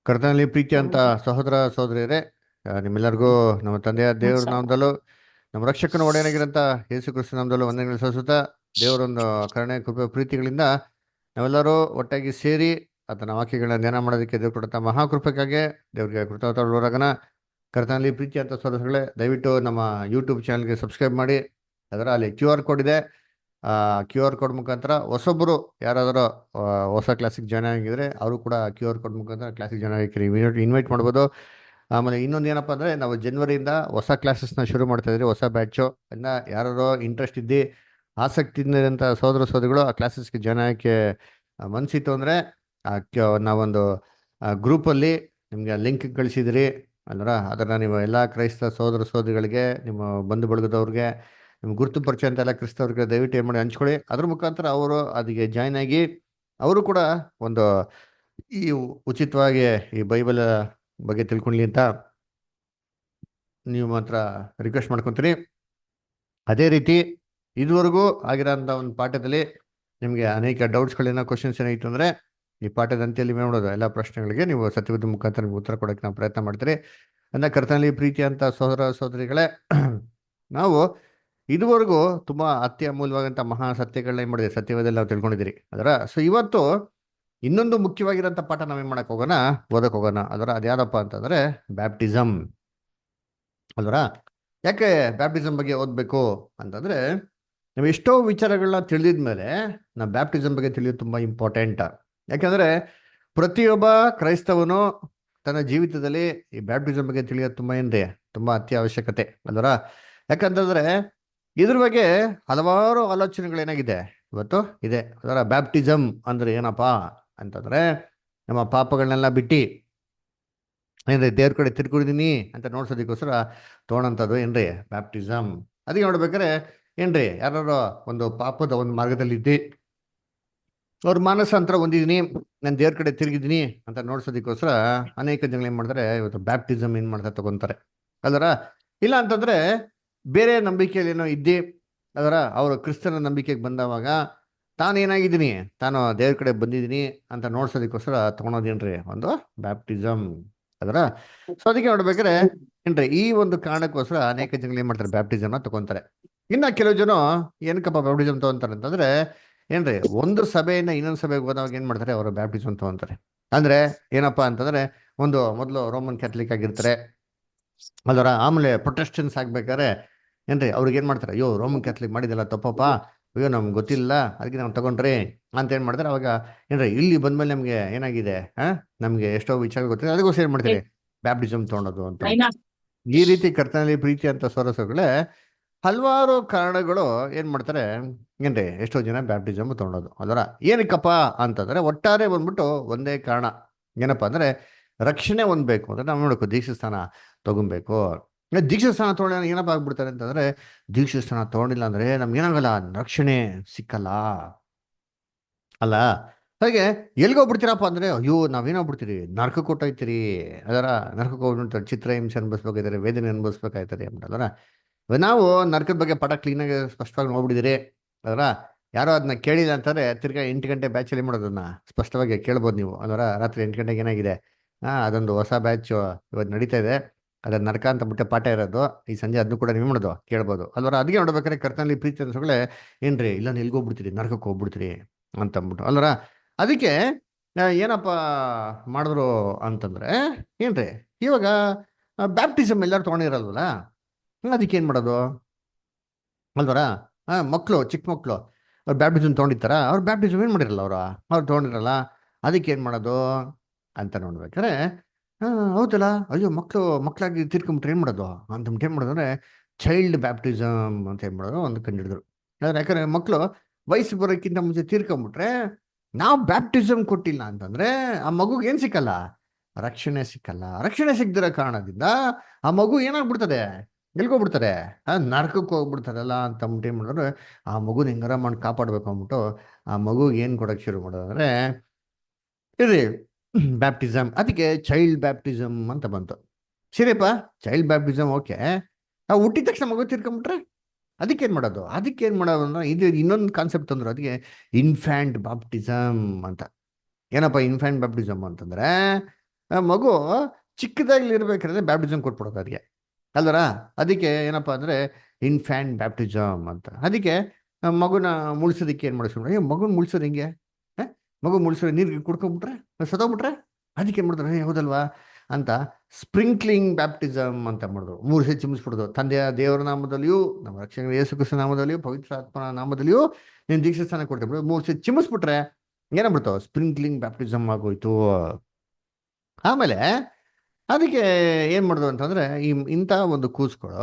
ಕರ್ತನಲ್ಲಿ ಪ್ರೀತಿ ಅಂತ ಸಹೋದರ ಸಹೋದರಿಯರೇ, ನಿಮ್ಮೆಲ್ಲರಿಗೂ ನಮ್ಮ ತಂದೆಯ ದೇವರ ನಾಮದಲ್ಲೂ ನಮ್ಮ ರಕ್ಷಕನ ಒಡೆಯನಾಗಿರಂತ ಯೇಸು ಕ್ರಿಸ್ತ ನಾಮದಲ್ಲೂ ವಂದನೆಗಳು ಸಲ್ಲಿಸುತ್ತಾ, ದೇವರೊಂದು ಕರುಣೆ ಕೃಪೆ ಪ್ರೀತಿಗಳಿಂದ ನಾವೆಲ್ಲರೂ ಒಟ್ಟಾಗಿ ಸೇರಿ ಆತನ ವಾಕ್ಯಗಳನ್ನ ಧ್ಯಾನ ಮಾಡೋದಕ್ಕೆ ದೇವ್ರು ಕೊಡುತ್ತಾ ಮಹಾಕೃಪೆಗಾಗಿ ದೇವರಿಗೆ ಕೃತಜ್ಞರಾಗೋಣ. ಕರ್ತನಲ್ಲಿ ಪ್ರೀತಿ ಅಂತ ಸಹೋದರಗಳೇ, ದಯವಿಟ್ಟು ನಮ್ಮ ಯೂಟ್ಯೂಬ್ ಚಾನಲ್ಗೆ ಸಬ್ಸ್ಕ್ರೈಬ್ ಮಾಡಿ. ಅದರ ಅಲ್ಲಿ QR ಕೋಡ್ ಇದೆ. ಆ QR ಕೋಡ್ ಮುಖಾಂತರ ಹೊಸೊಬ್ಬರು ಯಾರಾದರೂ ಹೊಸ ಕ್ಲಾಸಿಗೆ ಜಾಯ್ನ್ ಆಗಿದ್ರೆ ಅವರು ಕೂಡ QR ಕೋಡ್ ಮುಖಾಂತರ ಕ್ಲಾಸಿಗೆ ಜಾಯ್ನ್ ಆಗಿರಿ, ಇನ್ವೈಟ್ ಮಾಡ್ಬೋದು. ಆಮೇಲೆ ಇನ್ನೊಂದು ಏನಪ್ಪ ಅಂದರೆ, ನಾವು ಜನವರಿಯಿಂದ ಹೊಸ ಕ್ಲಾಸಸ್ನ ಶುರು ಮಾಡ್ತಾ ಇದ್ರಿ, ಹೊಸ ಬ್ಯಾಚು. ಅದನ್ನ ಯಾರು ಇಂಟ್ರೆಸ್ಟ್ ಇದ್ದು ಆಸಕ್ತಿ ಇದ್ದಂಥ ಸಹೋದರ ಸಹೋದರಿಗಳು ಆ ಕ್ಲಾಸಸ್ಗೆ ಜಾಯ್ನ್ ಆಗಕ್ಕೆ ಮನಸ್ಸಿತ್ತು ಅಂದರೆ ನಾವೊಂದು ಗ್ರೂಪಲ್ಲಿ ನಿಮಗೆ ಲಿಂಕ್ ಕಳಿಸಿದಿರಿ ಅಲ್ವರ. ಅದನ್ನು ನೀವು ಎಲ್ಲ ಕ್ರೈಸ್ತ ಸಹೋದರ ಸಹೋದರಿಗಳಿಗೆ, ನಿಮ್ಮ ಬಂಧು ಬಳಗದವ್ರಿಗೆ, ನಿಮ್ಗೆ ಗುರುತು ಪರಿಚಯ ಅಂತ ಎಲ್ಲ ಕ್ರಿಸ್ತವ್ರಿಗೆ ದಯವಿಟ್ಟು ಏನು ಮಾಡಿ ಹಂಚ್ಕೊಳ್ಳಿ. ಅದ್ರ ಮುಖಾಂತರ ಅವರು ಅದಕ್ಕೆ ಜಾಯ್ನ್ ಆಗಿ ಅವರು ಕೂಡ ಒಂದು ಈ ಉಚಿತವಾಗಿ ಈ ಬೈಬಲ್ ಬಗ್ಗೆ ತಿಳ್ಕೊಳ್ಳಿ ಅಂತ ನೀವು ಮಾತ್ರ ರಿಕ್ವೆಸ್ಟ್ ಮಾಡ್ಕೊತೀನಿ. ಅದೇ ರೀತಿ ಇದುವರೆಗೂ ಆಗಿರೋಂಥ ಒಂದು ಪಾಠದಲ್ಲಿ ನಿಮಗೆ ಅನೇಕ ಡೌಟ್ಸ್ಗಳೇನೋ ಕ್ವಶನ್ಸ್ ಏನಾಯಿತು ಅಂದರೆ, ಈ ಪಾಠದ ಅಂತ್ಯದಲ್ಲಿ ಮಾಡೋದು ಎಲ್ಲ ಪ್ರಶ್ನೆಗಳಿಗೆ ನೀವು ಸತ್ಯವಾದ ಮುಖಾಂತರ ನಿಮ್ಗೆ ಉತ್ತರ ಕೊಡೋಕ್ಕೆ ನಾವು ಪ್ರಯತ್ನ ಮಾಡ್ತೀರಿ. ಅಂದರೆ ಕರ್ತನಲ್ಲಿ ಪ್ರೀತಿ ಅಂತ ಸಹೋದರ ಸಹೋದರಿಗಳೇ, ನಾವು ಇದುವರೆಗೂ ತುಂಬ ಅತ್ಯಮೂಲ್ಯವಾದಂಥ ಮಹಾ ಸತ್ಯಗಳನ್ನ ಏನು ಮಾಡಿದೆ, ಸತ್ಯವಾದಲ್ಲಿ ನಾವು ತಿಳ್ಕೊಂಡಿದ್ದೀರಿ ಅದರ. ಸೊ ಇವತ್ತು ಇನ್ನೊಂದು ಮುಖ್ಯವಾಗಿರೋಂಥ ಪಾಠ ನಾವೇನು ಮಾಡಕ್ಕೆ ಹೋಗೋಣ, ಓದಕ್ಕೆ ಹೋಗೋಣ. ಅದರ ಅದ್ಯಾವುದಪ್ಪ ಅಂತಂದರೆ ಬ್ಯಾಪ್ಟಿಸಮ್ ಅಲ್ವರ. ಯಾಕೆ ಬ್ಯಾಪ್ಟಿಸಮ್ ಬಗ್ಗೆ ಓದಬೇಕು ಅಂತಂದರೆ, ನಾವು ಎಷ್ಟೋ ವಿಚಾರಗಳನ್ನ ತಿಳಿದಿದ ಮೇಲೆ ನಾವು ಬ್ಯಾಪ್ಟಿಸಮ್ ಬಗ್ಗೆ ತಿಳಿಯೋದು ತುಂಬ ಇಂಪಾರ್ಟೆಂಟ್. ಯಾಕೆಂದರೆ ಪ್ರತಿಯೊಬ್ಬ ಕ್ರೈಸ್ತವನು ತನ್ನ ಜೀವಿತದಲ್ಲಿ ಈ ಬ್ಯಾಪ್ಟಿಸಮ್ ಬಗ್ಗೆ ತಿಳಿಯೋದು ತುಂಬ ಏನಿದೆ, ತುಂಬ ಅತ್ಯವಶ್ಯಕತೆ ಅಲ್ವರ. ಯಾಕಂತಂದರೆ ಇದ್ರ ಬಗ್ಗೆ ಹಲವಾರು ಆಲೋಚನೆಗಳೇನಾಗಿದೆ ಇವತ್ತು ಇದೆ ಅದರ. ಬ್ಯಾಪ್ಟಿಸಮ್ ಅಂದರೆ ಏನಪ್ಪ ಅಂತಂದರೆ, ನಮ್ಮ ಪಾಪಗಳನ್ನೆಲ್ಲ ಬಿಟ್ಟು ಏನ್ರಿ ದೇವ್ರ ಕಡೆ ತಿರ್ಕೊಂಡಿದ್ದೀನಿ ಅಂತ ನೋಡ್ಸೋದಕ್ಕೋಸ್ಕರ ತೊಗೊಳಂಥದ್ದು ಏನ್ರಿ ಬ್ಯಾಪ್ಟಿಸಮ್. ಅದಕ್ಕೆ ನೋಡ್ಬೇಕಾರೆ ಏನ್ರಿ ಯಾರು ಒಂದು ಪಾಪದ ಒಂದು ಮಾರ್ಗದಲ್ಲಿ ಇದ್ದು ಅವ್ರ ಮಾನಸಾಂತರ ಹೊಂದಿದ್ದೀನಿ, ನಾನು ದೇವ್ರ ಕಡೆ ತಿರುಗಿದ್ದೀನಿ ಅಂತ ನೋಡ್ಸೋದಕ್ಕೋಸ್ಕರ ಅನೇಕ ಜನಗಳು ಏನು ಮಾಡ್ತಾರೆ, ಇವತ್ತು ಬ್ಯಾಪ್ಟಿಸಮ್ ಏನು ಮಾಡ್ತಾರೆ ತಗೊಂತಾರೆ ಅಲ್ವರ. ಇಲ್ಲ ಅಂತಂದರೆ ಬೇರೆ ನಂಬಿಕೆಯಲ್ಲಿ ಏನೋ ಇದ್ದು ಅದರ ಅವರು ಕ್ರಿಸ್ತನ ನಂಬಿಕೆಗೆ ಬಂದವಾಗ ತಾನೇನಾಗಿದ್ದೀನಿ, ತಾನು ದೇವ್ರ ಕಡೆ ಬಂದಿದ್ದೀನಿ ಅಂತ ನೋಡ್ಸೋದಕ್ಕೋಸ್ಕರ ತೊಗೊಳೋದೇನ್ರಿ ಒಂದು ಬ್ಯಾಪ್ಟಿಸಮ್ ಅದರ. ಸೊ ಅದಕ್ಕೆ ನೋಡ್ಬೇಕಾದ್ರೆ ಏನ್ರಿ ಈ ಒಂದು ಕಾರಣಕ್ಕೋಸ್ಕರ ಅನೇಕ ಜನಗಳು ಏನು ಮಾಡ್ತಾರೆ, ಬ್ಯಾಪ್ಟಿಸಮ್ನ ತಗೊಂತಾರೆ. ಇನ್ನು ಕೆಲವು ಜನ ಏನಕ್ಕಪ್ಪ ಬ್ಯಾಪ್ಟಿಸಮ್ ತಗೊಂತಾರೆ ಅಂತಂದರೆ, ಏನ್ರಿ ಒಂದು ಸಭೆಯಿಂದ ಇನ್ನೊಂದು ಸಭೆಗೆ ಹೋದಾಗ ಏನು ಮಾಡ್ತಾರೆ, ಅವರು ಬ್ಯಾಪ್ಟಿಸಮ್ ತಗೊಂತಾರೆ. ಅಂದರೆ ಏನಪ್ಪ ಅಂತಂದರೆ, ಒಂದು ಮೊದಲು ರೋಮನ್ ಕ್ಯಾಥಲಿಕ್ ಆಗಿರ್ತಾರೆ ಅದರ. ಆಮೇಲೆ ಪ್ರೊಟೆಸ್ಟೆನ್ಸ್ ಆಗ್ಬೇಕಾದ್ರೆ ಏನ್ರಿ ಅವ್ರಿಗೆ ಏನು ಮಾಡ್ತಾರೆ, ಅಯ್ಯೋ ರೋಮನ್ ಕ್ಯಾಥಲಿಕ್ ಮಾಡಿದೆಲ್ಲ ತಪ್ಪಪ್ಪ, ಅಯ್ಯೋ ನಮ್ಗೆ ಗೊತ್ತಿಲ್ಲ ಅದಕ್ಕೆ ನಾವು ತಗೊಂಡ್ರಿ ಅಂತ ಏನು ಮಾಡ್ತಾರೆ. ಅವಾಗ ಏನ್ರಿ ಇಲ್ಲಿ ಬಂದ್ಮೇಲೆ ನಮಗೆ ಏನಾಗಿದೆ, ನಮಗೆ ಎಷ್ಟೋ ವಿಚಾರ ಗೊತ್ತಿದೆ, ಅದಕ್ಕೋಸ್ಕರ ಏನು ಮಾಡ್ತೀರಿ ಬ್ಯಾಪ್ಟಿಸಮ್ ತೊಗೊಳೋದು ಅಂತ. ಈ ರೀತಿ ಕರ್ತನಲ್ಲಿ ಪ್ರೀತಿ ಅಂತ ಸೊರಸುಗಳೇ ಹಲವಾರು ಕಾರಣಗಳು ಏನು ಮಾಡ್ತಾರೆ ಏನ್ರಿ, ಎಷ್ಟೋ ಜನ ಬ್ಯಾಪ್ಟಿಸಮ್ ತೊಗೊಳೋದು ಅದರ. ಏನಕ್ಕಪ್ಪ ಅಂತಂದರೆ ಒಟ್ಟಾರೆ ಬಂದ್ಬಿಟ್ಟು ಒಂದೇ ಕಾರಣ, ಏನಪ್ಪ ಅಂದರೆ ರಕ್ಷಣೆ ಹೊಂದಬೇಕು ಅಂದರೆ ನಾವು ನೋಡಬೇಕು ದೀಕ್ಷಾಸ್ಥಾನ ತಗೊಬೇಕು. ದೀಕ್ಷಾಸ್ಥಾನ ತೊಗೊಂಡ ಏನಪ್ಪ ಆಗ್ಬಿಡ್ತಾರೆ ಅಂತಂದರೆ, ದೀಕ್ಷಾಸ್ಥಾನ ತೊಗೊಂಡಿಲ್ಲ ಅಂದರೆ ನಮ್ಗೇನಾಗಲ್ಲ, ರಕ್ಷಣೆ ಸಿಕ್ಕಲ್ಲ ಅಲ್ಲ. ಹಾಗೆ ಎಲ್ಗೋಗ್ಬಿಡ್ತೀರಪ್ಪ ಅಂದರೆ, ಅಯ್ಯೋ ನಾವೇನಾಗ್ಬಿಡ್ತೀರಿ, ನರ್ಕಕ್ಕೆ ಕೊಟ್ಟೋಯ್ತೀರಿ ಅದರ. ನರ್ಕಕ್ಕೆ ಹೋಗ್ಬಿಡ್ತಾರೆ, ಚಿತ್ರಹಿಂಸೆ ಅನುಭವಿಸ್ಬೇಕಾಯ್ತಾರೆ, ವೇದನೆ ಅನುಭವಿಸ್ಬೇಕಾಯ್ತಾರೆ ಅಂದ್ಬಿಟ್ಟಲ್ಲ. ನಾವು ನರ್ಕದ ಬಗ್ಗೆ ಪಾಠ ಕ್ಲೀನಾಗಿ ಸ್ಪಷ್ಟವಾಗಿ ನೋಡ್ಬಿಟ್ಟಿದ್ದೀರಿ ಅದರ. ಯಾರೋ ಅದನ್ನ ಕೇಳಿಲ್ಲ ಅಂತಂದರೆ ತಿರ್ಗಾ 8 ಗಂಟೆ ಬ್ಯಾಚಲ್ಲಿ ಮಾಡೋದನ್ನ ಸ್ಪಷ್ಟವಾಗಿ ಕೇಳ್ಬೋದು ನೀವು ಅದರ. ರಾತ್ರಿ 8 ಗಂಟೆಗೆ ಏನಾಗಿದೆ, ಅದೊಂದು ಹೊಸ ಬ್ಯಾಚ್ ಇವತ್ತು ನಡೀತಾ ಇದೆ, ಅದರ ನರಕ ಅಂತ ಬಿಟ್ಟೆ ಪಾಠ ಇರೋದು, ಈ ಸಂಜೆ ಅದನ್ನು ಕೂಡ ನೀವು ಮಾಡೋದು ಕೇಳ್ಬೋದು ಅಲ್ವರ. ಅದಕ್ಕೆ ನೋಡ್ಬೇಕಾದ್ರೆ ಕರ್ತನಲ್ಲಿ ಪ್ರೀತಿ ಅನ್ಸೋಗಳೇ ಏನ್ರಿ, ಇಲ್ಲ ಎಲ್ಗೋಗ್ಬಿಡ್ತೀರಿ, ನರಕಕ್ಕೆ ಹೋಗ್ಬಿಡ್ತೀರಿ ಅಂತಂದ್ಬಿಟ್ಟು ಅಲ್ವರ. ಅದಕ್ಕೆ ಏನಪ್ಪ ಮಾಡಿದ್ರು ಅಂತಂದರೆ ಏನ್ರಿ, ಇವಾಗ ಬ್ಯಾಪ್ಟಿಸಮ್ ಎಲ್ಲರೂ ತೊಗೊಂಡಿರಲ್ವಲ್ಲ, ಅದಕ್ಕೆ ಏನು ಮಾಡೋದು ಅಲ್ವರ. ಮಕ್ಕಳು, ಚಿಕ್ಕ ಮಕ್ಕಳು ಅವ್ರು ಬ್ಯಾಪ್ಟಿಸಮ್ ತೊಗೊಂಡಿರ್ತಾರ, ಅವ್ರು ಬ್ಯಾಪ್ಟಿಸಮ್ ಏನು ಮಾಡಿರಲ್ಲ, ಅವ್ರು ತೊಗೊಂಡಿರಲ್ಲ, ಅದಕ್ಕೆ ಏನು ಮಾಡೋದು ಅಂತ ನೋಡ್ಬೇಕಾರೆ, ಹೌದಲ್ಲ, ಅಯ್ಯೋ ಮಕ್ಕಳಾಗಿ ತೀರ್ಕೊಂಬಿಟ್ರೆ ಏನು ಮಾಡೋದು ಅಂತಂದ್ಬಿಟ್ಟು ಏನು ಮಾಡೋದು ಅಂದರೆ ಚೈಲ್ಡ್ ಬ್ಯಾಪ್ಟಿಸಮ್ ಅಂತ ಏನು ಮಾಡೋದು ಒಂದು ಕಂಡಿಡಿದ್ರು. ಆದರೆ ಯಾಕಂದರೆ ಮಕ್ಕಳು ವಯಸ್ಸು ಬರೋಕ್ಕಿಂತ ಮುಂಚೆ ತೀರ್ಕೊಂಬಿಟ್ರೆ ನಾವು ಬ್ಯಾಪ್ಟಿಸಮ್ ಕೊಟ್ಟಿಲ್ಲ ಅಂತಂದರೆ ಆ ಮಗುಗೆ ಏನು ಸಿಕ್ಕಲ್ಲ, ರಕ್ಷಣೆ ಸಿಕ್ಕಲ್ಲ. ರಕ್ಷಣೆ ಸಿಗದಿರೋ ಕಾರಣದಿಂದ ಆ ಮಗು ಏನಾಗ್ಬಿಡ್ತದೆ, ಎಲ್ಗೋಗ್ಬಿಡ್ತಾರೆ, ನರಕಕ್ಕೆ ಹೋಗ್ಬಿಡ್ತಾರಲ್ಲ ಅಂತ ಅಂದ್ಬಿಟ್ಟು ಏನು ಮಾಡಿದ್ರೆ, ಆ ಮಗುನ ಹೆಂಗಾರ ಮಾಡಿ ಕಾಪಾಡಬೇಕು ಅಂದ್ಬಿಟ್ಟು ಆ ಮಗುಗೆ ಏನು ಕೊಡೋಕ್ಕೆ ಶುರು ಮಾಡೋದಂದರೆ ಇರಿ ಬ್ಯಾಪ್ಟಿಸಮ್. ಅದಕ್ಕೆ ಚೈಲ್ಡ್ ಬ್ಯಾಪ್ಟಿಸಮ್ ಅಂತ ಬಂತು. ಸರಿಯಪ್ಪ, ಚೈಲ್ಡ್ ಬ್ಯಾಪ್ಟಿಸಮ್ ಓಕೆ. ನಾವು ಹುಟ್ಟಿದ ತಕ್ಷಣ ಮಗು ತೀರ್ಕೊಂಬಿಟ್ರೆ ಅದಕ್ಕೇನು ಮಾಡೋದು, ಅದಕ್ಕೇನು ಮಾಡೋದು ಅಂದ್ರೆ ಇದು ಇನ್ನೊಂದು ಕಾನ್ಸೆಪ್ಟ್ ಅಂದರು, ಅದಕ್ಕೆ ಇನ್ಫ್ಯಾಂಟ್ ಬ್ಯಾಪ್ಟಿಸಮ್ ಅಂತ. ಏನಪ್ಪ ಇನ್ಫ್ಯಾಂಟ್ ಬ್ಯಾಪ್ಟಿಸಮ್ ಅಂತಂದರೆ, ಆ ಮಗು ಚಿಕ್ಕದಾಗ್ಲಿ ಇರ್ಬೇಕಾದ್ರೆ ಬ್ಯಾಪ್ಟಿಸಮ್ ಕೊಟ್ಬಿಡೋದು ಅದಕ್ಕೆ ಅಲ್ವರ. ಅದಕ್ಕೆ ಏನಪ್ಪಾ ಅಂದ್ರೆ ಇನ್ಫ್ಯಾಂಟ್ ಬ್ಯಾಪ್ಟಿಸಮ್ ಅಂತ. ಅದಕ್ಕೆ ಮಗುನ ಮುಳ್ಸೋದಕ್ಕೆ ಏನು ಮಾಡಿಸ್ಕೊಂಡು ಮಗುನ ಮುಳ್ಸೋದು ಹಿಂಗೆ ಆ? ಮಗು ಮುಳ್ಸೋ ನೀರಿಗೆ ಕುಡ್ಕೊಂಬಿಟ್ರೆ ಸತ್ತೋಗ್ಬಿಟ್ರೆ ಅದಕ್ಕೆ ಏನು ಮಾಡಿದ್ರು ಹೌದಲ್ವಾ ಅಂತ ಸ್ಪ್ರಿಂಕ್ಲಿಂಗ್ ಬ್ಯಾಪ್ಟಿಸಮ್ ಅಂತ ಮಾಡಿದ್ರು. 3 ಸತಿ ಚಿಮ್ಮಿಸ್ಬಿಡೋದು. ತಂದೆಯ ದೇವರ ನಾಮದಲ್ಲಿಯೂ ನಮ್ಮ ರಕ್ಷಣೆ ಯೇಸು ಕ್ರಿಸ್ತನ ನಾಮದಲ್ಲಿಯೂ ಪವಿತ್ರ ಆತ್ಮನ ನಾಮದಲ್ಲಿಯೂ ನೀನು ದೀಕ್ಷಾ ಸ್ಥಾನ ಕೊಡ್ತೇವೆ. 3 ಸತಿ ಚಿಮ್ಮಿಸ್ಬಿಟ್ರೆ ಏನಾಗ್ಬಿಡ್ತಾವ ಸ್ಪ್ರಿಂಕ್ಲಿಂಗ್ ಬ್ಯಾಪ್ಟಿಸಮ್ ಆಗೋಯ್ತು. ಆಮೇಲೆ ಅದಕ್ಕೆ ಏನು ಮಾಡಿದ್ರು ಅಂತಂದ್ರೆ ಇಂಥ ಒಂದು ಕೂಸ್ಗಳು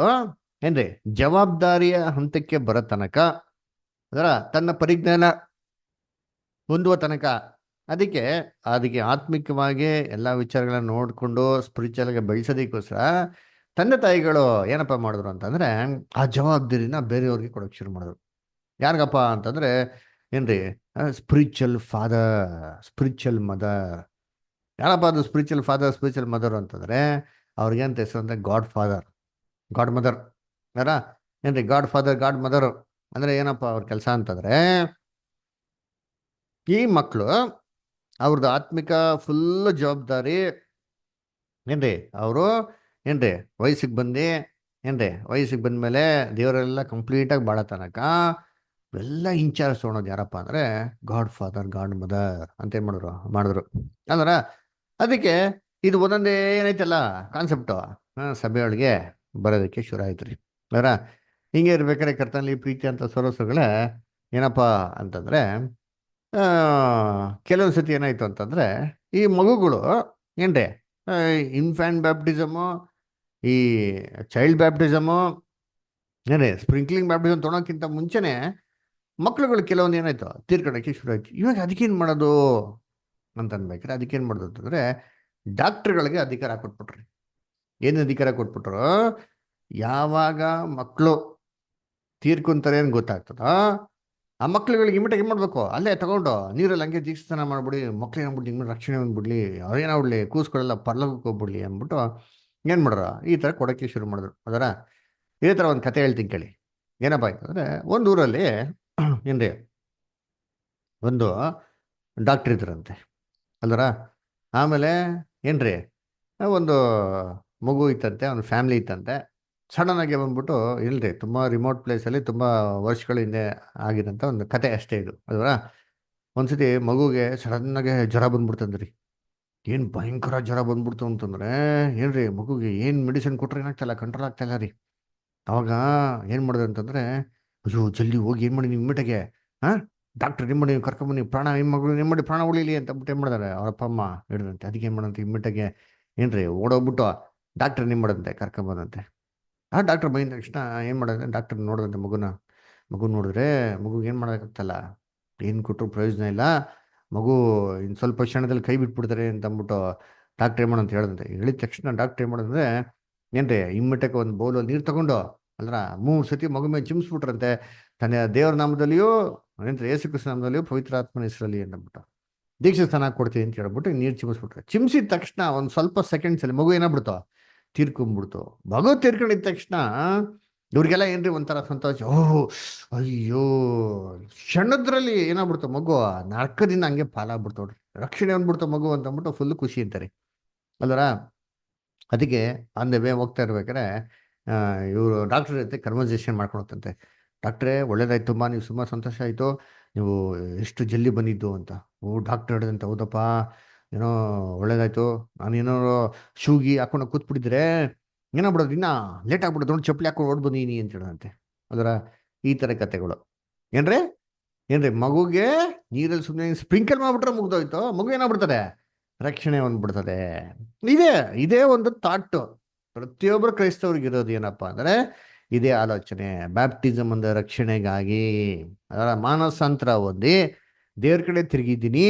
ಏನ್ರಿ ಜವಾಬ್ದಾರಿಯ ಹಂತಕ್ಕೆ ಬರೋ ತನಕ ಅದರ ತನ್ನ ಪರಿಜ್ಞಾನ ಹೊಂದುವ ತನಕ ಅದಕ್ಕೆ ಅದಕ್ಕೆ ಆತ್ಮಿಕವಾಗಿ ಎಲ್ಲ ವಿಚಾರಗಳನ್ನ ನೋಡಿಕೊಂಡು ಸ್ಪಿರಿಚುವಲ್ಗೆ ಬೆಳೆಸೋದಕ್ಕೋಸ್ಕರ ತಂದೆ ತಾಯಿಗಳು ಏನಪ್ಪ ಮಾಡಿದ್ರು ಅಂತಂದ್ರೆ ಆ ಜವಾಬ್ದಾರಿನ ಬೇರೆಯವ್ರಿಗೆ ಕೊಡೋಕೆ ಶುರು ಮಾಡಿದ್ರು. ಯಾರಿಗಪ್ಪ ಅಂತಂದ್ರೆ ಏನ್ರಿ ಸ್ಪಿರಿಚುವಲ್ ಫಾದರ್, ಸ್ಪಿರಿಚುವಲ್ ಮದರ್. ಯಾರಪ್ಪ ಅದು ಸ್ಪಿರಿಚುವಲ್ ಫಾದರ್, ಸ್ಪಿರಿಚುವಲ್ ಮದರ್ ಅಂತಂದ್ರೆ ಅವ್ರಿಗೇಂತ ಹೆಸರು ಅಂದ್ರೆ ಗಾಡ್ ಫಾದರ್, ಗಾಡ್ ಮದರ್. ಯಾರ ಏನ್ರಿ ಗಾಡ್ ಫಾದರ್, ಗಾಡ್ ಮದರ್ ಅಂದ್ರೆ ಏನಪ್ಪ ಅವ್ರ ಕೆಲಸ ಅಂತಂದ್ರೆ ಈ ಮಕ್ಕಳು ಅವ್ರದ್ದು ಆತ್ಮಿಕ ಫುಲ್ ಜವಾಬ್ದಾರಿ ಏನ್ರಿ ಅವರು ಏನ್ರಿ ವಯಸ್ಸಿಗೆ ಬಂದು ವಯಸ್ಸಿಗೆ ಬಂದ್ಮೇಲೆ ದೇವರೆಲ್ಲ ಕಂಪ್ಲೀಟಾಗಿ ಬಾಳೋ ತನಕ ಎಲ್ಲ ಇನ್ಚಾರ್ಜ್ ತೊಗೊಳೋದು ಯಾರಪ್ಪ ಅಂದರೆ ಗಾಡ್ ಫಾದರ್, ಗಾಡ್ ಮದರ್ ಅಂತ ಏನು ಮಾಡಿದ್ರು ಅಂದ್ರ. ಅದಕ್ಕೆ ಇದು ಒಂದೊಂದೇ ಏನೈತಲ್ಲ ಕಾನ್ಸೆಪ್ಟು ಸಭೆಯೊಳಗೆ ಬರೋದಕ್ಕೆ ಶುರು ಆಯ್ತು ರೀ ಅವರ. ಹಿಂಗೆ ಇರ್ಬೇಕಾದ್ರೆ ಕರ್ತನಲ್ಲಿ ಪ್ರೀತಿ ಅಂತ ಸರೋಸಗಳೇ ಏನಪ್ಪ ಅಂತಂದರೆ ಕೆಲವೊಂದು ಸತಿ ಏನಾಯ್ತು ಅಂತಂದರೆ ಈ ಮಗುಗಳು ಏನ್ರಿ ಇನ್ಫ್ಯಾಂಟ್ ಬ್ಯಾಪ್ಟಿಸಮು, ಈ ಚೈಲ್ಡ್ ಬ್ಯಾಪ್ಟಿಸಮು ಏನೇ ಸ್ಪ್ರಿಂಕ್ಲಿಂಗ್ ಬ್ಯಾಪ್ಟಿಸಮ್ ತೊಗೊಳಕ್ಕಿಂತ ಮುಂಚೆನೇ ಮಕ್ಳುಗಳು ಕೆಲವೊಂದು ಏನಾಯ್ತು ತೀರ್ಕೊಳಕ್ಕೆ ಶುರು ಆಯ್ತು. ಇವಾಗ ಅದಕ್ಕೇನು ಮಾಡೋದು ಅಂತ ಅನ್ಬೇಕಾದ್ರೆ ಅದಕ್ಕೇನು ಮಾಡೋದು ಅಂತಂದರೆ ಡಾಕ್ಟ್ರುಗಳಿಗೆ ಅಧಿಕಾರ ಕೊಟ್ಬಿಟ್ರಿ. ಏನು ಅಧಿಕಾರ ಕೊಟ್ಬಿಟ್ರು? ಯಾವಾಗ ಮಕ್ಕಳು ತೀರ್ಕೊಂತಾರೆ ಅಂತ ಗೊತ್ತಾಗ್ತದೋ ಆ ಮಕ್ಳುಗಳಿಗೆ ಇಮಿಡಿಯೇಟ್ ಏನು ಮಾಡಬೇಕು ಅಲ್ಲೇ ತಗೊಂಡು ನೀರಲ್ಲಿ ಹಂಗೆ ದೀಕ್ಷಾಸ್ನಾನ ಮಾಡ್ಬಿಡಿ, ಮಕ್ಳು ಏನಾಗ್ಬಿಟ್ಟು ಹಿಂಗೆ ರಕ್ಷಣೆ ಬಂದ್ಬಿಡ್ಲಿ, ಅವ್ರೇನಾಗ್ಬಿಡ್ಲಿ ಕೂಸ್ಕೊಳ್ಳೆಲ್ಲ ಪರ್ಲೋಕಕ್ಕೆ ಹೋಗ್ಬಿಡ್ಲಿ ಅಂದ್ಬಿಟ್ಟು ಏನು ಮಾಡ್ರು ಈ ಥರ ಕೊಡೋಕ್ಕೆ ಶುರು ಮಾಡಿದ್ರು. ಅದರ ಇದೇ ಥರ ಒಂದು ಕತೆ ಹೇಳ್ತೀನಿ ಕೇಳಿ. ಏನಪ್ಪ ಆಯ್ತು ಅಂದರೆ ಒಂದು ಊರಲ್ಲಿ ಏನ್ರಿ ಒಂದು ಡಾಕ್ಟ್ರ್ ಇದ್ರಂತೆ ಅಲ್ವರ. ಆಮೇಲೆ ಏನ್ರಿ ಒಂದು ಮಗು ಇತ್ತಂತೆ, ಒಂದು ಫ್ಯಾಮ್ಲಿ ಇತ್ತಂತೆ. ಸಡನ್ನಾಗಿ ಬಂದ್ಬಿಟ್ಟು ಇಲ್ರಿ ತುಂಬ ರಿಮೋಟ್ ಪ್ಲೇಸಲ್ಲಿ ತುಂಬ ವರ್ಷಗಳ ಹಿಂದೆ ಆಗಿದಂಥ ಒಂದು ಕತೆ ಅಷ್ಟೇ ಇದು ಅಲ್ವರ. ಒಂದ್ಸತಿ ಮಗುಗೆ ಸಡನ್ನಾಗೆ ಜ್ವರ ಬಂದ್ಬಿಡ್ತಂದ್ರಿ. ಏನು ಭಯಂಕರ ಜ್ವರ ಬಂದ್ಬಿಡ್ತು ಅಂತಂದ್ರೆ ಏನ್ರಿ ಮಗುಗೆ ಏನು ಮೆಡಿಸಿನ್ ಕೊಟ್ರೆ ಏನಾಗ್ತಾಯಿಲ್ಲ, ಕಂಟ್ರೋಲ್ ಆಗ್ತಾಯಿಲ್ಲ ರೀ. ಅವಾಗ ಏನು ಮಾಡಿದೆ ಅಂತಂದರೆ ಅಯ್ಯೋ ಜಲ್ದಿ ಹೋಗಿ ಏನು ಮಾಡಿ ನೀವು ಇಮ್ಮಿಟಗೆ ಹಾಂ ಡಾಕ್ಟ್ರ್ ನಿಮ್ಮ ಮಾಡಿ ಕರ್ಕೊಂಬನ್ನಿ, ಪ್ರಾಣ ನಿಮ್ಮ ಮಗಳು ನಿಮ್ಮ ಮಾಡಿ ಪ್ರಾಣ ಉಳಿಲಿ ಅಂತ ಬಿಟ್ಟು ಏನು ಮಾಡಿದಾರೆ ಅವ್ರ ಅಪ್ಪ ಅಮ್ಮ ಹಿಡಿದಂತೆ. ಅದಕ್ಕೆ ಏನು ಮಾಡಂತೆ ಇಮ್ಮಿಟಗೆ ಏನ್ರಿ ಓಡೋಗ್ಬಿಟ್ಟು ಡಾಕ್ಟ್ರ್ ನಿಮ್ಮ ಮಾಡಂತೆ ಕರ್ಕೊಂಬಂದಂತೆ. ಆ ಡಾಕ್ಟ್ರ್ ಬಂದ ತಕ್ಷಣ ಏನು ಮಾಡೋದಂತೆ ಡಾಕ್ಟ್ರ್ ನೋಡಿದಂತೆ ಮಗು ನೋಡಿದ್ರೆ ಮಗುಗೆ ಏನು ಮಾಡೋಕ್ಕಾಗ್ತಲ್ಲ, ಏನು ಕೊಟ್ಟರು ಪ್ರಯೋಜನ ಇಲ್ಲ, ಮಗು ಇನ್ನು ಸ್ವಲ್ಪ ಕ್ಷಣದಲ್ಲಿ ಕೈ ಬಿಟ್ಬಿಡ್ತಾರೆ ಅಂತ ಅಂದ್ಬಿಟ್ಟು ಡಾಕ್ಟ್ರ್ ಏನು ಮಾಡೋಂತ ಹೇಳ್ದಂತೆ. ಹೇಳಿದ ತಕ್ಷಣ ಡಾಕ್ಟ್ರ್ ಏನು ಮಾಡೋದಂದ್ರೆ ಏನ್ರಿ ಇಮ್ಮಿಟಕ್ಕೆ ಒಂದು ಬೌಲಲ್ಲಿ ನೀರು ತಗೊಂಡು ಅಲ್ರ 3 ಸತಿ ಮಗು ಮೇಲೆ ಚಿಮ್ಮಿಸ್ಬಿಟ್ರಂತೆ. ತನ್ನ ದೇವರ ನಾಮದಲ್ಲಿಯೂ ಏನ್ರಿ ಯೇಸು ಕ್ರಿಸ್ತನ ನಾಮದಲ್ಲಿಯೂ ಪವಿತ್ರ ಆತ್ಮನ ಹೆಸರಲ್ಲಿ ಅಂದ್ಬಿಟ್ಟು ದೀಕ್ಷೆ ಸ್ಥಾನ ಕೊಡ್ತೀನಿ ಅಂತ ಹೇಳ್ಬಿಟ್ಟು ನೀರು ಚಿಮ್ಮಿಸ್ಬಿಟ್ರೆ. ಚಿಮ್ಸಿದ ತಕ್ಷಣ ಒಂದು ಸ್ವಲ್ಪ ಸೆಕೆಂಡ್ಸಲ್ಲಿ ಮಗು ಏನಾಗ್ಬಿಡ್ತು ತೀರ್ಕೊಂಬಿಡ್ತು. ಮಗು ತೀರ್ಕೊಂಡಿದ ತಕ್ಷಣ ಇವ್ರಿಗೆಲ್ಲ ಏನ್ರಿ ಒಂಥರ ಸಂತೋಷ. ಓಹ್ ಅಯ್ಯೋ ಕ್ಷಣದ್ರಲ್ಲಿ ಏನಾಗ್ಬಿಡ್ತು ಮಗು ನರಕದಿಂದ ಹಂಗೆ ಪಾಲಾಗ್ಬಿಡ್ತು ನೋಡ್ರಿ, ರಕ್ಷಣೆ ಅಂದ್ಬಿಡ್ತು ಮಗು ಅಂತ ಅಂದ್ಬಿಟ್ಟು ಫುಲ್ ಖುಷಿ ಅಂತಾರೆ ಅಲ್ವರ. ಅದಕ್ಕೆ ಆನ್ ದ ವೇ ಹೋಗ್ತಾ ಇರ್ಬೇಕಾದ್ರೆ ಇವರು ಡಾಕ್ಟ್ರ್ ಜೊತೆ ಕನ್ವರ್ಸೇಷನ್ ಮಾಡ್ಕೊಳತ್ತಂತೆ. ಡಾಕ್ಟ್ರೇ ಒಳ್ಳೇದಾಯ್ತು, ತುಂಬ ನೀವು ತುಂಬ ಸಂತೋಷ ಆಯಿತು, ನೀವು ಎಷ್ಟು ಜಲ್ದಿ ಬಂದಿದ್ದು ಅಂತ. ಡಾಕ್ಟ್ರ್ ಹೇಳಿದಂತೆ ಹೌದಪ್ಪ ಏನೋ ಒಳ್ಳೇದಾಯ್ತು, ನಾನು ಏನೋ ಶೂಗಿ ಹಾಕೊಂಡು ಕೂತ್ಬಿಟ್ಟಿದ್ರೆ ಏನಾಗ್ಬಿಡೋದು ಇನ್ನೂ ಲೇಟ್ ಆಗ್ಬಿಡೋದು ನೋಡಿ, ಚಪ್ಪಲಿ ಹಾಕೊಂಡು ಓಡ್ ಬಂದೀನಿ ಅಂತ ಹೇಳೋದಂತೆ. ಅದರ ಈ ಥರ ಕತೆಗಳು ಏನ್ರಿ ಮಗುಗೆ ನೀರಲ್ಲಿ ಸುಮ್ಮನೆ ಸ್ಪ್ರಿಂಕಲ್ ಮಾಡಿಬಿಟ್ರೆ ಮುಗ್ದೋಯ್ತು, ಮಗು ಏನಾಗ್ಬಿಡ್ತದೆ ರಕ್ಷಣೆ ಹೊಂದ್ಬಿಡ್ತದೆ. ಇದೇ ಒಂದು ಥಾಟು ಪ್ರತಿಯೊಬ್ಬರು ಕ್ರೈಸ್ತವ್ರಿಗೆ ಇರೋದು. ಏನಪ್ಪ ಅಂದರೆ ಇದೇ ಆಲೋಚನೆ, ಬ್ಯಾಪ್ಟಿಸಮ್ ಒಂದು ರಕ್ಷಣೆಗಾಗಿ. ಅದರ ಮಾನಸಾಂತರ ಹೊಂದಿ ದೇವ್ರ ಕಡೆ ತಿರುಗಿದ್ದೀನಿ,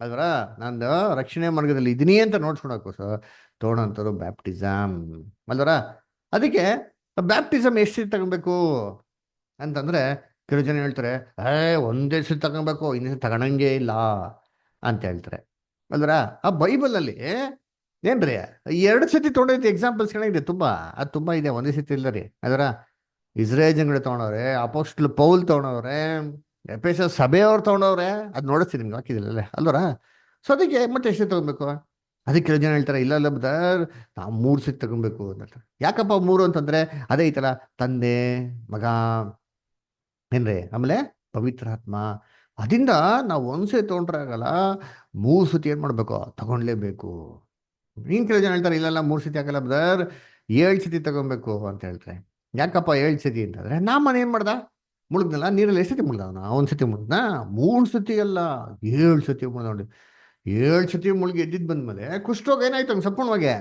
ಅದರ ನಾನು ರಕ್ಷಣೆ ಮಾರ್ಗದಲ್ಲಿ ಇದ್ದೀನಿ ಅಂತ ನೋಡ್ಸ್ಕೊಳಕ್ಕೋಸ್ಕರ ತೊಗೊಳೋಂಥದ್ದು ಬ್ಯಾಪ್ಟಿಸಮ್ ಅಲ್ವರ. ಅದಕ್ಕೆ ಬ್ಯಾಪ್ಟಿಸಮ್ ಎಷ್ಟು ಸತಿ ತಗೊಬೇಕು ಅಂತಂದರೆ ಕೆಲವು ಜನ ಹೇಳ್ತಾರೆ ಒಂದೇ ಸತಿ ತಗೊಬೇಕು, ಇನ್ನೊಂದು ತಗೊಳಂಗೆ ಇಲ್ಲ ಅಂತ ಹೇಳ್ತಾರೆ ಅಲ್ವರ. ಆ ಬೈಬಲಲ್ಲಿ ಏನ್ರಿ 2 ಸತಿ ತೊಗೊಂಡೈತಿ ಎಕ್ಸಾಂಪಲ್ಸ್ ಇದೆ ತುಂಬ, ಅದು ತುಂಬ ಇದೆ, ಒಂದೇ ಸತಿ ಇಲ್ಲ ರೀ. ಅದರ ಇಸ್ರೇಲ್ ಜನಗಳು ತೊಗೊಂಡವ್ರೆ, ಅಪೋಸ್ಟಲ್ ಪೌಲ್ ತೊಗೊಂಡವ್ರೆ, ಎಫೆಸಸ್ ಸಭೆಯವ್ರು ತೊಗೊಂಡವ್ರೆ, ಅದು ನೋಡಿಸ್ತೀನಿ ನಿಮ್ಗೆ ಹಾಕಿದಿಲ್ಲ ಅಲ್ವರ. ಸೊ ಅದಕ್ಕೆ ಮತ್ತೆ ಎಷ್ಟು ತೊಗೊಬೇಕು? ಅದಕ್ಕೆ ಕೆಲವು ಜನ ಹೇಳ್ತಾರೆ, ಇಲ್ಲ ಇಲ್ಲ ಬ್ರದರ್, ನಾವು 3 ಸತಿ ತಗೊಬೇಕು ಅಂತ ಹೇಳ್ತಾರೆ. ಯಾಕಪ್ಪ 3 ಅಂತಂದ್ರೆ, ಅದೇ ಈ ತರ ತಂದೆ, ಮಗ, ಏನ್ರಿ, ಆಮೇಲೆ ಪವಿತ್ರಾತ್ಮ. ಅದರಿಂದ ನಾವು ಒಂದ್ಸತಿ ತಗೊಂಡ್ರೆ ಆಗಲ್ಲ, 3 ಸತಿ ಏನ್ ಮಾಡ್ಬೇಕು, ತಗೊಂಡ್ಲೇಬೇಕು. ಇನ್ ಕೆಲವು ಜನ ಹೇಳ್ತಾರೆ, ಇಲ್ಲ ಇಲ್ಲ 3 ಸತಿ ಆಗಲ್ಲ ಬ್ರದರ್, 7 ಸತಿ ತಗೊಬೇಕು ಅಂತ ಹೇಳ್ತಾರೆ. ಯಾಕಪ್ಪ 7 ಸತಿ ಅಂತಂದ್ರೆ, ಮನೆ ಏನ್ ಮಾಡ್ದ, ಮುಳುಗ್ನಲ್ಲ ನೀರಲ್ಲಿ, 7 ಸತಿ ಮುಳ್ದ, 1 ಸತಿ ಮುಳ್ದ, 3 ಸತಿ ಅಲ್ಲ, 7 ಸತಿ ಮುಳ್ದ ನೋಡಿ. 7 ಸತಿ ಮುಳುಗಿ ಎದ್ದಿದ್ ಬಂದ್ಮೇಲೆ ಕುಷ್ಠರೋಗ ಏನಾಯ್ತು ಹಂಗೆ ಸಂಪೂರ್ಣವಾಗಿ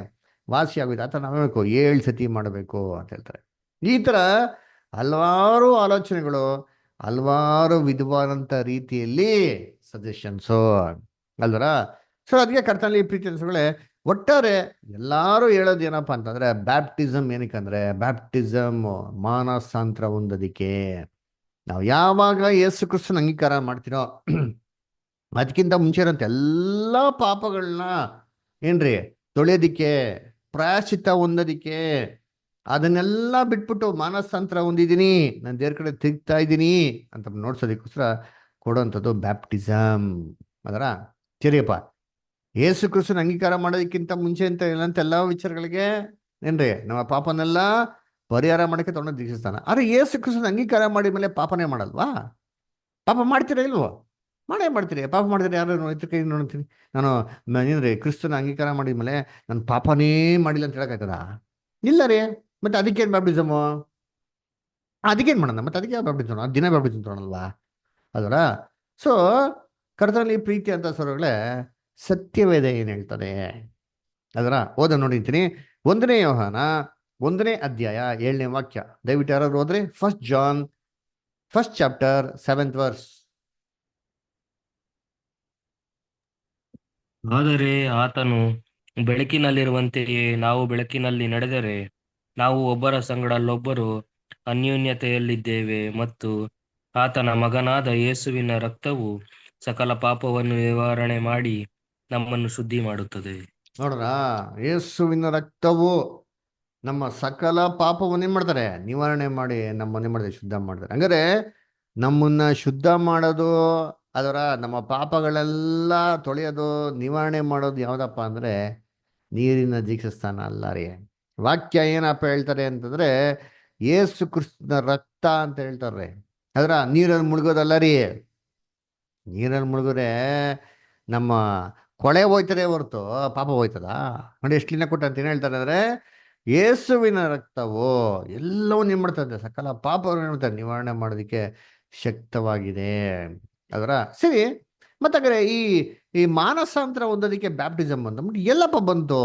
ವಾಸಿ ಆಗೋಯ್ತು. ಆತ ನಾವ್ ಹೇಳ್ಬೇಕು 7 ಸತಿ ಮಾಡಬೇಕು ಅಂತ ಹೇಳ್ತಾರೆ. ಈ ತರ ಹಲವಾರು ಆಲೋಚನೆಗಳು, ಹಲವಾರು ವಿಧವಾದಂಥ ರೀತಿಯಲ್ಲಿ ಸಜೆಷನ್ಸು ಅಲ್ವರ. ಸೊ ಅದಕ್ಕೆ ಕರ್ತನಲ್ಲಿ ಪ್ರೀತಿ ಅನ್ಸುಗಳೇ, ಒಟ್ಟಾರೆ ಎಲ್ಲಾರು ಹೇಳೋದು ಏನಪ್ಪ ಅಂತಂದ್ರೆ, ಬ್ಯಾಪ್ಟಿಸಮ್ ಏನಕ್ಕಂದ್ರೆ, ಬ್ಯಾಪ್ಟಿಸಮ್ ಮಾನಸಾಂತರ ಹೊಂದೋದಿಕ್ಕೆ. ನಾವು ಯಾವಾಗ ಯೇಸು ಕ್ರಿಸ್ತನ ಅಂಗೀಕಾರ ಮಾಡ್ತೀನೋ, ಅದಕ್ಕಿಂತ ಮುಂಚೆ ಇರೋಂಥ ಎಲ್ಲ ಪಾಪಗಳನ್ನ ಏನ್ರಿ ತೊಳೆಯೋದಿಕ್ಕೆ, ಪ್ರಾಯಶ್ಚಿತ್ತ ಹೊಂದೋದಿಕ್ಕೆ, ಅದನ್ನೆಲ್ಲ ಬಿಟ್ಬಿಟ್ಟು ಮಾನಸಾಂತರ ಹೊಂದಿದ್ದೀನಿ, ನಾನು ದೇವ್ರ ಕಡೆ ತಿರುಗ್ತಾ ಇದ್ದೀನಿ ಅಂತ ನೋಡ್ಸೋದಕ್ಕೋಸ್ಕರ ಕೊಡೋಂಥದ್ದು ಬ್ಯಾಪ್ಟಿಸಮ್. ಅದರ ಸರಿಯಪ್ಪ, ಯೇಸು ಕ್ರಿಸ್ತನ ಅಂಗೀಕಾರ ಮಾಡೋದಕ್ಕಿಂತ ಮುಂಚೆ ಅಂತ ಇಲ್ಲಂತ ಎಲ್ಲ ವಿಚಾರಗಳಿಗೆ ಏನ್ರಿ ನಮ್ಮ ಪಾಪನೆಲ್ಲ ಪರಿಹಾರ ಮಾಡೋಕ್ಕೆ ತೊಗೊಂಡು ದೀಕ್ಷಿಸ್ತಾನ. ಆದ್ರೆ ಯೇಸು ಕ್ರಿಸ್ತನ ಅಂಗೀಕಾರ ಮಾಡಿದ ಮೇಲೆ ಪಾಪನೇ ಮಾಡಲ್ವಾ? ಪಾಪ ಮಾಡ್ತೀರಾ ಇಲ್ವೋ? ಮಾಡೇ ಮಾಡ್ತೀರಿ. ಪಾಪ ಮಾಡಿದ್ರೆ ಯಾರು ಇದ್ರ ಕೈ ನೋಡ್ತೀನಿ ನಾನು, ಏನ್ರಿ ಕ್ರಿಸ್ತನ ಅಂಗೀಕಾರ ಮಾಡಿದ್ಮೇಲೆ ನಾನು ಪಾಪನೇ ಮಾಡಿಲ್ಲ ಅಂತ ಹೇಳಕ್ಕಾಯ್ತದ? ಇಲ್ಲ ರೀ. ಮತ್ತೆ ಅದಕ್ಕೇನು ಬ್ಯಾಪ್ಟಿಸಮು? ಅದಕ್ಕೇನು ಮಾಡೋಣ ಮತ್ತೆ? ಅದಕ್ಕೆ ಬ್ಯಾಪ್ಟಿಸಮ್ ದಿನ ಬ್ಯಾಪ್ಟಿಸಮ್ ತೊಗೊಳಲ್ವಾ ಅದರ? ಸೊ ಕರ್ತನಲ್ಲಿ ಪ್ರೀತಿ ಅಂತ ಸ್ವರಗಳೇ, ಸತ್ಯವೇದ ಏನು ಹೇಳ್ತದೆ ಅದರ ಓದ ನೋಡಿರ್ತೀನಿ. 1 ಯೋಹಾನ 1 ಅಧ್ಯಾಯ 7ನೇ ವಾಕ್ಯ. ದಯವಿಟ್ಟು ಯಾರಾದ್ರು ಹೋದ್ರೆ 1 John 1st chapter 7th verse. ಆದರೆ ಆತನು ಬೆಳಕಿನಲ್ಲಿರುವಂತೆಯೇ ನಾವು ಬೆಳಕಿನಲ್ಲಿ ನಡೆದರೆ ನಾವು ಒಬ್ಬರ ಸಂಗಡಲ್ಲೊಬ್ಬರು ಅನ್ಯೋನ್ಯತೆಯಲ್ಲಿದ್ದೇವೆ, ಮತ್ತು ಆತನ ಮಗನಾದ ಯೇಸುವಿನ ರಕ್ತವು ಸಕಲ ಪಾಪವನ್ನು ನಿವಾರಣೆ ಮಾಡಿ ನಮ್ಮನ್ನು ಶುದ್ಧಿ ಮಾಡುತ್ತದೆ. ನೋಡ್ರ, ಯೇಸುವಿನ ರಕ್ತವು ನಮ್ಮ ಸಕಲ ಪಾಪವನ್ನೇ ಮಾಡ್ತಾರೆ, ನಿವಾರಣೆ ಮಾಡಿ ನಮ್ಮನ್ನೇ ಮಾಡಿದ್ರೆ ಶುದ್ಧ ಮಾಡ್ತಾರೆ. ಹಂಗಾರೆ ನಮ್ಮನ್ನ ಶುದ್ಧ ಮಾಡೋದು, ಅದರ ನಮ್ಮ ಪಾಪಗಳೆಲ್ಲ ತೊಳೆಯೋದು, ನಿವಾರಣೆ ಮಾಡೋದು ಯಾವ್ದಪ್ಪ ಅಂದ್ರೆ ನೀರಿನ ದೀಕ್ಷಾಸ್ನಾನ ಅಲ್ಲ ರೀ. ವಾಕ್ಯ ಏನಪ್ಪ ಹೇಳ್ತಾರೆ ಅಂತಂದ್ರೆ, ಯೇಸು ಕ್ರಿಸ್ತನ ರಕ್ತ ಅಂತ ಹೇಳ್ತಾರೆ. ಅದರ ನೀರಲ್ಲಿ ಮುಳುಗೋದಲ್ಲ ರೀ. ನೀರಲ್ಲಿ ಮುಳುಗಿದ್ರೆ ನಮ್ಮ ಕೊಳೆ ಹೋಯ್ತದೆ ಹೊರ್ತು ಪಾಪ ಹೋಯ್ತದ? ನೋಡಿ ಎಷ್ಟು ಕ್ಲೀನಾಗಿ ಕೊಟ್ಟ ಅಂತ ಏನು ಹೇಳ್ತಾರೆ ಅಂದ್ರೆ, ಯೇಸುವಿನ ರಕ್ತವು ಎಲ್ಲವೂ ಏನ್ ಮಾಡ್ತದೆ, ಸಕಲ ಪಾಪವನ್ನು ಏನ್ ಮಾಡ್ತಾರೆ, ನಿವಾರಣೆ ಮಾಡೋದಕ್ಕೆ ಶಕ್ತವಾಗಿದೆ. ಅದರ ಸರಿ. ಮತ್ತಾಗ್ರೆ ಈ ಈ ಮಾನಸಾಂತರ ಹೊಂದೋದಕ್ಕೆ ಬ್ಯಾಪ್ಟಿಸಮ್ ಅಂದ್ಬಿಟ್ಟು ಎಲ್ಲಪ್ಪ ಬಂತು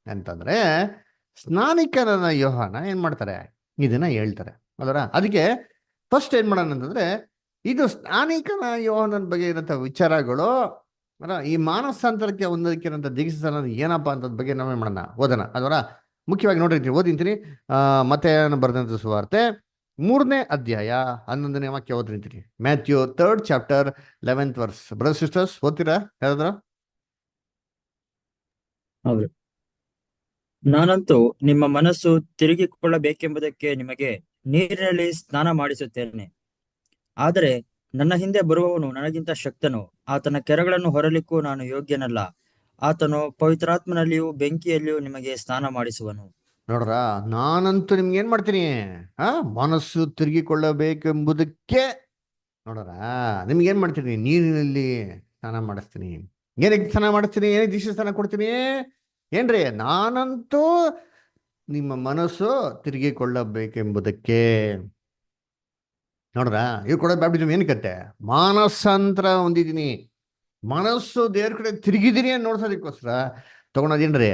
ಅಂತಂದ್ರೆ, ಸ್ನಾನಿಕರನ ಯೋಹಾನ ಏನ್ ಮಾಡ್ತಾರೆ, ಇದನ್ನ ಹೇಳ್ತಾರೆ. ಅದರ ಅದಕ್ಕೆ ಫಸ್ಟ್ ಏನ್ ಮಾಡೋಣ ಅಂತಂದ್ರೆ, ಇದು ಸ್ನಾನಿಕನ ಯೋಹಾನನ ಬಗ್ಗೆ ಇರೋಂಥ ವಿಚಾರಗಳು, ಈ ಮಾನಸಾಂತರಕ್ಕೆ ಹೊಂದೋದಕ್ಕಿರೋಂಥ ದೀಕ್ಷಿತ ಏನಪ್ಪಾ ಅಂತದ್ ಬಗ್ಗೆ ನಾವೇ ಮಾಡೋಣ, ಓದೋಣ. ಅದರ ಮುಖ್ಯವಾಗಿ ನೋಡಿರ್ತೀನಿ, ಓದಿಂತೀನಿ. ಮತ್ತೆ ಬರೆದಂಥ ಸುವಾರ್ತೆ 3ನೇ ಅಧ್ಯಾಯ 11ನೇ ವಾಕ್ಯ ಓದ್ರಿಂತೀನಿ. Matthew 3rd chapter 11th verse. Brother sisters ಓದ್ತೀರಾ ಯಾರಾದ್ರು? ಹೌದು. ನಾನಂತೂ ನಿಮ್ಮ ಮನಸ್ಸು ತಿರುಗಿಕೊಳ್ಳಬೇಕೆಂಬುದಕ್ಕೆ ನಿಮಗೆ ನೀರಿನಲ್ಲಿ ಸ್ನಾನ ಮಾಡಿಸುತ್ತೇನೆ. ಆದರೆ ನನ್ನ ಹಿಂದೆ ಬರುವವನು ನನಗಿಂತ ಶಕ್ತನು, ಆತನ ಕೆರಗಳನ್ನು ಹೊರಲಿಕ್ಕೂ ನಾನು ಯೋಗ್ಯನಲ್ಲ. ಆತನು ಪವಿತ್ರಾತ್ಮನಲ್ಲಿಯೂ ಬೆಂಕಿಯಲ್ಲಿಯೂ ನಿಮಗೆ ಸ್ನಾನ ಮಾಡಿಸುವನು. ನೋಡ್ರ, ನಾನಂತೂ ನಿಮ್ಗೆ ಏನ್ ಮಾಡ್ತೀನಿ, ಮನಸ್ಸು ತಿರುಗಿಕೊಳ್ಳಬೇಕೆಂಬುದಕ್ಕೆ ನೋಡ್ರ ನಿಮ್ಗೆ ಏನ್ ಮಾಡ್ತೀನಿ, ನೀರಿನಲ್ಲಿ ಸ್ನಾನ ಮಾಡಿಸ್ತೀನಿ. ಏನಕ್ಕೆ ಸ್ನಾನ ಮಾಡಿಸ್ತೀನಿ, ಏನಕ್ಕೆ ದೀಕ್ಷಾ ಸ್ನಾನ ಕೊಡ್ತೀನಿ ಏನ್ರಿ? ನಾನಂತೂ ನಿಮ್ಮ ಮನಸ್ಸು ತಿರುಗಿಕೊಳ್ಳಬೇಕೆಂಬುದಕ್ಕೆ. ನೋಡ್ರ, ಇವ್ ಕೊಡೋ ಬ್ಯಾಪ್ಟಿಸಮ್ ಏನಕ್ಕತ್ತೆ, ಮಾನಸಾಂತರ ಹೊಂದಿದ್ದೀನಿ, ಮನಸ್ಸು ದೇವ್ರ ಕಡೆ ತಿರುಗಿದ್ದೀನಿ ಅಂತ ನೋಡ್ಸೋದಕ್ಕೋಸ್ಕರ ತಗೊಳೋದೇನ್ರಿ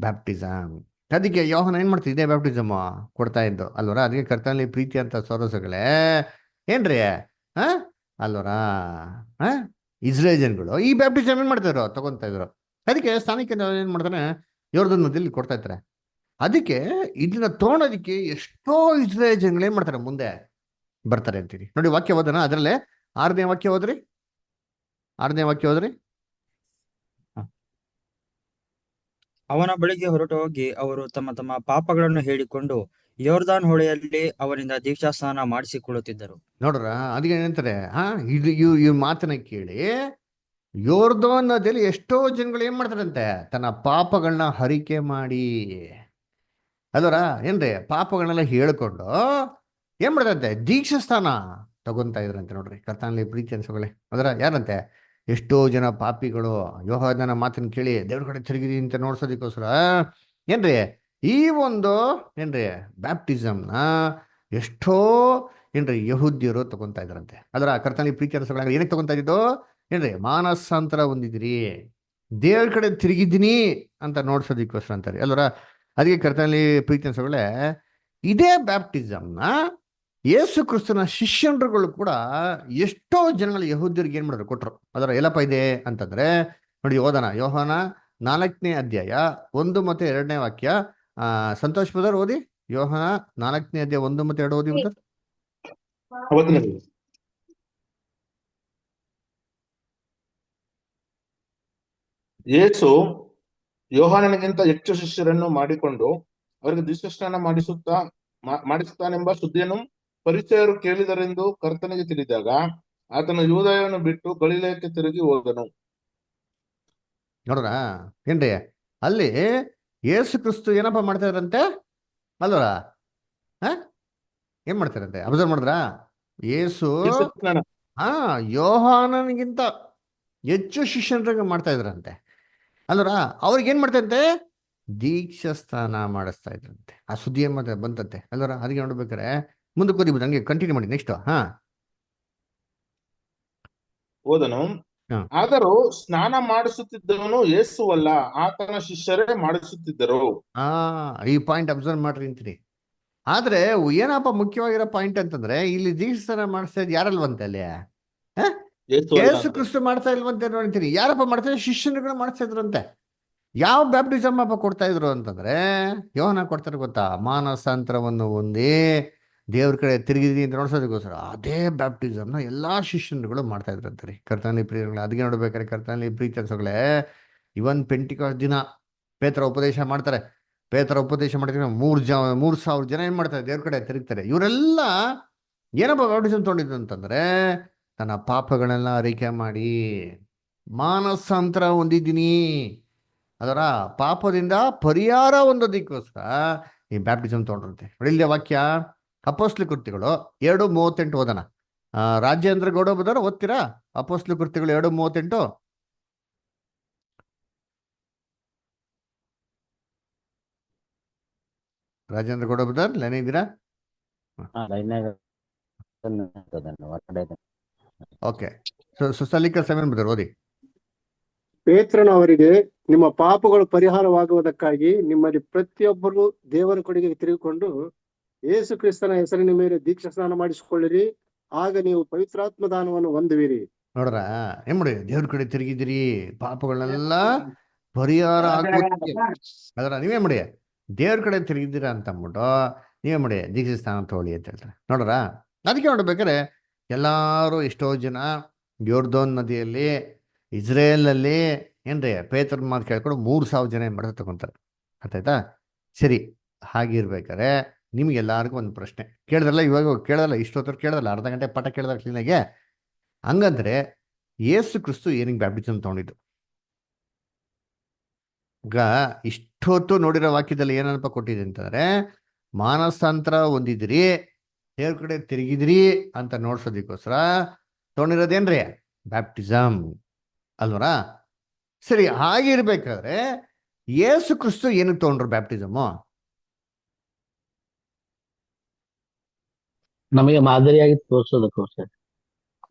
ಬ್ಯಾಪ್ಟಿಸಮ್. ಅದಕ್ಕೆ ಯೋಹಾನ ಏನ್ ಮಾಡ್ತಿದ್ದೆ, ಇದೇ ಬ್ಯಾಪ್ಟಿಸಮ್ ಕೊಡ್ತಾ ಇದ್ದು ಅಲ್ವರ. ಅದಕ್ಕೆ ಕರ್ತನಲ್ಲಿ ಪ್ರೀತಿ ಅಂತ ಸೊರಸಗಳೇ ಏನ್ರಿ ಅಲ್ವರ. ಇಸ್ರೇಲ್ ಜನಗಳು ಈ ಬ್ಯಾಪ್ಟಿಸಮ್ ಏನ್ ಮಾಡ್ತಿದ್ರು, ತಗೊಂತಾ ಇದ್ರು. ಅದಕ್ಕೆ ಸ್ಥಾನಿಕ ಏನ್ ಮಾಡ್ತಾನೆ, ಯೋರ್ದನ್ ನದಿಯಲ್ಲಿ ಕೊಡ್ತಾ ಇರ್ತಾರೆ. ಅದಕ್ಕೆ ಇದನ್ನ ತಗೊಳೋದಿಕ್ಕೆ ಎಷ್ಟೋ ಇಸ್ರೇಲ್ ಜನಗಳು ಏನ್ ಮಾಡ್ತಾರೆ, ಮುಂದೆ ಬರ್ತಾರೆ ಅಂತೀರಿ. ನೋಡಿ ವಾಕ್ಯ ಓದೋಣ. ಅದರಲ್ಲೇ 6ನೇ ವಾಕ್ಯ ಓದ್ರಿ. 6ನೇ ವಾಕ್ಯ ಓದ್ರಿ. ಅವನ ಬಳಿಗೆ ಹೊರಟು ಹೋಗಿ ಅವರು ತಮ್ಮ ತಮ್ಮ ಪಾಪಗಳನ್ನು ಹೇಳಿಕೊಂಡು ಯೋರ್ದಾನ್ ಹೊಳೆಯಲ್ಲಿ ಅವನಿಂದ ದೀಕ್ಷಾಸ್ನಾನ ಮಾಡಿಸಿಕೊಳ್ಳುತ್ತಿದ್ದರು. ನೋಡ್ರ, ಅದಕ್ಕೆ ಏನಂತಾರೆ, ಇದು ಇವ್ ಮಾತನ್ನ ಕೇಳಿ ಯೋರ್ದೋನ್ ನದಿಯಲ್ಲಿ ಎಷ್ಟೋ ಜನಗಳು ಏನ್ ಮಾಡ್ತಾರಂತೆ, ತನ್ನ ಪಾಪಗಳನ್ನ ಹರಿಕೆ ಮಾಡಿ, ಅದರ ಏನ್ರಿ ಪಾಪಗಳನ್ನೆಲ್ಲ ಹೇಳ್ಕೊಂಡು ಏನ್ ಮಾಡ್ದಂತೆ, ದೀಕ್ಷಾ ಸ್ಥಾನ ತಗೊಂತಾ ಇದ್ರಂತೆ. ನೋಡ್ರಿ ಕರ್ತನಲ್ಲಿ ಪ್ರೀತಿ ಅನ್ಸೋಗಳೇ, ಅದರ ಯಾರಂತೆ, ಎಷ್ಟೋ ಜನ ಪಾಪಿಗಳು ಯೋಹಾನನ ಮಾತನ್ನ ಕೇಳಿ ದೇವ್ರ ಕಡೆ ತಿರುಗಿದಿ ಅಂತ ನೋಡ್ಸೋದಕ್ಕೋಸ್ಕರ ಏನ್ರಿ ಈ ಒಂದು ಏನ್ರಿ ಬ್ಯಾಪ್ಟಿಸಮ್ನ ಎಷ್ಟೋ ಏನ್ರಿ ಯಹೂದ್ಯರು ತಗೊಂತಾ ಇದ್ರಂತೆ. ಅದರ ಕರ್ತನಲ್ಲಿ ಪ್ರೀತಿ ಅನ್ಸೋಗಳಾಗ ಏನಕ್ಕೆ ತಗೊಂತಾ ಇದ್ದು, ಏನ್ರಿ ಮಾನಸಾಂತರ ಹೊಂದಿದಿರಿ, ದೇವ್ರ ಕಡೆ ತಿರುಗಿದ್ದೀನಿ ಅಂತ ನೋಡ್ಸೋದಕ್ಕೋಸ್ಕರ ಅಂತಾರೆ ಅಲ್ವರ. ಅದಕ್ಕೆ ಕರ್ತನಲ್ಲಿ ಪ್ರೀತಿ ಅನ್ಸೋಗಳೇ, ಇದೇ ಬ್ಯಾಪ್ಟಿಸಮ್ನ ಯೇಸು ಕ್ರಿಸ್ತನ ಶಿಷ್ಯರುಗಳು ಕೂಡ ಎಷ್ಟೋ ಜನಗಳು ಯಹೂದ್ಯರಿಗೆ ಏನ್ ಮಾಡಿದ್ರು, ಕೊಟ್ರು. ಅದರ ಎಲ್ಲಪ್ಪ ಇದೆ ಅಂತಂದ್ರೆ ನೋಡಿ, ಓದೋಣ ಯೋಹಾನ 4ನೇ ಅಧ್ಯಾಯ 1 ಮತ್ತು 2ನೇ ವಾಕ್ಯ. ಸಂತೋಷ್ ಬ್ರದರ್ ಓದಿ, ಯೋಹಾನ 4ನೇ ಅಧ್ಯಾಯ 1 ಮತ್ತು 2 ಓದಿ ಬ್ರದರ್. ಅವತ್ತಿನಲ್ಲಿ ಯೇಸು ಯೋಹಾನನಿಗಿಂತ ಹೆಚ್ಚು ಶಿಷ್ಯರನ್ನು ಮಾಡಿಕೊಂಡು ಅವರಿಗೆ ದೀಕ್ಷಾಸ್ನಾನ ಮಾಡಿಸುತ್ತಾನೆಂಬ ಸುದ್ದಿಯನ್ನು ಪರಿಚಯರು ಕೇಳಿದರೆಂದು ಕರ್ತನಿಗೆ ತಿಳಿದಾಗ ಆತನು ಯೂದಾಯವನ್ನು ಬಿಟ್ಟು ಗಲಿಲಾಯಕ್ಕೆ ತಿರುಗಿ ಹೋದನು. ನೋಡ್ರ ಏನ್ರಿ ಅಲ್ಲಿ ಯೇಸು ಕ್ರಿಸ್ತು ಏನಪ್ಪ ಮಾಡ್ತಾ ಇದ್ರಂತೆ ಅಲ್ವರ, ಏನ್ ಮಾಡ್ತಾರಂತೆ ಅಬ್ಸರ್ವ್ ಮಾಡಿದ್ರ, ಯೇಸು ದೀಕ್ಷಾಸ್ನಾನ ಯೋಹಾನನಿಗಿಂತ ಹೆಚ್ಚು ಶಿಷ್ಯರಿಗೆ ಮಾಡ್ತಾ ಇದ್ರಂತೆ ಅಲ್ವರ. ಅವ್ರಿಗೆ ಏನ್ ಮಾಡ್ತಂತೆ, ದೀಕ್ಷಾ ಸ್ಥಾನ ಮಾಡಿಸ್ತಾ ಇದ್ರಂತೆ. ಆ ಸುದ್ದಿ ಏನ್ ಮಾಡ್ತಾರೆ ಬಂತಂತೆ ಅಲ್ವರ. ಅದಕ್ಕೆ ನೋಡ್ಬೇಕಾರೆ ಮುಂದಕ್ಕೆ ಓದಿಬೋದು, ಹಂಗೆ ಕಂಟಿನ್ಯೂ ಮಾಡಿ ನೆಕ್ಸ್ಟ್. ಹೋದನು. ಆದರೂ ಸ್ನಾನ ಮಾಡಿಸುತ್ತಿದ್ದವನು ಯೇಸುವಲ್ಲ, ಆತನ ಶಿಷ್ಯರೇ ಮಾಡಿಸುತ್ತಿದ್ದರು. ಈ ಪಾಯಿಂಟ್ ಅಬ್ಸರ್ವ್ ಮಾಡ್ರಿ ಅಂತೀನಿ. ಆದ್ರೆ ಏನಪ್ಪ ಮುಖ್ಯವಾಗಿರೋ ಪಾಯಿಂಟ್ ಅಂತಂದ್ರೆ, ಇಲ್ಲಿ ದೀಕ್ಷಾಸ್ನಾನ ಮಾಡಿಸ್ತಾ ಇದ್ ಯಾರಲ್ವಂತೆ ಅಲ್ಲಿ, ಯೇಸು ಕ್ರಿಸ್ತು ಮಾಡ್ತಾ ಇಲ್ವಂತೆ ನೋಡ್ತೀನಿ. ಯಾರಪ್ಪ ಮಾಡ್ತಾರೆ, ಶಿಷ್ಯರುಗಳು ಮಾಡಿಸ್ತಾ ಇದ್ರಂತೆ. ಯಾವ ಬ್ಯಾಪ್ಟಿಸಮ್ ಅಪ್ಪ ಕೊಡ್ತಾ ಇದ್ರು ಅಂತಂದ್ರೆ, ಯೋಹಾನ ಕೊಡ್ತಾರೆ ಗೊತ್ತಾ, ಮಾನಸಾಂತರವನ್ನು ಹೊಂದಿ ದೇವ್ರ ಕಡೆ ತಿರುಗಿದಿ ಅಂತ ನೋಡ್ಸೋದಕ್ಕೋಸ್ಕರ ಅದೇ ಬ್ಯಾಪ್ಟಿಸಮ್ನ ಎಲ್ಲಾ ಶಿಷ್ಯರುಗಳು ಮಾಡ್ತಾ ಇದ್ರಂತೆ ರೀ. ಕರ್ತನಲ್ಲಿ ಪ್ರಿಯಗಳೇ, ಅದಕ್ಕೆ ನೋಡ್ಬೇಕಾರೆ ಕರ್ತನಲ್ಲಿ ಪ್ರೀತಿ ಅನ್ಸೋಗಳೇ, ಇವನ್ ಪೆಂಟಿಕಾಸ್ಟ್ ದಿನ ಪೇತ್ರ ಉಪದೇಶ ಮಾಡ್ತಾರೆ. ಪೇತ್ರ ಉಪದೇಶ ಮಾಡಿದ್ರೆ 3,000 ಜನ ಏನ್ ಮಾಡ್ತಾರೆ, ದೇವ್ರ ಕಡೆ ತಿರುಗ್ತಾರೆ. ಇವರೆಲ್ಲ ಏನಪ್ಪ ಬ್ಯಾಪ್ಟಿಸಮ್ ತೊಗೊಂಡಿದ್ದು ಅಂತಂದ್ರೆ, ತನ್ನ ಪಾಪಗಳನ್ನೆಲ್ಲ ಅರಿಕೆ ಮಾಡಿ ಮಾನಸಾಂತರ ಹೊಂದಿದ್ದೀನಿ, ಅದರ ಪಾಪದಿಂದ ಪರಿಹಾರ ಹೊಂದೋದಕ್ಕೋಸ್ಕರ ಈ ಬ್ಯಾಪ್ಟಿಸಮ್ ತೊಗೊಂಡ್ರಂತೆ. ಒಳ್ಳೆಯ ವಾಕ್ಯ ಅಪೊಸ್ತಲ ಕೃತ್ಯಗಳು 2:38 ಓದೋಣ. ರಾಜೇಂದ್ರ ಗೌಡ ಬದರ್ ಓದ್ತೀರಾ? ಅಪೊಸ್ತಲ ಕೃತ್ಯಗಳು 2:38. ರಾಜೇಂದ್ರ ಗೌಡ ಬದರ್ ಲೈನ್ ಇದ್ದೀರಾ? ಓಕೆ, ಸಲಿಕರ್ 7 ಬದರ್ ಓದಿ. ಪೇತ್ರನು ಅವರಿಗೆ, ನಿಮ್ಮ ಪಾಪಗಳು ಪರಿಹಾರವಾಗುವುದಕ್ಕಾಗಿ ನಿಮ್ಮಲ್ಲಿ ಪ್ರತಿಯೊಬ್ಬರು ದೇವರ ಕಡೆಗೆ ತಿರುಗಿಕೊಂಡು ಯೇಸು ಕ್ರಿಸ್ತನ ಹೆಸರಿನ ಮೇಲೆ ದೀಕ್ಷಾ ಸ್ನಾನ ಮಾಡಿಸಿಕೊಳ್ಳಿರಿ, ಆಗ ನೀವು ಪವಿತ್ರಾತ್ಮ ದಾನವನ್ನು ಹೊಂದುವಿರಿ. ನೋಡ್ರ ಏನ್ ಮಾಡಿ, ದೇವ್ರ ಕಡೆ ತಿರುಗಿದಿರಿ, ಪಾಪಗಳನ್ನೆಲ್ಲ ಪರಿಹಾರ ಆಗೋದಕ್ಕೆ. ಅದರ ನೀವೇ ಮಾಡಿ ದೇವ್ರ ಕಡೆ ತಿರುಗಿದ್ದೀರಾ ಅಂತ ಅಂದ್ಬಿಟ್ಟು ನೀವೇ ಮಾಡಿ ದೀಕ್ಷಾ ಸ್ಥಾನ ತಗೊಳ್ಳಿ ಅಂತ ಹೇಳ್ತಾರೆ. ನೋಡ್ರ ಅದಕ್ಕೆ ನೋಡ್ಬೇಕಾರೆ ಎಲ್ಲಾರು ಎಷ್ಟೋ ಜನ ಯೋರ್ದೋನ್ ನದಿಯಲ್ಲಿ ಇಸ್ರೇಲಲ್ಲಿ ಏನ್ರಿ ಪೇತ್ರನ ಮಾತು ಕೇಳ್ಕೊಂಡು 3,000 ಜನ ಏನ್ ಮಾಡ್ತಾ ತಗೊಂತಾರೆ. ಆಯ್ತಾ? ಸರಿ, ಹಾಗಿರ್ಬೇಕಾರೆ ನಿಮ್ಗೆಲ್ಲಾರ್ಗು ಒಂದು ಪ್ರಶ್ನೆ ಕೇಳಿದ್ರಲ್ಲ, ಇವಾಗ ಕೇಳಲ್ಲ, ಇಷ್ಟೊತ್ತರ ಕೇಳಲ್ಲ, ಅರ್ಧ ಗಂಟೆ ಪಾಠ ಕೇಳಿದ್ರೆ ಕ್ಲೀನಾಗೆ. ಹಂಗಂದ್ರೆ ಯೇಸು ಕ್ರಿಸ್ತು ಏನಕ್ಕೆ ಬ್ಯಾಪ್ಟಿಸಮ್ ತಗೊಂಡಿದ್ದು? ಈಗ ಇಷ್ಟೊತ್ತು ನೋಡಿರೋ ವಾಕ್ಯದಲ್ಲಿ ಏನಪ್ಪ ಕೊಟ್ಟಿದೆ ಅಂತಂದ್ರೆ, ಮಾನಸಾಂತರ ಹೊಂದಿದ್ರಿ, ದೇವ್ರ ಕಡೆ ತಿರುಗಿದ್ರಿ ಅಂತ ನೋಡ್ಸೋದಕ್ಕೋಸ್ಕರ ತಗೊಂಡಿರೋದೇನ್ರಿ ಬ್ಯಾಪ್ಟಿಸಮ್ ಅಲ್ವರ. ಸರಿ, ಹಾಗಿರ್ಬೇಕಾದ್ರೆ ಯೇಸು ಕ್ರಿಸ್ತು ಏನಕ್ಕೆ ತಗೊಂಡ್ರು ಬ್ಯಾಪ್ಟಿಸಮ್? ನಮಗೆ ಮಾದರಿಯಾಗಿ ತೋರಿಸೋದಕ್ಕೋಸ್ಕರ.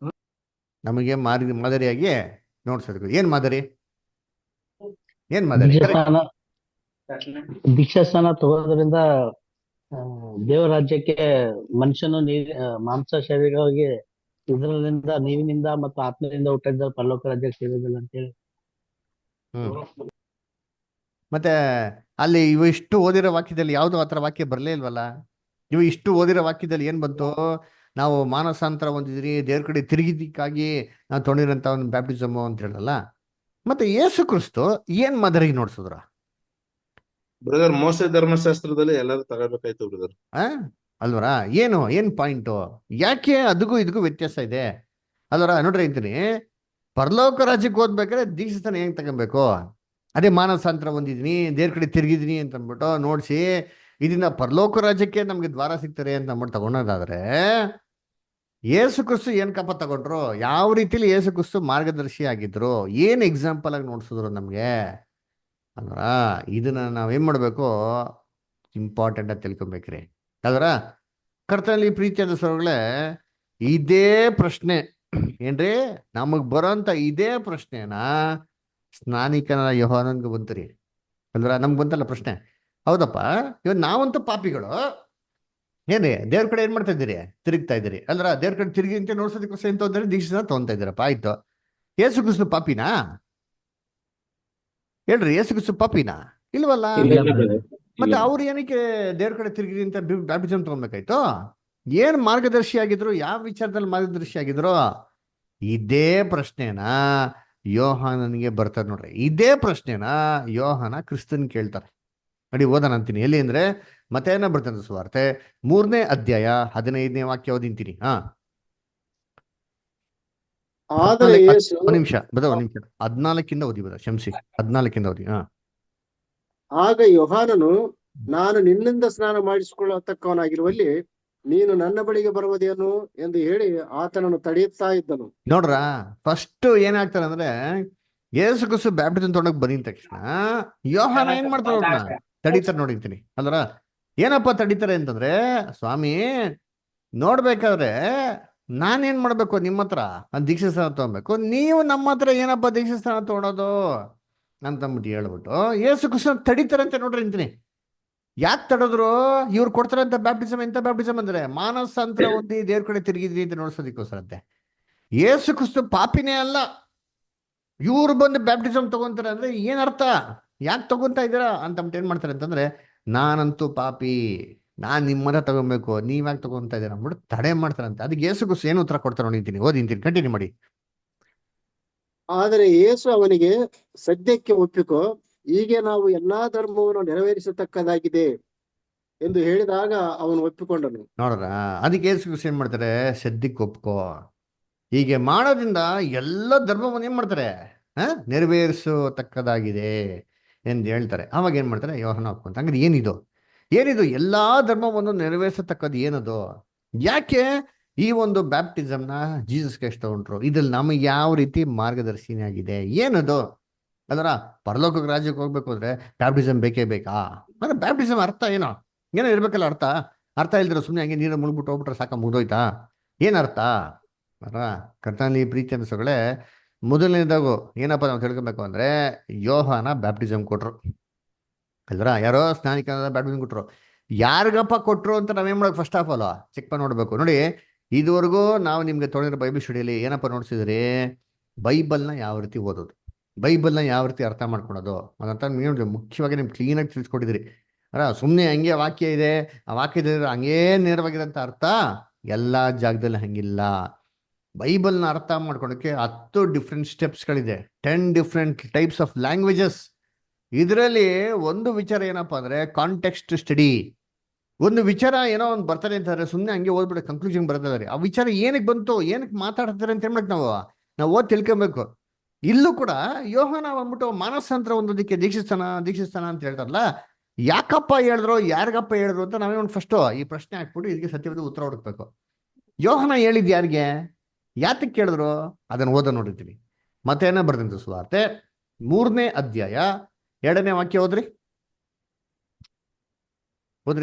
ನಮಗೆ ಮಾದರಿಯಾಗಿ ನೋಡ್ಸೋದಕ್ಕೆ. ಏನ್ ಮಾದರಿ? ಏನ್ ಮಾದರಿ? ದೀಕ್ಷಾಸ್ನಾನ ತಗೋದ್ರಿಂದ ದೇವರ ರಾಜ್ಯಕ್ಕೆ ಮನುಷ್ಯನು ಮಾಂಸ ಶರೀರವಾಗಿ ಇದರಿಂದ ನೀರಿನಿಂದ ಮತ್ತು ಆತ್ಮದಿಂದ ಹುಟ್ಟಿದ ಪರಲೋಕ ರಾಜ್ಯಕ್ಕೆ ಸೇರೋದಿಲ್ಲ ಅಂತೇಳಿ. ಮತ್ತೆ ಅಲ್ಲಿ ಇವು ಇಷ್ಟು ಓದಿರೋ ವಾಕ್ಯದಲ್ಲಿ ಯಾವ್ದು ಆತರ ವಾಕ್ಯ ಬರಲೇ ಇಲ್ವಲ್ಲ. ಇವು ಇಷ್ಟು ಓದಿರೋ ವಾಕ್ಯದಲ್ಲಿ ಏನ್ ಬಂತು? ನಾವು ಮಾನಸಾಂತರ ಹೊಂದಿದ್ರಿ, ದೇವ್ರ ಕಡೆ ತಿರುಗಿದ್ದಕ್ಕಾಗಿ ನಾವು ತೊಗೊಂಡಿರೋಂಥ ಒಂದು ಬ್ಯಾಪ್ಟಿಸಮ್ ಅಂತ ಹೇಳಲ್ಲ. ಮತ್ತೆ ಯೇಸು ಕ್ರಿಸ್ತು ಏನ್ ಮಾದರಿಗೆ ನೋಡ್ಸಿದ್ರ? ಬ್ರದರ್, ಮೋಸೆ ಧರ್ಮಶಾಸ್ತ್ರದಲ್ಲಿ ಎಲ್ಲರೂ ತಗೋಬೇಕಾಯ್ತು ಬ್ರದರ್. ಅಲ್ವರ? ಏನ್ ಪಾಯಿಂಟು? ಯಾಕೆ ಅದಕ್ಕೂ ಇದಕ್ಕೂ ವ್ಯತ್ಯಾಸ ಇದೆ ಅಲ್ವರ? ನೋಡ್ರಿ ಅಂತೀನಿ, ಪರಲೋಕ ರಾಜ್ಯಕ್ಕೆ ಓದ್ಬೇಕಾದ್ರೆ ದೀಕ್ಷಾಸ್ಥಾನ ಹೆಂಗ್ ತಗೊಬೇಕು? ಅದೇ ಮಾನಸಾಂತರ ಹೊಂದಿದೀನಿ, ದೇವ್ರ ಕಡೆ ತಿರುಗಿದೀನಿ ಅಂತ ಅಂದ್ಬಿಟ್ಟು ನೋಡ್ಸಿ ಇದನ್ನ ಪರಲೋಕ ರಾಜ್ಯಕ್ಕೆ ನಮ್ಗೆ ದ್ವಾರ ಸಿಗ್ತಾರೆ ಅಂತ ಅಂದ್ಬಿಟ್ಟು ತಗೊಂಡೋದಾದ್ರೆ, ಯೇಸು ಕ್ರಿಸ್ತು ಏನ್ ಕಪ್ಪ ತಗೊಂಡ್ರು? ಯಾವ ರೀತಿಲಿ ಯೇಸು ಕ್ರಿಸ್ತು ಮಾರ್ಗದರ್ಶಿ ಆಗಿದ್ರು? ಏನ್ ಎಕ್ಸಾಂಪಲ್ ಆಗಿ ನೋಡ್ಸಿದ್ರು ನಮ್ಗೆ ಅಂದ್ರ ಇದನ್ನ ನಾವೇನ್ ಮಾಡ್ಬೇಕು? ಇಂಪಾರ್ಟೆಂಟ್ ಆಗಿ ತಿಳ್ಕೊಬೇಕ್ರಿ. ಅದರ ಕರ್ತನಲ್ಲಿ ಪ್ರೀತಿಯಾದ ಸ್ವರಗಳೇ, ಇದೇ ಪ್ರಶ್ನೆ ಏನ್ರಿ ನಮಗ್ ಬರೋಂತ ಇದೇ ಪ್ರಶ್ನೆನ ಸ್ನಾನಿಕನ ಯೋಹಾನನ್ಗೆ ಬಂತರಿ ಅಲ್ರ, ನಮ್ಗೆ ಬಂತಲ್ಲ ಪ್ರಶ್ನೆ. ಹೌದಪ್ಪ, ಇವಾಗ ನಾವಂತೂ ಪಾಪಿಗಳು ಏನ್ರಿ ದೇವ್ರ ಕಡೆ ಏನ್ ಮಾಡ್ತಾ ಇದ್ದೀರಿ? ತಿರುಗ್ತಾ ಇದ್ದೀರಿ ಅಲ್ರ. ದೇವ್ರ ಕಡೆ ತಿರುಗಿ ಅಂತ ನೋಡ್ಸೋದಕ್ಕೋಸ್ಕರ ಎಂತ ಹೋದ್ರೆ ದೀಕ್ಷೆ ತಗೊಂತಾ ಇದ್ದೀರಪ್ಪ. ಆಯ್ತು, ಯೇಸು ಕ್ರಿಸ್ತು ಪಾಪಿನಾ? ಹೇಳ್ರಿ, ಯೇಸು ಕ್ರಿಸ್ತು ಪಾಪಿನಾ? ಇಲ್ವಲ್ಲ. ಮತ್ತೆ ಅವ್ರು ಏನಕ್ಕೆ ದೇವ್ರ ಕಡೆ ತಿರುಗಿ ಅಂತ ಬ್ಯಾಪ್ಟಿಸಮ್ ತಗೊಬೇಕಾಯ್ತು? ಏನ್ ಮಾರ್ಗದರ್ಶಿ ಆಗಿದ್ರು? ಯಾವ ವಿಚಾರದಲ್ಲಿ ಮಾರ್ಗದರ್ಶಿ ಆಗಿದ್ರು? ಇದೇ ಪ್ರಶ್ನೆನ ಯೋಹಾನನಿಗೆ ಬರ್ತಾರೆ ನೋಡ್ರಿ. ಇದೇ ಪ್ರಶ್ನೆನ ಯೋಹಾನ ಕ್ರಿಸ್ತನ್ ಕೇಳ್ತಾರೆ ನೋಡಿ. ಓದೋಣ ಅಂತೀನಿ ಎಲ್ಲಿ ಅಂದ್ರೆ, ಮತ್ತೇನ ಬರ್ತಂತ ಸುವಾರ್ತೆ 3ನೇ ಅಧ್ಯಾಯ 15ನೇ ವಾಕ್ಯ ಓದಿಂತೀನಿ. ಆದರೆ ಯೇಸು ಒಂದ್ ನಿಮಿಷ 14 ಓದಿ ಬದ, ಕ್ಷಮಿಸಿ, 14 ಓದಿ. ಆಗ ಯೋಹಾನನು, ನಾನು ನಿನ್ನಿಂದ ಸ್ನಾನ ಮಾಡಿಸಿಕೊಳ್ಳತಕ್ಕವನಾಗಿರುವಲ್ಲಿ ನೀನು ನನ್ನ ಬಳಿಗೆ ಬರುವುದೇನು ಎಂದು ಹೇಳಿ ಆತನನ್ನು ತಡೆಯುತ್ತಾ ಇದ್ದನು. ನೋಡ್ರ, ಫಸ್ಟ್ ಏನಾಗ್ತಾರೆ ಅಂದ್ರೆ, ಯೇಸು ಕ್ರಿಸ್ತು ಬ್ಯಾಪ್ಟಿಸಮ್ ತೊಗೊಂಡೋಗ್ ಬಂದಿದ ತಕ್ಷಣ ಯೋಹಾನ ಏನ್ ಮಾಡ್ತಾರೆ? ಅವ್ರನ್ನ ತಡೀತಾರೆ ನೋಡಿರ್ತೀನಿ ಅಲ್ರ. ಏನಪ್ಪ ತಡೀತಾರೆ ಅಂತಂದ್ರೆ, ಸ್ವಾಮಿ ನೋಡ್ಬೇಕಾದ್ರೆ ನಾನೇನ್ ಮಾಡ್ಬೇಕು? ನಿಮ್ಮ ಹತ್ರ ದೀಕ್ಷಾ ಸ್ಥಾನ ತಗೊಬೇಕು, ನೀವು ನಮ್ಮ ಹತ್ರ ಏನಪ್ಪ ದೀಕ್ಷಾ ಸ್ಥಾನ ತಗೊಳೋದು ಅಂತಂದ್ಬಿಟ್ಟು ಹೇಳ್ಬಿಟ್ಟು ಯೇಸು ಕ್ರಿಸ್ತು ತಡೀತಾರಂತೆ ನೋಡ್ರಿ ಅಂತೀನಿ. ಯಾಕೆ ತಡೆದ್ರು? ಇವ್ರು ಕೊಡ್ತಾರಂತ ಬ್ಯಾಪ್ಟಿಸಮ್ ಎಂತ ಬ್ಯಾಪ್ಟಿಸಮ್ ಅಂದ್ರೆ ಮಾನಸಾಂತರ ಹೊಂದಿ ದೇವ್ರ ಕಡೆ ತಿರುಗಿದ್ರಿ ಅಂತ ನೋಡ್ಸೋದಿಕ್ಕೋಸ್ಕರಂತೆ. ಯೇಸು ಕ್ರಿಸ್ತು ಪಾಪಿನೇ ಅಲ್ಲ. ಇವ್ರು ಬಂದು ಬ್ಯಾಪ್ಟಿಸಮ್ ತಗೊಂತಾರೆ ಅಂದ್ರೆ ಏನ್ ಅರ್ಥ? ಯಾಕೆ ತಗೊಂತಾ ಇದ್ದೀರಾ ಅಂತ ಏನ್ ಮಾಡ್ತಾರೆ ಅಂತಂದ್ರೆ, ನಾನಂತೂ ಪಾಪಿ, ನಾನ್ ನಿಮ್ಮನ್ನ ತಗೊಬೇಕು, ನೀವ್ ಯಾಕೆ ತಗೊಂತಾ ಇದ್ದೀರಾ ಅಂದ್ಬಿಟ್ಟು ತಡೆ ಮಾಡ್ತಾರಂತೆ. ಅದಕ್ಕೆ ಯೇಸು ಕ್ರಿಸ್ತು ಏನು ಉತ್ತರ ಕೊಡ್ತಾರೆ ನೋಡಿದ್ದೀನಿ, ಓದಿಂತೀನಿ, ಕಂಟಿನ್ಯೂ ಮಾಡಿ. ಆದರೆ ಯೇಸು ಅವನಿಗೆ, ಸದ್ಯಕ್ಕೆ ಒಪ್ಪಿಕೋ, ಹೀಗೆ ನಾವು ಎಲ್ಲಾ ಧರ್ಮವನ್ನು ನೆರವೇರಿಸತಕ್ಕದಾಗಿದೆ ಎಂದು ಹೇಳಿದಾಗ ಅವನು ಒಪ್ಪಿಕೊಂಡನು. ನೋಡ್ರ, ಅದಕ್ಕೆ ಯೇಸು ಕ್ರಿಸ್ತು ಏನ್ ಮಾಡ್ತಾರೆ? ಸದ್ಯಕ್ಕೆ ಒಪ್ಕೋ, ಹೀಗೆ ಮಾಡೋದ್ರಿಂದ ಎಲ್ಲ ಧರ್ಮವನ್ನು ಏನ್ ಮಾಡ್ತಾರೆ? ನೆರವೇರಿಸತಕ್ಕದಾಗಿದೆ ಎಂದು ಹೇಳ್ತಾರೆ. ಅವಾಗ ಏನ್ ಮಾಡ್ತಾರೆ? ಯೋಹಾನ ಒಪ್ಕೊಂತ. ಹಂಗಾರೆ ಏನಿದು ಎಲ್ಲಾ ಧರ್ಮವನ್ನು ನೆರವೇರಿಸತಕ್ಕದ್ದು ಏನದು? ಯಾಕೆ ಈ ಒಂದು ಬ್ಯಾಪ್ಟಿಸಮ್ನ ಜೀಸಸ್ ಕ್ರೈಸ್ಟ್ ತಗೊಂಡ್ರು? ಇದ್ರಲ್ಲಿ ನಮಗೆ ಯಾವ ರೀತಿ ಮಾರ್ಗದರ್ಶಿನಿ ಆಗಿದೆ? ಏನದು? ಅದರ ಪರಲೋಕ ರಾಜ್ಯಕ್ಕೆ ಹೋಗ್ಬೇಕು ಅಂದ್ರೆ ಬ್ಯಾಪ್ಟಿಸಮ್ ಬೇಕೇ ಬೇಕಾ? ಅಂದ್ರೆ ಬ್ಯಾಪ್ಟಿಸಮ್ ಅರ್ಥ ಏನೋ ಇರ್ಬೇಕಲ್ಲ. ಅರ್ಥ ಇಲ್ದಿರೋ ಸುಮ್ಮನೆ ಹಂಗೆ ನೀರು ಮುಳುಗ್ಬಿಟ್ಟು ಹೋಗ್ಬಿಟ್ರೆ ಸಾಕ, ಮುಗ್ದೋಯ್ತಾ? ಏನರ್ಥ? ಕರ್ತನಲ್ಲಿ ಪ್ರೀತಿ ಅನ್ಸೋಗಳೇ, ಮೊದಲನೇದಾಗು ಏನಪ್ಪ ನಾವು ತಿಳ್ಕೊಬೇಕು ಅಂದ್ರೆ, ಯೋಹಾನ ಬ್ಯಾಪ್ಟಿಸಮ್ ಕೊಟ್ರು ಅಲ್ರ. ಯಾರೋ ಸ್ನಾನಿಕನ ಬ್ಯಾಪ್ಟಿಸಮ್ ಕೊಟ್ರು. ಯಾರಿಗಪ್ಪ ಕೊಟ್ರು ಅಂತ ನಾವೇನ್ ಮಾಡೋದು? ಫಸ್ಟ್ ಆಫ್ ಆಲ್ ಚೆಕ್ ಮಾಡಿ ನೋಡ್ಬೇಕು. ನೋಡಿ, ಇದುವರೆಗೂ ನಾವು ನಿಮ್ಗೆ ತೊಗೊಂಡಿರೋ ಬೈಬಲ್ ಸ್ಟಡಿಯಲ್ಲಿ ಏನಪ್ಪ ನೋಡ್ಸಿದ್ರಿ? ಬೈಬಲ್ನ ಯಾವ ರೀತಿ ಓದೋದು, ಬೈಬಲ್ನ ಯಾವ ರೀತಿ ಅರ್ಥ ಮಾಡ್ಕೊಳೋದು ಅದಂತ ನೀವು ಮುಖ್ಯವಾಗಿ ನಿಮ್ಗೆ ಕ್ಲೀನಾಗಿ ತಿಳಿಸ್ಕೊಟ್ಟಿದ್ರಿ. ಸುಮ್ಮನೆ ಹಂಗೆ ವಾಕ್ಯ ಇದೆ, ಆ ವಾಕ್ಯದ ಹಂಗೇ ನೇರವಾಗಿರೋಂಥ ಅರ್ಥ ಎಲ್ಲ ಜಾಗದಲ್ಲಿ ಹಂಗಿಲ್ಲ. ಬೈಬಲ್ನ ಅರ್ಥ ಮಾಡ್ಕೊಳಕ್ಕೆ 10 ಡಿಫ್ರೆಂಟ್ ಸ್ಟೆಪ್ಸ್ಗಳಿದೆ, 10 ಡಿಫ್ರೆಂಟ್ ಟೈಪ್ಸ್ ಆಫ್ ಲ್ಯಾಂಗ್ವೇಜಸ್. ಇದರಲ್ಲಿ ಒಂದು ವಿಚಾರ ಏನಪ್ಪಾ ಅಂದ್ರೆ ಕಾಂಟೆಕ್ಸ್ಟ್ ಸ್ಟಡಿ. ಒಂದು ವಿಚಾರ ಏನೋ ಒಂದು ಬರ್ತಾರೆ ಅಂತಂದ್ರೆ ಸುಮ್ಮನೆ ಹಂಗೆ ಓದ್ಬಿಟ್ಟು ಕನ್ಕ್ಲೂಷನ್ ಬರ್ತಾರೆ. ಆ ವಿಚಾರ ಏನಕ್ಕೆ ಬಂತು, ಏನಕ್ಕೆ ಮಾತಾಡ್ತಾರೆ ಅಂತ ಹೇಳ್ಬೇಕು. ನಾವು ಓದ್ ತಿಳ್ಕೊಬೇಕು. ಇಲ್ಲೂ ಕೂಡ ಯೋಹಾನ ಬಂದ್ಬಿಟ್ಟು ಮಾನಸಾಂತರ ಒಂದೋದಕ್ಕೆ ದೀಕ್ಷಿಸ್ತಾನ ಅಂತ ಹೇಳ್ತಾರಲ್ಲ, ಯಾಕಪ್ಪ ಹೇಳಿದ್ರು, ಯಾರಿಗಪ್ಪ ಹೇಳಿದ್ರು ಅಂತ ನಾವೇ ಒಂದು ಫಸ್ಟ್ ಈ ಪ್ರಶ್ನೆ ಹಾಕ್ಬಿಟ್ಟು ಇದಕ್ಕೆ ಸತ್ಯವಾದ ಉತ್ತರ ಹುಡುಕ್ಬೇಕು. ಯೋಹಾನ ಹೇಳಿದ್ ಯಾರಿಗೆ, ಯಾತಕ್ಕೆ ಕೇಳಿದ್ರು ಅದನ್ನ ಓದ ನೋಡಿರ್ತೀವಿ. ಮತ್ತೇನ ಬರ್ದಂತ ಸುವಾರ್ತೆ 3ನೇ ಅಧ್ಯಾಯ 2ನೇ ವಾಕ್ಯ ಓದ್ರಿ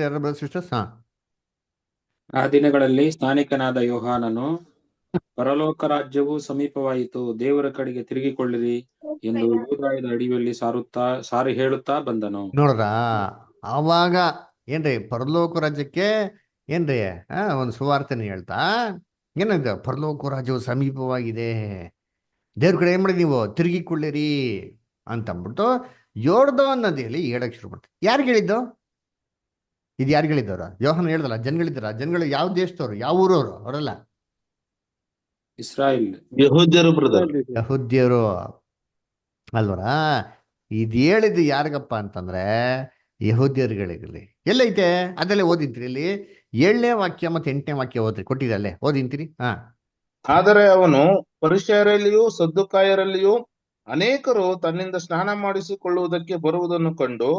ಯಾರು ಬ್ರದರ್ ಸಿಸ್ಟರ್ಸ್? ಆ ದಿನಗಳಲ್ಲಿ ಸ್ನಾನಿಕನಾದ ಯೋಹಾನನು, ಪರಲೋಕ ರಾಜ್ಯವು ಸಮೀಪವಾಯಿತು, ದೇವರ ಕಡೆಗೆ ತಿರುಗಿಕೊಳ್ಳಿರಿ ಎಂದು ಯೂದಾಯದ ಅಡವಿಯಲ್ಲಿ ಸಾರಿ ಹೇಳುತ್ತಾ ಬಂದನು. ನೋಡ್ರ, ಆವಾಗ ಏನ್ರಿ ಪರಲೋಕ ರಾಜ್ಯಕ್ಕೆ ಏನ್ರಿ ಒಂದು ಸುವಾರ್ತೆನ ಹೇಳ್ತಾ ಏನಾಗ ಪರಲೋಕ ರಾಜ್ಯವು ಸಮೀಪವಾಗಿದೆ, ದೇವ್ರ ಕಡೆ ಏನ್ ಮಾಡಿ ನೀವು ತಿರುಗಿಕೊಳ್ಳಿರಿ ಅಂತಂದ್ಬಿಟ್ಟು ಯೋರ್ದಾನ್ ನದಿಯಲ್ಲಿ ಹೇಳಕ್ ಶುರು ಮಾಡ್ತಾರೆ. ಯಾರಿಗೆ ಹೇಳಿದ್ದು ಇದು? ಯಾರಿಗೆ ಹೇಳಿದ್ದವ್ರ? ಯೋಹಾನ ಹೇಳ್ದಲ್ಲ, ಜನಗಳಿದ್ದಾರ. ಜನಗಳು ಯಾವ ದೇಶದವ್ರು, ಯಾವ ಊರವ್ರು? ಅವರಲ್ಲ ಇಸ್ರಾಯೇಲ್, ಯಹೂದ್ಯರು ಬ್ರದರ್. ಯಹೂದ್ಯರು ಅಲ್ವರ. ಇದು ಹೇಳಿದ್ದು ಯಾರಿಗಪ್ಪ ಅಂತಂದ್ರೆ ಯಹೂದ್ಯರುಗಳಿಗಲಿ. ಎಲ್ಲೈತೆ ಅದಲ್ಲೇ ಓದಿಂತೀರಿ. ಇಲ್ಲಿ 7ನೇ ವಾಕ್ಯ ಮತ್ತೆ 8ನೇ ವಾಕ್ಯ ಓದ್ರಿ, ಕೊಟ್ಟಿದೆ ಅಲ್ಲೇ ಓದಿಂತೀರಿ. ಆದರೆ ಅವನು ಪರಿಸರಲ್ಲಿಯೂ ಸದ್ದುಕಾಯರಲ್ಲಿಯೂ ಅನೇಕರು ತನ್ನಿಂದ ಸ್ನಾನ ಮಾಡಿಸಿಕೊಳ್ಳುವುದಕ್ಕೆ ಬರುವುದನ್ನು ಕಂಡು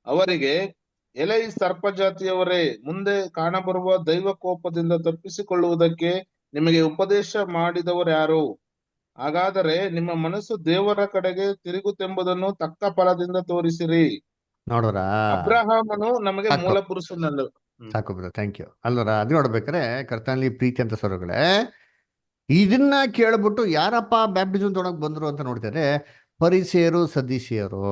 ಅವರಿಗೆ, ಎಲೈ ಸರ್ಪಜಾತಿಯವರೇ, ಮುಂದೆ ಕಾಣಬರುವ ದೈವ ಕೋಪದಿಂದ ತಪ್ಪಿಸಿಕೊಳ್ಳುವುದಕ್ಕೆ ನಿಮಗೆ ಉಪದೇಶ ಮಾಡಿದವರ್ಯಾರು? ಹಾಗಾದರೆ ನಿಮ್ಮ ಮನಸ್ಸು ದೇವರ ಕಡೆಗೆ ತಿರುಗುತ್ತೆಂಬುದನ್ನು ತಕ್ಕ ಫಲದಿಂದ ತೋರಿಸಿರಿ. ನೋಡ್ರ ಅಬ್ರಹಾಮನು ನಮಗೆ ಸಾಕು ಮೂಲ ಪುರುಷನಲ್ಲ. ಸಾಕು ಬ್ರದರ್, ಥ್ಯಾಂಕ್ ಯು. ಅಲ್ವರ ಅದು ನೋಡ್ಬೇಕಾರೆ ಕರ್ತನಲ್ಲಿ ಪ್ರೀತಿ ಅಂತ ಸ್ವರಗಳೇ, ಇದನ್ನ ಕೇಳ್ಬಿಟ್ಟು ಯಾರಪ್ಪ ಬ್ಯಾಪ್ಟಿಸಮ್ ತೊಗೊಳಕ್ ಬಂದ್ರು ಅಂತ ನೋಡ್ತಾರೆ, ಪರಿಸೇರು ಸದೀಶಿಯರು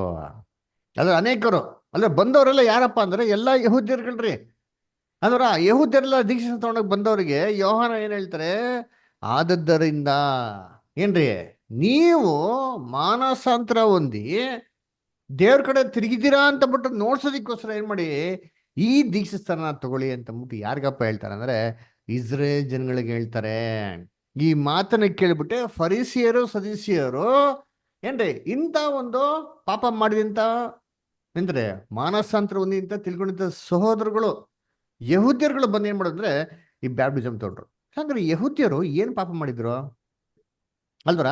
ಅಲ್ಲ ಅನೇಕರು. ಅಲ್ಲ ಬಂದವರೆಲ್ಲ ಯಾರಪ್ಪ ಅಂದ್ರೆ ಎಲ್ಲ ಯಹೂದ್ಯರುಗಳ್ರಿ. ಅಂದ್ರ ಯಹೂದ್ಯರೆಲ್ಲ ದೀಕ್ಷೆ ತಗೊಂಡೋಗಿ ಬಂದವರಿಗೆ ಯೋಹಾನ ಏನ್ ಹೇಳ್ತಾರೆ, ಆದದ್ದರಿಂದ ಏನ್ರಿ ನೀವು ಮಾನಸಾಂತರ ಹೊಂದಿ ದೇವ್ರ ಕಡೆ ತಿರುಗಿದ್ದೀರಾ ಅಂತ ಬಿಟ್ಟು ನೋಡ್ಸೋದಿಕ್ಕೋಸ್ಕರ ಏನ್ ಮಾಡಿ ಈ ದೀಕ್ಷಾಸ್ಥಾನ ತಗೊಳ್ಳಿ ಅಂತ ಅಂದ್ಬಿಟ್ಟು ಯಾರಿಗಪ್ಪ ಹೇಳ್ತಾರೆ ಅಂದ್ರೆ ಇಸ್ರೇಲ್ ಜನಗಳಿಗೆ ಹೇಳ್ತಾರೆ. ಈ ಮಾತನ್ನ ಕೇಳ್ಬಿಟ್ಟೆ ಫರಿಸಿಯರು ಸದಸ್ಯರು ಏನ್ರಿ ಇಂಥ ಒಂದು ಪಾಪ ಮಾಡಿದಂತ ಅಂದ್ರೆ ಮಾನಸಾಂತರ ಹೊಂದಿ ತಿಳ್ಕೊಂಡಿದ್ದ ಸಹೋದರಗಳು ಯಹೂದ್ಯರುಗಳು ಬಂದು ಏನ್ ಮಾಡೋದಂದ್ರೆ ಈ ಬ್ಯಾಪ್ಟಿಸಮ್ ತೊಗೊಂಡ್ರು. ಹಾಗಾದ್ರೆ ಯಹೂದ್ಯರು ಏನ್ ಪಾಪ ಮಾಡಿದ್ರು ಅಲ್ವರ?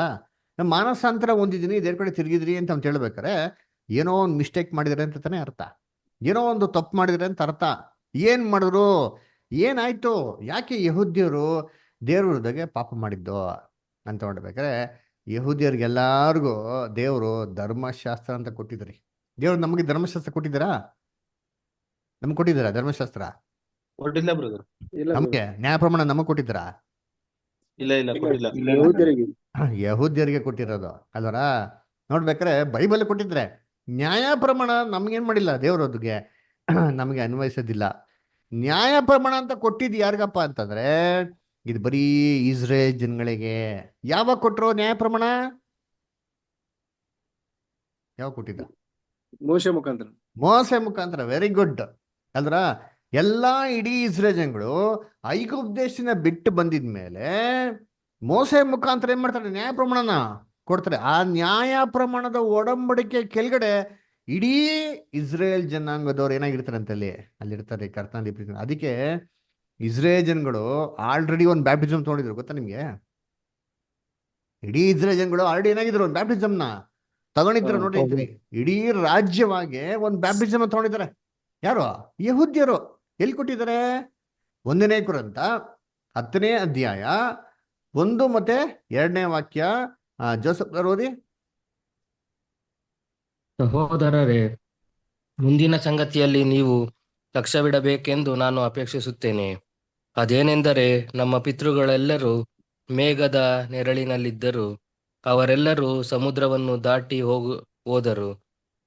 ನಮ್ಮ ಮಾನಸಾಂತರ ಹೊಂದಿದ್ದೀನಿ ದೇವ್ರ ಕಡೆ ತಿರುಗಿದ್ರಿ ಅಂತ ಅಂತ ಹೇಳ್ಬೇಕಾರೆ ಏನೋ ಒಂದು ಮಿಸ್ಟೇಕ್ ಮಾಡಿದ್ರೆ ಅಂತ ತಾನೇ ಅರ್ಥ, ಏನೋ ಒಂದು ತಪ್ಪು ಮಾಡಿದ್ರೆ ಅಂತ ಅರ್ಥ. ಏನ್ ಮಾಡಿದ್ರು, ಏನಾಯ್ತು, ಯಾಕೆ ಯಹೂದ್ಯರು ದೇವ್ರ ವಿರುದ್ಧಗೆ ಪಾಪ ಮಾಡಿದ್ದು ಅಂತ ನೋಡ್ಬೇಕಾರೆ ಯಹೂದ್ಯರಿಗೆಲ್ಲಾರ್ಗೂ ದೇವರು ಧರ್ಮಶಾಸ್ತ್ರ ಅಂತ ಕೊಟ್ಟಿದ್ರಿ. ದೇವ್ರು ನಮಗೆ ಧರ್ಮಶಾಸ್ತ್ರ ಕೊಟ್ಟಿದ್ದೀರಾ? ನಮ್ಗೆ ಕೊಟ್ಟಿದ್ದೀರಾ ಧರ್ಮಶಾಸ್ತ್ರ? ಕೊಟ್ಟಿಲ್ಲ ಬ್ರದರ್. ಇಲ್ಲ ನಮ್ಗೆ ನ್ಯಾಯ ಪ್ರಮಾಣ ನಮಗೆ ಕೊಟ್ಟಿದ್ದೀರಾ? ಇಲ್ಲ ಇಲ್ಲ ಕೊಟ್ಟಿಲ್ಲ. ಯಹೂದ್ಯರಿಗೆ ಯಹೂದ್ಯರಿಗೆ ಕೊಟ್ಟಿರೋದು ಅಲ್ವರ? ನೋಡ್ಬೇಕಾರೆ ಬೈಬಲ್ ಕೊಟ್ಟಿದ್ರೆ ನ್ಯಾಯ ಪ್ರಮಾಣ ನಮ್ಗೇನ್ ಮಾಡಿಲ್ಲ, ದೇವ್ರೊದ್ಗೆ ನಮಗೆ ಅನ್ವಯಿಸೋದಿಲ್ಲ. ನ್ಯಾಯ ಪ್ರಮಾಣ ಅಂತ ಕೊಟ್ಟಿದ್ದು ಯಾರಿಗಪ್ಪ ಅಂತಂದ್ರೆ ಇದು ಬರೀ ಇಸ್ರೇಲ್ ಜನಗಳಿಗೆ. ಯಾವಾಗ ಕೊಟ್ರು ನ್ಯಾಯ ಪ್ರಮಾಣ? ಯಾವಾಗ ಕೊಟ್ಟಿದ್ದ? ಮೋಶೆ ಮುಖಾಂತರ. ಮೋಸೆ ಮುಖಾಂತರ. ವೆರಿ ಗುಡ್ ಅಲ್ರ? ಎಲ್ಲಾ ಇಡೀ ಇಸ್ರೇಲ್ ಜನಗಳು ಐಗುಪ್ತ ದೇಶದಿಂದ ಬಿಟ್ಟು ಬಂದಿದ್ಮೇಲೆ ಮೋಸೆ ಮುಖಾಂತರ ಏನ್ ಮಾಡ್ತಾರೆ, ನ್ಯಾಯ ಪ್ರಮಾಣನ ಕೊಡ್ತಾರೆ. ಆ ನ್ಯಾಯ ಪ್ರಮಾಣದ ಒಡಂಬಡಿಕೆ ಕೆಳಗಡೆ ಇಡೀ ಇಸ್ರೇಲ್ ಜನಾಂಗದವ್ರು ಏನಾಗಿರ್ತಾರೆ ಅಂತಲ್ಲಿ ಅಲ್ಲಿರ್ತಾರೆ ಕರ್ತನಲ್ಲಿ ಪ್ರೀತಿ. ಅದಕ್ಕೆ ಇಸ್ರೇಲ್ ಜನಗಳು ಆಲ್ರೆಡಿ ಒಂದು ಬ್ಯಾಪ್ಟಿಸಮ್ ತಗೊಂಡಿದ್ರು, ಗೊತ್ತಾ ನಿಮ್ಗೆ? ಇಡೀ ಇಸ್ರೇಲ್ ಜನಗಳು ಆಲ್ರೆಡಿ ಏನಾಗಿದ್ರು ಒಂದು ಬ್ಯಾಪ್ಟಿಸಮ್ನ ತಗೊಂಡಿದ್ರು. ನೋಡಿದ್ರಿ, ಇಡೀ ರಾಜ್ಯವಾಗಿ ಒಂದು ಬ್ಯಾಪ್ಟಿಸಮ್ ತಗೊಂಡಿದ್ದಾರೆ. ಯಾರು? ಯಹೂದ್ಯರು. ಎಲ್ಲಿ ಕೊಟ್ಟಿದ್ದಾರೆ? 1 ಕೊರಿಂಥ 10ನೇ ಅಧ್ಯಾಯ 1 ಮತ್ತೆ 2ನೇ ವಾಕ್ಯ. ಜೋಸಫ್ ಓದಿ. ಸಹೋದರರೇ, ಮುಂದಿನ ಸಂಗತಿಯಲ್ಲಿ ನೀವು ಲಕ್ಷ್ಯವಿಡಬೇಕೆಂದು ನಾನು ಅಪೇಕ್ಷಿಸುತ್ತೇನೆ. ಅದೇನೆಂದರೆ, ನಮ್ಮ ಪಿತೃಗಳೆಲ್ಲರೂ ಮೇಘದ ನೆರಳಿನಲ್ಲಿದ್ದರು. ಅವರೆಲ್ಲರೂ ಸಮುದ್ರವನ್ನು ದಾಟಿ ಹೋದರು.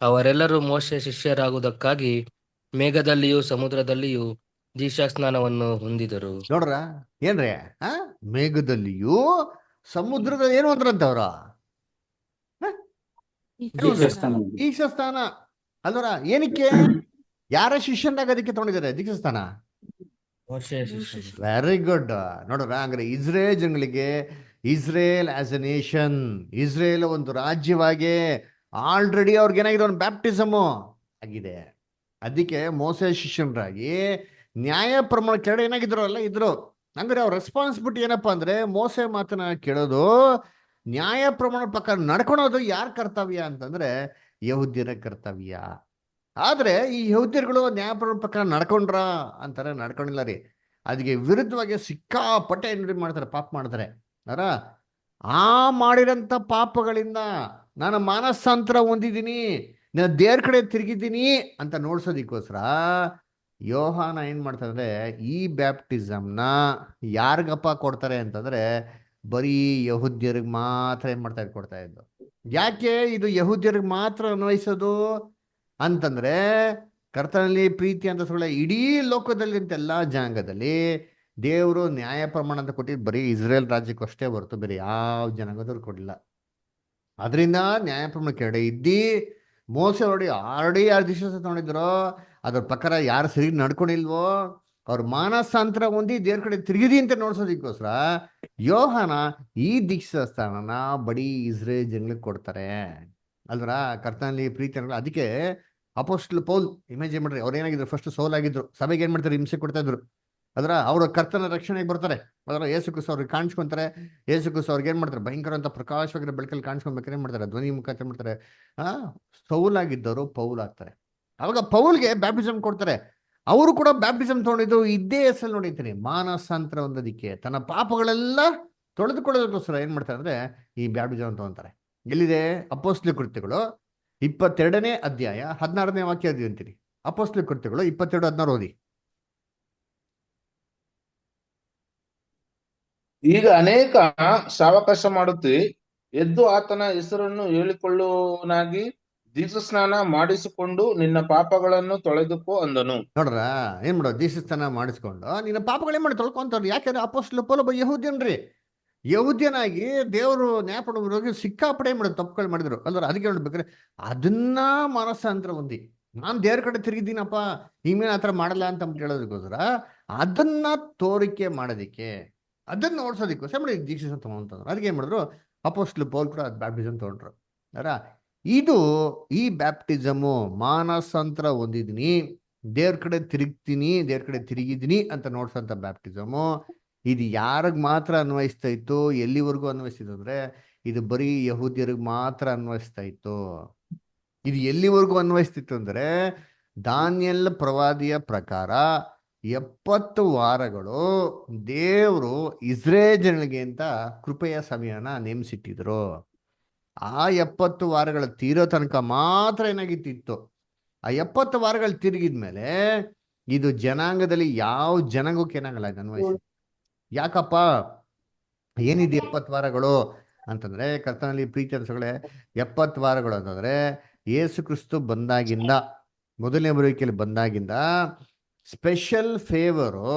ಅವರೆಲ್ಲರೂ ಮೋಶೆ ಶಿಷ್ಯರಾಗುವುದಕ್ಕಾಗಿ ಮೇಘದಲ್ಲಿಯೂ ಸಮುದ್ರದಲ್ಲಿಯೂ ದೀಕ್ಷಾಸ್ನಾನವನ್ನು ಹೊಂದಿದರು. ನೋಡ್ರ ಏನ್ರಿ, ಮೇಘದಲ್ಲಿಯೂ ಸಮುದ್ರದ ಏನು ಅಂದ್ರಂತ ಅವ್ರ ದೀಕ್ಷಾಸ್ಥಾನ ಅಲ್ವರ? ಏನಕ್ಕೆ? ಯಾರ ಶಿಷ್ಯನಾಗೋದಕ್ಕೆ ತಗೊಂಡಿದ್ದಾರೆ ದೀಕ್ಷಾಸ್ಥಾನ? Very good. ನೋಡ್ರ, ಹಂಗ್ರೆ ಇಸ್ರೇಲ್ ಜನಗಳಿಗೆ Israel as a nation, Israel ಒಂದು ರಾಜ್ಯವಾಗಿ ಆಲ್ರೆಡಿ ಅವ್ರಿಗೆ ಏನಾಗಿದೆ, ಒಂದು ಬ್ಯಾಪ್ಟಿಸಮ್ ಆಗಿದೆ. ಅದಕ್ಕೆ ಮೋಸೆ ಶಿಷ್ಯನರಾಗಿ ನ್ಯಾಯ ಪ್ರಮಾಣ ಕೆಳಗಡೆ ಏನಾಗಿದ್ರು ಅಲ್ಲ ಇದ್ರು. ಅಂದ್ರೆ ಅವ್ರ ರೆಸ್ಪಾನ್ಸಿಬಿಲಿಟಿ ಏನಪ್ಪಾ ಅಂದ್ರೆ ಮೋಸೆ ಮಾತನ್ನ ಕೇಳೋದು, ನ್ಯಾಯ ಪ್ರಮಾಣ ಪ್ರಕಾರ ನಡ್ಕೊಳೋದು ಯಾರ ಕರ್ತವ್ಯ ಅಂತಂದ್ರೆ ಯಹೂದ್ಯರ ಕರ್ತವ್ಯ. ಆದ್ರೆ ಈ ಯಹೂದ್ಯರುಗಳು ನ್ಯಾಯ ಪ್ರಮಾಣ ಪ್ರಕಾರ ನಡ್ಕೊಂಡ್ರ ಅಂತಾರೆ, ನಡ್ಕೊಂಡಿಲ್ಲ ರೀ. ಅದಕ್ಕೆ ವಿರುದ್ಧವಾಗಿ ಸಿಕ್ಕಾಪಟ್ಟೆ ಏನ್ರಿ ಮಾಡ್ತಾರೆ, ಪಾಪ ಮಾಡ್ತಾರೆ. ಅರ ಆ ಮಾಡಿರೋಂಥ ಪಾಪಗಳಿಂದ ನಾನು ಮಾನಸಾಂತರ ಹೊಂದಿದ್ದೀನಿ, ನಾನು ದೇವ್ರ ಕಡೆ ತಿರುಗಿದ್ದೀನಿ ಅಂತ ನೋಡ್ಸೋದಿಕ್ಕೋಸ್ಕರ ಯೋಹಾನ ಏನ್ ಮಾಡ್ತಾರೆ, ಈ ಬ್ಯಾಪ್ಟಿಸಮ್ನ ಯಾರಿಗಪ್ಪ ಕೊಡ್ತಾರೆ ಅಂತಂದ್ರೆ ಬರೀ ಯಹೂದ್ಯರಿಗೆ ಮಾತ್ರ ಏನ್ ಮಾಡ್ತಾ ಕೊಡ್ತಾ ಇದ್ದು. ಯಾಕೆ ಇದು ಯಹೂದ್ಯರಿಗೆ ಮಾತ್ರ ಅನ್ವಯಿಸೋದು ಅಂತಂದ್ರೆ ಕರ್ತನಲ್ಲಿ ಪ್ರೀತಿ ಅಂತ ಸುಳ್ಳ ಇಡೀ ಲೋಕದಲ್ಲಿ ಅಂತ ಎಲ್ಲಾ ಜನಾಂಗದಲ್ಲಿ ದೇವರು ನ್ಯಾಯ ಪ್ರಮಾಣ ಅಂತ ಕೊಟ್ಟಿದ್ದು ಬರೀ ಇಸ್ರೇಲ್ ರಾಜ್ಯಕ್ಕೆ ಅಷ್ಟೇ ಹೊರತು ಬೇರೆ ಯಾವ ಜನಾಂಗದವ್ರು ಕೊಡಲಿಲ್ಲ. ಅದರಿಂದ ನ್ಯಾಯ ಪ್ರಮಾಣ ಕೆಳಗಡೆ ಇದ್ದಿ ಮೋಸೆ ಆಲ್ರೆಡಿ ಯಾರು ದೀಕ್ಷಾಸ್ನಾನ ತಗೊಂಡಿದ್ರೋ ಅದ್ರ ಪ್ರಕಾರ ಯಾರು ಸರಿ ನಡ್ಕೊಂಡಿಲ್ವೋ ಅವ್ರ ಮಾನಸಾಂತರ ಹೊಂದಿ ದೇವ್ರ ಕಡೆ ತಿರುಗಿದಿ ಅಂತ ನೋಡ್ಸೋದಕ್ಕೋಸ್ಕರ ಯೋಹಾನ ಈ ದೀಕ್ಷಾಸ್ಥಾನನ ಬರೀ ಇಸ್ರೇಲ್ ಜನಗಳಿಗೆ ಕೊಡ್ತಾರೆ ಅಲ್ವರ? ಕರ್ತನಲ್ಲಿ ಪ್ರೀತಿ. ಅದಕ್ಕೆ ಅಪೋಸ್ಟಲ್ ಪೌಲ್ ಇಮೇಜ್ ಮಾಡ್ರಿ, ಅವ್ರು ಏನಾಗಿದ್ರು, ಫಸ್ಟ್ ಸೌಲ್ ಆಗಿದ್ರು, ಸಭೆಗೆ ಏನ್ ಮಾಡ್ತಾರೆ, ಹಿಂಸೆ ಕೊಡ್ತಾ ಇದ್ರು. ಅದರ ಅವರ ಕರ್ತನ ರಕ್ಷಣೆಗೆ ಬರ್ತಾರೆ. ಅದರ ಯೇಸು ಕ್ರಿಸ್ತು ಅವ್ರಿಗೆ ಕಾಣಿಸ್ಕೊಂತಾರೆ. ಯೇಸು ಕ್ರಿಸ್ತು ಅವ್ರಿಗೆ ಏನ್ ಮಾಡ್ತಾರೆ, ಭಯಂಕರ ಅಂತ ಪ್ರಕಾಶವಾಗಿರೋ ಬೆಳಕಲ್ಲಿ ಕಾಣಿಸ್ಕೊಬೇಕಾದ್ರೆ ಏನ್ ಮಾಡ್ತಾರೆ, ಧ್ವನಿ ಮುಖಾಂತರ ಮಾಡ್ತಾರೆ, ಸೌಲಾಗಿದ್ದವರು ಪೌಲ್ ಆಗ್ತಾರೆ. ಅವಾಗ ಪೌಲ್ಗೆ ಬ್ಯಾಪ್ಟಿಸಮ್ ಕೊಡ್ತಾರೆ. ಅವರು ಕೂಡ ಬ್ಯಾಪ್ಟಿಸಮ್ ತಗೊಂಡಿದ್ದು ಇದೇ ಹೆಸರು ನೋಡಿರ್ತೀನಿ, ಮಾನಸಾಂತರ ಹೊಂದೋದಿಕ್ಕೆ, ತನ್ನ ಪಾಪಗಳೆಲ್ಲ ತೊಳೆದುಕೊಳ್ಳೋದಕ್ಕೋಸ್ಕರ ಏನ್ ಮಾಡ್ತಾರೆ ಅಂದ್ರೆ ಈ ಬ್ಯಾಪ್ಟಿಸಮ್ ತಗೊಂತಾರೆ. ಎಲ್ಲಿದೆ? ಅಪೊಸ್ತಲ ಕೃತ್ಯಗಳು 22ನೇ ಅಧ್ಯಾಯ 16ನೇ ವಾಕ್ಯ ಅಂತೀನಿ. ಅಪೊಸ್ತಲ ಕೃತ್ಯಗಳು 22:16 ಓದಿ. ಈಗ ಅನೇಕ ಸಾವಕಾಶ ಮಾಡುತ್ತಿ ಎದ್ದು ಆತನ ಹೆಸರನ್ನು ಹೇಳಿಕೊಳ್ಳುವನಾಗಿ ದೀಕ್ಷಾಸ್ನಾನ ಮಾಡಿಸಿಕೊಂಡು ನಿನ್ನ ಪಾಪಗಳನ್ನು ತೊಳೆದುಕೋ ಅಂದನು. ನೋಡ್ರ, ಏನ್ ಮಾಡೋ, ದೀಕ್ಷಾಸ್ನಾನ ಮಾಡಿಸ್ಕೊಂಡು ನಿನ್ನ ಪಾಪಗಳೇನ್ ಮಾಡಿ ತೊಳ್ಕೊಂತಾರೆ. ಯಾಕೆಂದ್ರೆ ಅಪೊಸ್ತಲ ಪೌಲ ಯಹೂದ್ಯನ್ರಿ, ಯಹೂದ್ಯನಾಗಿ ದೇವರು ನ್ಯಾಯಪಡುವವರಿಗೆ ಸಿಕ್ಕಾಪಡೆ ಮಾಡೋದು ತಪ್ಪುಗಳು ಮಾಡಿದ್ರು ಅಲ್ದ್ರ. ಅದಕ್ಕೆ ಹೇಳ್ಬೇಕಾದ್ರೆ ಅದನ್ನ ಮನಸ್ಸಾಂತರ ಹೊಂದಿ, ನಾನು ದೇವ್ರ ಕಡೆ ತಿರುಗಿದ್ದೀನಪ್ಪ, ಇನ್ಮೇಲೆ ಆತರ ಮಾಡಲ್ಲ ಅಂತ ಹೇಳೋದಕ್ಕೋಸ್ಕರ ಅದನ್ನ ತೋರಿಕೆ ಮಾಡೋದಿಕ್ಕೆ, ಅದನ್ನ ಓಡಿಸೋದಕ್ಕೋಸ್ಕರ ಮಾಡಿ ದೀಕ್ಷೆ ತಗೊಂತಂದ್ರು. ಅದಕ್ಕೆ ಏನ್ ಮಾಡಿದ್ರು, ಅಪೊಸ್ತಲ ಪೌಲ್ ಕೂಡ ಬ್ಯಾಪ್ಟಿಸಮ್ ತಗೊಂಡ್ರು. ಅರ ಇದು ಈ ಬ್ಯಾಪ್ಟಿಸಮು ಮಾನಸಾಂತರ ಹೊಂದಿದ್ದೀನಿ, ದೇವ್ರ ಕಡೆ ತಿರುಗ್ತೀನಿ, ದೇವ್ರ ಕಡೆ ತಿರುಗಿದ್ದೀನಿ ಅಂತ ನೋಡ್ಸಂತ ಬ್ಯಾಪ್ಟಿಸಮು. ಇದು ಯಾರಿಗ್ ಮಾತ್ರ ಅನ್ವಯಿಸ್ತಾ ಇತ್ತು, ಎಲ್ಲಿವರೆಗೂ ಅನ್ವಯಿಸ್ತಿತ್ತು ಅಂದ್ರೆ ಇದು ಬರೀ ಯಹೂದ್ಯರಿಗೆ ಮಾತ್ರ ಅನ್ವಯಿಸ್ತಾ ಇತ್ತು. ಇದು ಎಲ್ಲಿವರೆಗೂ ಅನ್ವಯಿಸ್ತಿತ್ತು ಅಂದ್ರೆ ದಾನಿಯೇಲ್ ಪ್ರವಾದಿಯ ಪ್ರಕಾರ 70 ವಾರಗಳು ದೇವರು ಇಸ್ರೇಲ್ ಜನರಿಗೆ ಅಂತ ಕೃಪೆಯ ಸಮಯನ ನೇಮಿಸಿಟ್ಟಿದ್ರು. ಆ 70 ವಾರಗಳ ತೀರೋ ತನಕ ಮಾತ್ರ ಏನಾಗಿತ್ತಿತ್ತು, ಆ 70 ವಾರಗಳು ತಿರುಗಿದ್ಮೇಲೆ ಇದು ಜನಾಂಗದಲ್ಲಿ ಯಾವ ಜನಾಂಗಕ್ಕೆ ಏನಾಗಲ್ಲ, ಇದು ಅನ್ವಯಿಸಿ. ಯಾಕಪ್ಪ ಏನಿದೆ 70 ವಾರಗಳು ಅಂತಂದ್ರೆ, ಕರ್ತನಲ್ಲಿ ಪ್ರೀತಿ ಅನ್ಸಗಳೇ, 70 ವಾರಗಳು ಅಂತಂದ್ರೆ ಯೇಸು ಕ್ರಿಸ್ತು ಬಂದಾಗಿಂದ, ಮೊದಲನೇ ಬರುವಿಕೆಯಲ್ಲಿ ಬಂದಾಗಿಂದ ಸ್ಪೆಷಲ್ ಫೇವರು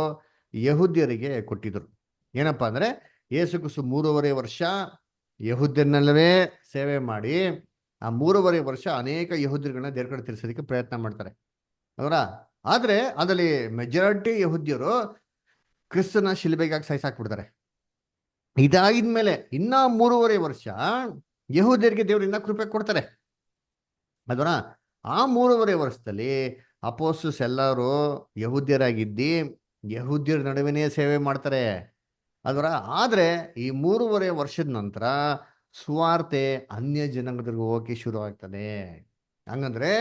ಯಹೂದ್ಯರಿಗೆ ಕೊಟ್ಟಿದ್ರು. ಏನಪ್ಪ ಅಂದ್ರೆ ಯೇಸು ಕ್ರಿಸ್ತು 3.5 ವರ್ಷ ಯಹೂದ್ಯನಲ್ಲವೇ ಸೇವೆ ಮಾಡಿ ಆ 3.5 ವರ್ಷ ಅನೇಕ ಯಹೂದ್ಯರುಗಳನ್ನ ದೇವ್ರ ಕಡೆ ತಿರ್ಸೋದಕ್ಕೆ ಪ್ರಯತ್ನ ಮಾಡ್ತಾರೆ ಅವರ. ಆದ್ರೆ ಅದರಲ್ಲಿ ಮೆಜಾರಿಟಿ ಯಹೂದ್ಯರು ಕ್ರಿಸ್ತನ ಶಿಲುಬೆಗಾಗಿ ಸಾಯಿಸಾಕ್ಬಿಡ್ತಾರೆ. ಇದಾಗಿದ್ಮೇಲೆ ಇನ್ನ 3.5 ವರ್ಷ ಯಹೂದ್ಯರಿಗೆ ದೇವರಿಂದ ಕೃಪೆ ಕೊಡ್ತಾರೆ. ಅದರ ಆ 3.5 ವರ್ಷದಲ್ಲಿ ಅಪೋಸ್ತಲರು ಎಲ್ಲರೂ ಯಹೂದ್ಯರಾಗಿದ್ದಿ ಯಹೂದ್ಯರ ನಡುವೆನೇ ಸೇವೆ ಮಾಡ್ತಾರೆ. ಅದರ ಆದ್ರೆ ಈ 3.5 ವರ್ಷದ ನಂತರ ಸುವಾರ್ತೆ ಅನ್ಯ ಜನಾಂಗದವ್ರಿಗೆ ಹೋಗಕ್ಕೆ ಶುರು ಆಗ್ತದೆ. ಹಂಗಂದ್ರೆ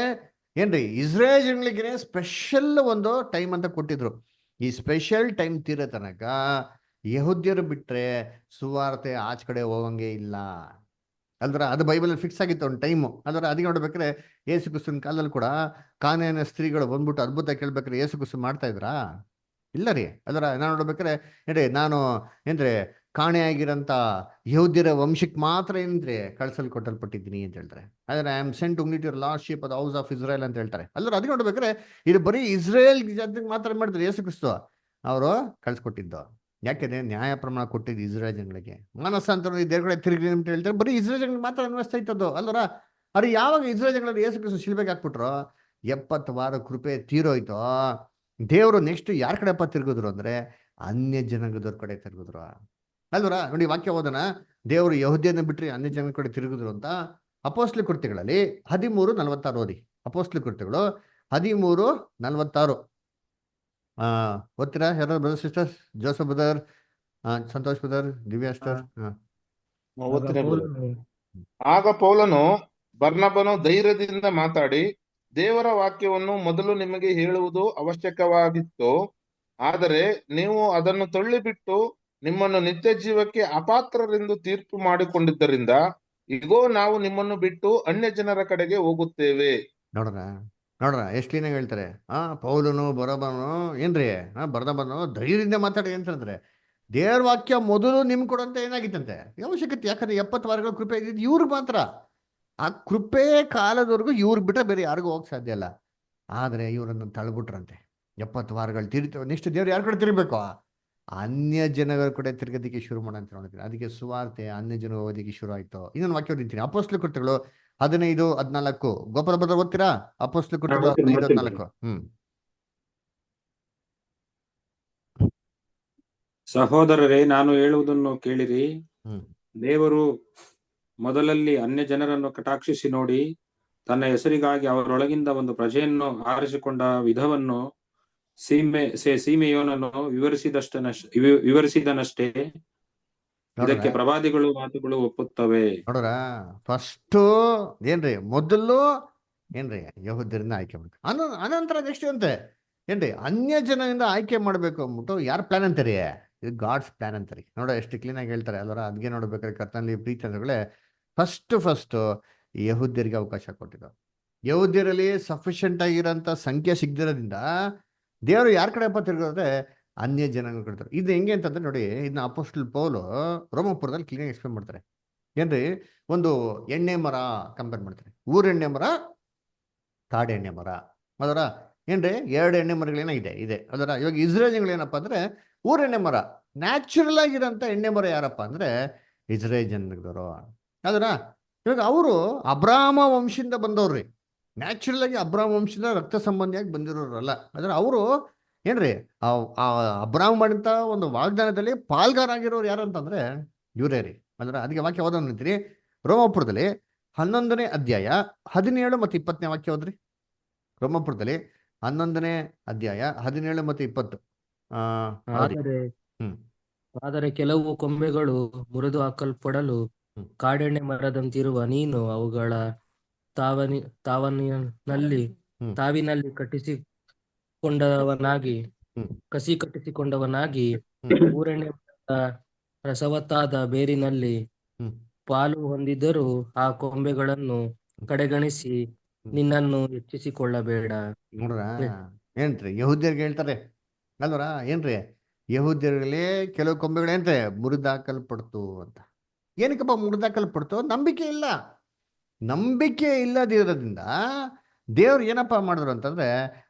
ಏನ್ರಿ, ಇಸ್ರೇಲ್ ಜನಗಳಿಗೆ ಸ್ಪೆಷಲ್ ಒಂದು ಟೈಮ್ ಅಂತ ಕೊಟ್ಟಿದ್ರು. ಈ ಸ್ಪೆಷಲ್ ಟೈಮ್ ತೀರೋ ತನಕ ಯಹೂದ್ಯರು ಬಿಟ್ರೆ ಸುವಾರ್ತೆ ಆಚ ಕಡೆ ಹೋಗಂಗೆ ಇಲ್ಲ ಅಲ್ದ್ರ. ಅದು ಬೈಬಲ್ ಫಿಕ್ಸ್ ಆಗಿತ್ತು ಒಂದು ಟೈಮು. ಅದರ ಅದಕ್ಕೆ ನೋಡ್ಬೇಕಾದ್ರೆ ಯೇಸು ಕ್ರಿಸ್ತನ ಕಾಲದಲ್ಲಿ ಕೂಡ ಕಾನಾನ್ಯ ಸ್ತ್ರೀಗಳು ಬಂದ್ಬಿಟ್ಟು ಅದ್ಭುತ ಕೇಳ್ಬೇಕಾದ್ರೆ ಯೇಸು ಕ್ರಿಸ್ತು ಮಾಡ್ತಾ ಇದ್ರಾ? ಇಲ್ಲ ರೀ. ಅದರ ನಾನು ನೋಡ್ಬೇಕಾದ್ರೆ ಏನ್ರಿ, ನಾನು ಏನ್ರಿ ಕಾಣೆಯಾಗಿರೋಂಥ ಯಹೂದ್ಯರ ವಂಶಕ್ಕೆ ಮಾತ್ರ ಏನ್ರಿ ಕಳ್ಸಲ್ಪಟ್ಟಿದ್ದೀನಿ ಅಂತ ಹೇಳ್ತಾರೆ. ಆದರೆ I am sent to meet your lost sheep of the house of Israel ಅಂತ ಹೇಳ್ತಾರೆ. ಅಲ್ಲರ ಅದಕ್ಕೆ ನೋಡ್ಬೇಕಾದ್ರೆ ಇದು ಬರೀ ಇಸ್ರೇಲ್ ಜನತೆಗೆ ಮಾತ್ರ ಮಾಡಿದ್ರು ಯೇಸು ಕ್ರಿಸ್ತು ಅವರು ಕಳ್ಸಿಕೊಟ್ಟಿದ್ದು. ಯಾಕೆಂದ್ರೆ ನ್ಯಾಯ ಪ್ರಮಾಣ ಕೊಟ್ಟಿದ್ದು ಇಸ್ರೇಲ್ ಜನಗಳಿಗೆ. ಮಾನಸಾಂತರ ದೇವ್ರ ಕಡೆ ತಿರುಗಿ ಅಂತ ಹೇಳ್ತಾರೆ, ಬರೀ ಇಸ್ರೇಲ್ ಜನಗಳಿಗೆ ಮಾತ್ರ ಅನ್ವಯಿಸ್ತಾ ಇತ್ತದು ಅಲ್ಲರ. ಅದು ಯಾವಾಗ ಇಸ್ರೇಲ್ ಜನಗಳಲ್ಲಿ ಯೇಸು ಕ್ರಿಸ್ತು ಶಿಲ್ಬೆಗೆ ಹಾಕ್ಬಿಟ್ರು 70 ವಾರ ಕೃಪೆ ತೀರೋಯ್ತು. ದೇವರು ನೆಕ್ಸ್ಟ್ ಯಾರ ಕಡೆಪ್ಪ ತಿರುಗಿದ್ರು ಅಂದ್ರೆ ಅನ್ಯ ಜನಾಂಗದವ್ರ ಕಡೆ ತಿರುಗಿದ್ರು ಅಲ್ವರ. ನೋಡಿ ವಾಕ್ಯ ಓದೋಣ. ದೇವರು ಯಹೂದ್ಯನ ಬಿಟ್ರಿ ಅನ್ಯ ಜನ ಕಡೆ ತಿರುಗಿದ್ರು ಅಂತ ಅಪೊಸ್ತಲ ಕೃತ್ಯಗಳಲ್ಲಿ 13:46 ಓದಿ. ಅಪೊಸ್ತಲ ಕೃತ್ಯಗಳು 13:46 ಓದ್ತೀರಾ ಯಾರು brother sisters? Joseph brother, Santosh brother, Divya sister. ಆಗ ಪೌಲನು ಬರ್ನಬನು ಧೈರ್ಯದಿಂದ ಮಾತಾಡಿ, ದೇವರ ವಾಕ್ಯವನ್ನು ಮೊದಲು ನಿಮಗೆ ಹೇಳುವುದು ಅವಶ್ಯಕವಾಗಿತ್ತು, ಆದರೆ ನೀವು ಅದನ್ನು ತಳ್ಳಿಬಿಟ್ಟು ನಿಮ್ಮನ್ನು ನಿತ್ಯ ಜೀವಕ್ಕೆ ಅಪಾತ್ರರೆಂದು ತೀರ್ಪು ಮಾಡಿಕೊಂಡಿದ್ದರಿಂದ ಇಗೋ ನಾವು ನಿಮ್ಮನ್ನು ಬಿಟ್ಟು ಅನ್ಯ ಜನರ ಕಡೆಗೆ ಹೋಗುತ್ತೇವೆ. ನೋಡ್ರ ಎಷ್ಟು ಕ್ಲೀನಾಗಿ ಹೇಳ್ತಾರೆ. ಪೌಲನು ಬರಬನು ಏನ್ರಿ ಬರ್ನಬನು ಧೈರ್ಯದಿಂದ ಮಾತಾಡಿ ಅಂತಂದ್ರೆ ದೇವ್ರ ವಾಕ್ಯ ಮೊದಲು ನಿಮ್ ಕೊಡಂತ ಏನಾಗಿತ್ತಂತೆ ಅವಶ್ಯಕತೆ. ಯಾಕಂದ್ರೆ 70 ವಾರಗಳ ಕೃಪೆ ಇದ್ದಿದ್ದು ಇವ್ರಿಗೆ ಮಾತ್ರ. ಆ ಕೃಪೆ ಕಾಲದವರೆಗೂ ಇವ್ರಿಗೆ ಬಿಟ್ರೆ ಬೇರೆ ಯಾರಿಗೂ ಹೋಗಕ್ ಸಾಧ್ಯ ಇಲ್ಲ. ಆದ್ರೆ ಇವರನ್ನು ತಳ್ಬಿಟ್ರಂತೆ. 70 ವಾರಗಳು ತಿರುಗ್ತವೆ. ನೆಕ್ಸ್ಟ್ ದೇವ್ರು ಯಾರ ಕಡೆ ತಿರುಗಬೇಕು? ಅನ್ಯ ಜನಗಳ ಕಡೆ ತಿರುಗೋದಕ್ಕೆ ಶುರು ಮಾಡಂತ ನೋಡ್ತೀನಿ. ಅದಕ್ಕೆ ಸುವಾರ್ತೆ ಅನ್ಯ ಜನ ಓದೋದಕ್ಕೆ ಶುರು ಆಯ್ತು. ಇನ್ನೊಂದು ವಾಕ್ಯ ಓದಿರ್ತೀನಿ, ಅಪೊಸ್ತಲ ಕೃತ್ಯಗಳು 15:14. ಗೋಪಾಲ ಭದ್ರ ಓದ್ತೀರಾ? ಅಪೊಸ್ತಲ ಕೃತ್ಯಗಳು 15:14. ಸಹೋದರರೇ, ನಾನು ಹೇಳುವುದನ್ನು ಕೇಳಿರಿ. ದೇವರು ಮೊದಲಲ್ಲಿ ಅನ್ಯ ಜನರನ್ನು ಕಟಾಕ್ಷಿಸಿ ನೋಡಿ ತನ್ನ ಹೆಸರಿಗಾಗಿ ಅವರೊಳಗಿಂದ ಒಂದು ಪ್ರಜೆಯನ್ನು ಆರಿಸಿಕೊಂಡ ವಿಧವನ್ನು ಸೀಮೆಯೋನನ್ನು ವಿವರಿಸಿದನಷ್ಟೇ ನೋಡ್ರ ಇದಕ್ಕೆ ಪ್ರವಾದಿಗಳು ಮಾತುಗಳು ಒಪ್ಪುತ್ತವೆ. ನೋಡ್ರ ಫಸ್ಟು ಏನ್ರಿ ಮೊದಲು ಏನ್ರಿ ಯಹೂದ್ಯರಿಂದ ಆಯ್ಕೆ ಮಾಡ್ಬೇಕು, ಅನಂತರ ನೆಕ್ಸ್ಟ್ ಅಂತೆ ಏನ್ರಿ ಅನ್ಯ ಜನರಿಂದ ಆಯ್ಕೆ ಮಾಡ್ಬೇಕು ಅಂದ್ಬಿಟ್ಟು ಯಾರ ಪ್ಲಾನ್ ಅಂತಾರಿ? ಇದು ಗಾಡ್ಸ್ ಪ್ಲಾನ್ ಅಂತಾರಿ. ನೋಡ ಎಷ್ಟು ಕ್ಲೀನ್ ಆಗಿ ಹೇಳ್ತಾರೆ ಅಲ್ವರ. ಅದ್ಗೆ ನೋಡ್ಬೇಕಾದ್ರೆ ಕರ್ತನಲ್ಲಿ ಪ್ರೀತಿ ಅಂದ್ರಗಳೇ ಫಸ್ಟ್ ಯಹೂದ್ಯರಿಗೆ ಅವಕಾಶ ಕೊಟ್ಟಿದ್ದು. ಯಹೂದ್ಯರಲ್ಲಿ ಸಫಿಷಿಯಂಟ್ ಆಗಿರೋಂಥ ಸಂಖ್ಯೆ ಸಿಗದಿರೋದ್ರಿಂದ ದೇವರು ಯಾರ ಕಡೆಪ್ಪ ತಿರ್ಗೋದ್ರೆ ಅನ್ಯ ಜನಾಂಗ ಕೊಡ್ತಾರೆ. ಇದು ಹೆಂಗೆ ಅಂತಂದ್ರೆ ನೋಡಿ, ಇದನ್ನ ಅಪೊಸ್ಟಲ್ ಪೌಲು ರೋಮಾಪುರದಲ್ಲಿ ಕ್ಲೀನ್ ಎಕ್ಸ್ಪ್ಲೇನ್ ಮಾಡ್ತಾರೆ. ಏನ್ರಿ ಒಂದು ಎಣ್ಣೆ ಮರ ಕಂಪೇರ್ ಮಾಡ್ತಾರೆ, ಊರೆಣ್ಣೆ ಮರ, ಕಾಡೆಣ್ಣೆ ಮರ. ಅದರ ಏನ್ರಿ 2 ಎಣ್ಣೆ ಮರಗಳೇನಾಗಿದೆ ಇದೆ ಅದರ. ಇವಾಗ ಇಸ್ರೇಲ್ಗಳು ಏನಪ್ಪ ಅಂದ್ರೆ ಊರೆಣ್ಣೆ ಮರ, ನ್ಯಾಚುರಲ್ ಆಗಿರೋಂಥ ಎಣ್ಣೆ ಮರ ಯಾರಪ್ಪ ಅಂದ್ರೆ ಇಸ್ರೇಲ್ ಜನದವರು. ಅದರ ಇವಾಗ ಅವರು ಅಬ್ರಾಮ ವಂಶದಿಂದ ಬಂದವ್ರಿ, ನ್ಯಾಚುರಲ್ ಆಗಿ ಅಬ್ರಾಮ ವಂಶದಿಂದ ರಕ್ತ ಸಂಬಂಧಿಯಾಗಿ ಬಂದಿರೋರಲ್ಲ. ಅದರ ಅವರು ಏನ್ರಿ ಆ ಅಬ್ರಾಮ್ ಮಾಡಿದಂಥ ಒಂದು ವಾಗ್ದಾನದಲ್ಲಿ ಪಾಲ್ಗಾರ ಆಗಿರೋರು ಯಾರು ಅಂತಂದ್ರೆ ಇವರೇ ರೀ. ಅಂದ್ರೆ ಅದಕ್ಕೆ ವಾಕ್ಯ ಓದೋಣ ಅಂತೀರಿ. ರೋಮಾಪುರದಲ್ಲಿ 11ನೇ ಅಧ್ಯಾಯ 17 ಮತ್ತು 20ನೇ ವಾಕ್ಯ ಓದ್ರಿ. ರೋಮಾಪುರದಲ್ಲಿ 11ನೇ ಅಧ್ಯಾಯ 17 ಮತ್ತು 20. ಆದರೆ ಹ್ಮ್ ಆದರೆ ಕೆಲವು ಕೊಂಬೆಗಳು ಮುರಿದು ಹಾಕಲ್ಪಡಲು ಹ್ಮ್. ಕಾಡೆಣ್ಣೆ ಮರದಂತಿರುವ ನೀನು ಅವುಗಳ ತಾವಿನಲ್ಲಿ ಹ್ಮ್. ಕಟ್ಟಿಸಿಕೊಂಡವನಾಗಿ ಹ್ಮ್. ಕಟ್ಟಿಸಿಕೊಂಡವನಾಗಿ ಹ್ಮ್. ಊರೆಣ್ಣೆ ಮರದ ರಸವತ್ತಾದ ಬೇರಿನಲ್ಲಿ ಹ್ಮ್. ಪಾಲು ಹೊಂದಿದ್ದರೂ ಆ ಕೊಂಬೆಗಳನ್ನು ಕಡೆಗಣಿಸಿ ನಿನ್ನನ್ನು ಹೆಚ್ಚಿಸಿಕೊಳ್ಳಬೇಡ. ನೋಡ್ರ ಏನ್ರಿ ಯಹೂದ್ಯರಿಗೆ ಹೇಳ್ತಾರೆ ಅಲ್ವರ. ಏನ್ರಿ ಯಹೂದ್ಯರಲ್ಲಿ ಕೆಲವು ಕೊಂಬೆಗಳೇನ್ರಿ ಮುರಿದಾಕಲ್ಪಡ್ತು ಅಂತ. ಏನಕ್ಕಪ್ಪ ಮುರಿದಾಕಲ್ಪಡ್ತು? ನಂಬಿಕೆ ಇಲ್ಲ. ನಂಬಿಕೆ ಇಲ್ಲದಿರೋದ್ರಿಂದ ದೇವ್ರು ಏನಪ್ಪ ಮಾಡಿದ್ರು ಅಂತಂದ್ರೆ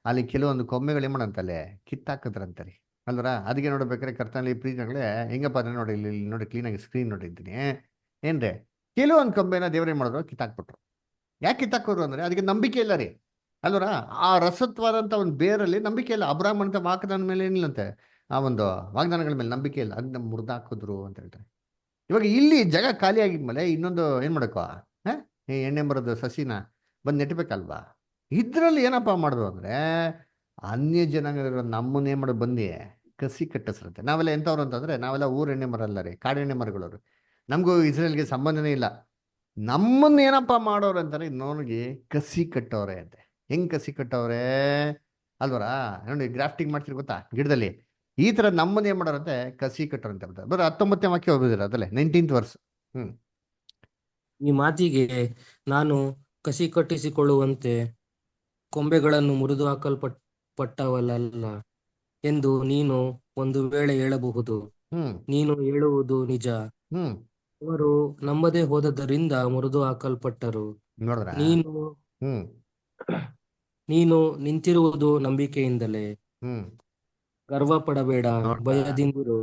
ಅಲ್ಲಿ ಕೆಲವೊಂದು ಕೊಂಬೆಗಳು ಏನ್ ಮಾಡಂತಲ್ಲೇ ಕಿತ್ತಾಕಿದ್ರಂತಾರೆ ಅಲ್ವರ. ಅದಕ್ಕೆ ನೋಡ್ಬೇಕಾದ್ರೆ ಕರ್ತನಲ್ಲಿ ಪ್ರೀತಿಗಳೇ ಹೆಂಗಪ್ಪ ಅಂದ್ರೆ ನೋಡಿ, ಇಲ್ಲಿ ನೋಡಿ ಕ್ಲೀನಾಗಿ ಸ್ಕ್ರೀನ್ ನೋಡಿದ್ದೀನಿ ಏನ್ರಿ. ಕೆಲವೊಂದು ಕೊಂಬೆನ ದೇವ್ರೇನ್ ಮಾಡಿದ್ರು? ಕಿತ್ತಾಕ್ಬಿಟ್ರು. ಯಾಕೆ ಕಿತ್ತಾಕೋರು ಅಂದ್ರೆ ಅದಕ್ಕೆ ನಂಬಿಕೆ ಇಲ್ಲ ರೀ ಅಲ್ವರ. ಆ ರಸತ್ವಾದಂಥ ಒಂದು ಬೇರಲ್ಲಿ ನಂಬಿಕೆ ಇಲ್ಲ. ಅಬ್ರಾಹ್ಮ್ ಅಂತ ವಾಗ್ದಾನ ಮೇಲೆ ಏನಿಲ್ಲಂತೆ, ಆ ಒಂದು ವಾಗ್ದಾನಗಳ ಮೇಲೆ ನಂಬಿಕೆ ಇಲ್ಲ, ಅದನ್ನ ಮುರಿದಾಕಿದ್ರು ಅಂತ ಹೇಳ್ತಾರೆ. ಇವಾಗ ಇಲ್ಲಿ ಜಾಗ ಖಾಲಿ ಆಗಿದ್ಮೇಲೆ ಇನ್ನೊಂದು ಏನ್ ಮಾಡಬೇಕು? ಈ ಎಣ್ಣೆ ಮರದ ಸಸಿನ ಬಂದು ನೆಟ್ಬೇಕಲ್ವಾ? ಇದ್ರಲ್ಲಿ ಏನಪ್ಪ ಮಾಡಿದ್ರು ಅಂದ್ರೆ ಅನ್ಯ ಜನಾಂಗದ ನಮ್ಮನ್ನೇನ್ ಮಾಡೋದು ಬಂದು ಕಸಿ ಕಟ್ಟಿಸ್ರಂತೆ. ನಾವೆಲ್ಲ ಎಂಥವ್ರು ಅಂತಂದ್ರೆ ನಾವೆಲ್ಲ ಊರೆಣ್ಣೆ ಮರ ಅಲ್ಲ ರೀ, ಕಾಡೆಣ್ಣೆ ಮರಗಳವ್ರು. ನಮಗೂ ಇಸ್ರೇಲ್ಗೆ ಸಂಬಂಧನೇ ಇಲ್ಲ. ನಮ್ಮನ್ನ ಏನಪ್ಪ ಮಾಡೋರು ಅಂತಾರೆ ಇನ್ನೊಂದಿಗೆ ಕಸಿ ಕಟ್ಟವ್ರೆ ಅಂತೆ. ಹೆಂಗ್ ಕಸಿ ಕಟ್ಟವ್ರೆ ಅಲ್ವರ? ನೋಡಿ ಗ್ರಾಫ್ಟಿಂಗ್ ಮಾಡ್ತಿರ್ ಗೊತ್ತಾ ಗಿಡದಲ್ಲಿ, ಈ ತರ ನಮ್ಮನ್ನ ಏನ್ ಮಾಡೋರಂತೆ ಕಸಿ ಕಟ್ಟೋರಂತೆ ಬರ್ತಾರೆ. ಬರೀ 19ನೇ ವಾಕ್ಯ ಓದಿದಿರ ಅದಲ್ಲೇ 19th ವರ್ಸ್. ಈ ಮಾತಿಗೆ ನಾನು ಕಸಿ ಕಟ್ಟಿಸಿಕೊಳ್ಳುವಂತೆ ಕೊಂಬೆಗಳನ್ನು ಮುರಿದು ಹಾಕಲ್ಪಟ್ಟವಲ್ಲ ಎಂದು ನೀನು ಒಂದು ವೇಳೆ ಹೇಳಬಹುದು. ನೀನು ಹೇಳುವುದು ನಿಜ. ಅವರು ನಂಬದೆ ಹೋದದರಿಂದ ಮುರಿದು ಹಾಕಲ್ಪಟ್ಟರು. ನೋಡ್ರ ನೀನು ನಿಂತಿರುವುದು ನಂಬಿಕೆಯಿಂದಲೇ. ಗರ್ವ ಪಡಬೇಡ, ಭಯದಿಂದಿರು.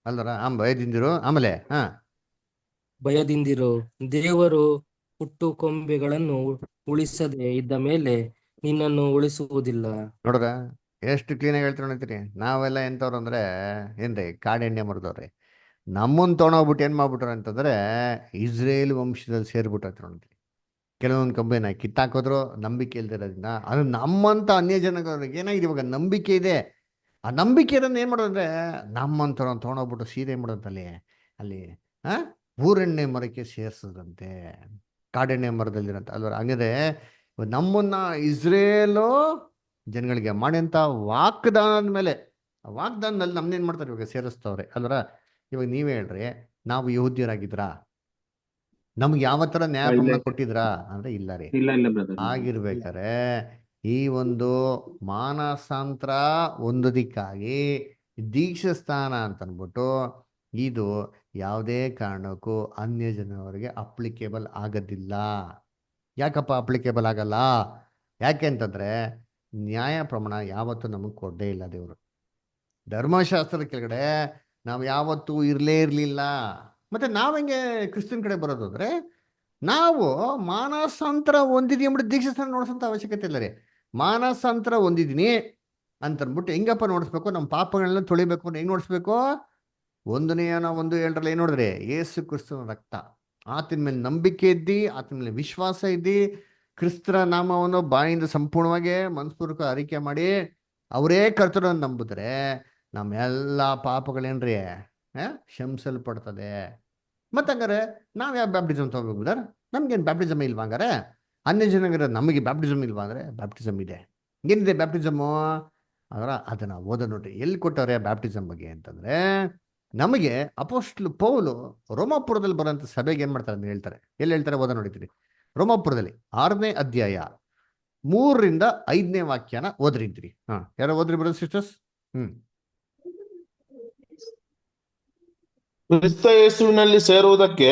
ಅಲ್ದರ ಭಯದಿಂದಿರು. ಆಮೇಲೆ ಭಯದಿಂದಿರು. ದೇವರು ಹುಟ್ಟು ಕೊಂಬೆಗಳನ್ನು ಉಳಿಸದೆ ಇದ್ದ ಮೇಲೆ ನಿನ್ನನ್ನು ಉಳಿಸುವುದಿಲ್ಲ. ನೋಡ್ರ ಎಷ್ಟು ಕ್ಲೀನಾಗಿ ಹೇಳ್ತಾರೆ ನೋಡ್ತೀರಿ. ನಾವೆಲ್ಲ ಎಂತವ್ರು ಅಂದ್ರೆ ಏನ್ರಿ ಕಾಡೆಣ್ಣೆ ಮರದವ್ರಿ. ನಮ್ಮನ್ನ ತೊಗೊಂಡೋಗ್ಬಿಟ್ಟು ಏನ್ ಮಾಡ್ಬಿಟ್ರ ಅಂತಂದ್ರೆ ಇಸ್ರೇಲ್ ವಂಶದಲ್ಲಿ ಸೇರ್ಬಿಟ್ಟ ನೋಡ್ತೀರಿ. ಕೆಲವೊಂದು ಕಂಬೆನ ಕಿತ್ತಾಕೋದ್ರು ನಂಬಿಕೆ ಇಲ್ದಿರೋದ್ರಿಂದ. ಅದು ನಮ್ಮಂತ ಅನ್ಯ ಜನಗಳಿಗೆ ಏನಾಗಿದೆ ಇವಾಗ ನಂಬಿಕೆ ಇದೆ. ಆ ನಂಬಿಕೆ ಇರೋದನ್ನ ಏನ್ ಮಾಡೋದಂದ್ರೆ ನಮ್ಮಂತ ತೊಗೊಂಡೋಗ್ಬಿಟ್ಟು ಸೀರೆ ಮಾಡೋದಂತಲ್ಲಿ ಅಲ್ಲಿ ಊರೆಣ್ಣೆ ಮರಕ್ಕೆ ಸೇರ್ಸದಂತೆ, ಕಾಡೆಣ್ಣೆ ಮರದಲ್ಲಿರಂತ ಅಲ್ವ. ಹಂಗಂದ್ರೆ ನಮ್ಮನ್ನ ಇಸ್ರೇಲು ಜನಗಳಿಗೆ ಮಾಡಿದಂಥ ವಾಗ್ದಾನದ ಮೇಲೆ, ಆ ವಾಗ್ದಾನದಲ್ಲಿ ನಮ್ಮನ್ನೇನು ಮಾಡ್ತಾರೆ ಇವಾಗ ಸೇರಿಸ್ತವ್ರೆ ಅಲ್ವರ. ಇವಾಗ ನೀವೇ ಹೇಳ್ರಿ, ನಾವು ಯಹೂದ್ಯರಾಗಿದ್ರಾ? ನಮ್ಗೆ ಯಾವ ಥರ ನ್ಯಾಯ ಪ್ರಮಾಣ ಕೊಟ್ಟಿದ್ರಾ ಅಂದ್ರೆ ಇಲ್ಲ ರೀ. ಆಗಿರ್ಬೇಕಾರೆ ಈ ಒಂದು ಮಾನಸಾಂತರ ಹೊಂದೋದಿಕ್ಕಾಗಿ ದೀಕ್ಷಾ ಸ್ಥಾನ ಅಂತ ಅಂದ್ಬಿಟ್ಟು ಇದು ಯಾವುದೇ ಕಾರಣಕ್ಕೂ ಅನ್ಯ ಜನವರಿಗೆ ಅಪ್ಲಿಕೇಬಲ್ ಆಗೋದಿಲ್ಲ. ಯಾಕಪ್ಪ ಅಪ್ಲಿಕೇಬಲ್ ಆಗಲ್ಲ? ಯಾಕೆ ಅಂತಂದ್ರೆ ನ್ಯಾಯ ಪ್ರಮಾಣ ಯಾವತ್ತೂ ನಮಗೆ ಕೊಡದೇ ಇಲ್ಲ ದೇವರು. ಧರ್ಮಶಾಸ್ತ್ರದ ಕೆಳಗಡೆ ನಾವು ಯಾವತ್ತೂ ಇರಲೇ ಇರಲಿಲ್ಲ. ಮತ್ತೆ ನಾವು ಹೆಂಗೆ ಕ್ರಿಸ್ತನ್ ಕಡೆ ಬರೋದು ಅಂದ್ರೆ ನಾವು ಮಾನಸಾಂತರ ಹೊಂದಿದೀವಿ ಅಂದ್ಬಿಟ್ಟು ದೀಕ್ಷಾಸ್ಥಾನ ನೋಡ್ಸೋಂಥ ಅವಶ್ಯಕತೆ ಇಲ್ಲ ರೀ. ಮಾನಸಾಂತರ ಹೊಂದಿದ್ದೀನಿ ಅಂತಂದ್ಬಿಟ್ಟು ಹೆಂಗಪ್ಪ ನೋಡಿಸ್ಬೇಕು? ನಮ್ಮ ಪಾಪಗಳನ್ನ ತೊಳಿಬೇಕು ಅಂದ್ರೆ ಹೆಂಗ್ ನೋಡಿಸ್ಬೇಕು? 1 Yohana 1:7 ಏನ್ ನೋಡಿದ್ರೆ ಯೇಸು ಕ್ರಿಸ್ತನ ರಕ್ತ, ಆತನ ಮೇಲೆ ನಂಬಿಕೆ ಇದ್ದಿ, ಆತನ ಮೇಲೆ ವಿಶ್ವಾಸ ಇದ್ದಿ, ಕ್ರಿಸ್ತರ ನಾಮವನ್ನು ಬಾಯಿಂದ ಸಂಪೂರ್ಣವಾಗಿ ಮನಸ್ಪೂರ್ವಕ ಅರಿಕೆ ಮಾಡಿ ಅವರೇ ಕರ್ತನನ್ನು ನಂಬಿದ್ರೆ ನಮ್ಮೆಲ್ಲ ಪಾಪಗಳೇನ್ರಿ ಕ್ಷಮಿಸಲ್ಪಡ್ತದೆ. ಮತ್ತೆ ಹಂಗಾರೆ ನಾವು ಯಾವ ಬ್ಯಾಪ್ಟಿಸಮ್ ತಗೋಬೇಕು ಬ್ರದರ್? ನಮ್ಗೇನು ಬ್ಯಾಪ್ಟಿಸಮ್ ಇಲ್ವಾ ಹಂಗಾರೆ? ಅನ್ಯ ಜನಗರ ನಮಗೆ ಬ್ಯಾಪ್ಟಿಸಮ್ ಇಲ್ವಾ ಅಂದರೆ ಬ್ಯಾಪ್ಟಿಸಮ್ ಇದೆ. ಏನಿದೆ ಬ್ಯಾಪ್ಟಿಸಮು? ಅದನ್ನು ಓದ ನೋಡ್ರಿ, ಎಲ್ಲಿ ಕೊಟ್ಟವ್ರೆ ಬ್ಯಾಪ್ಟಿಸಮ್ ಬಗ್ಗೆ ಅಂತಂದರೆ, ನಮಗೆ ಅಪೊಸ್ತಲ ಪೌಲು ರೋಮಾಪುರದಲ್ಲಿ ಬರೋಂಥ ಸಭೆಗೆ ಏನು ಮಾಡ್ತಾರೆ ಅಂತ ಹೇಳ್ತಾರೆ. ಎಲ್ಲಿ ಹೇಳ್ತಾರೆ ಓದ ನೋಡಿದ್ರಿ? ರೋಮಾಪುರದಲ್ಲಿ 6ನೇ ಅಧ್ಯಾಯ 3ರಿಂದ 5ನೇ ವಾಕ್ಯನ ಓದ್ರಿದ್ರಿ. ಯಾರೋ ಓದ್ರಿ ಬ್ರದರ್ ಸಿಸ್ಟರ್ಸ್? ಕ್ರಿಸ್ತ ಯೇಸುವಿನಲ್ಲಿ ಸೇರುವುದಕ್ಕೆ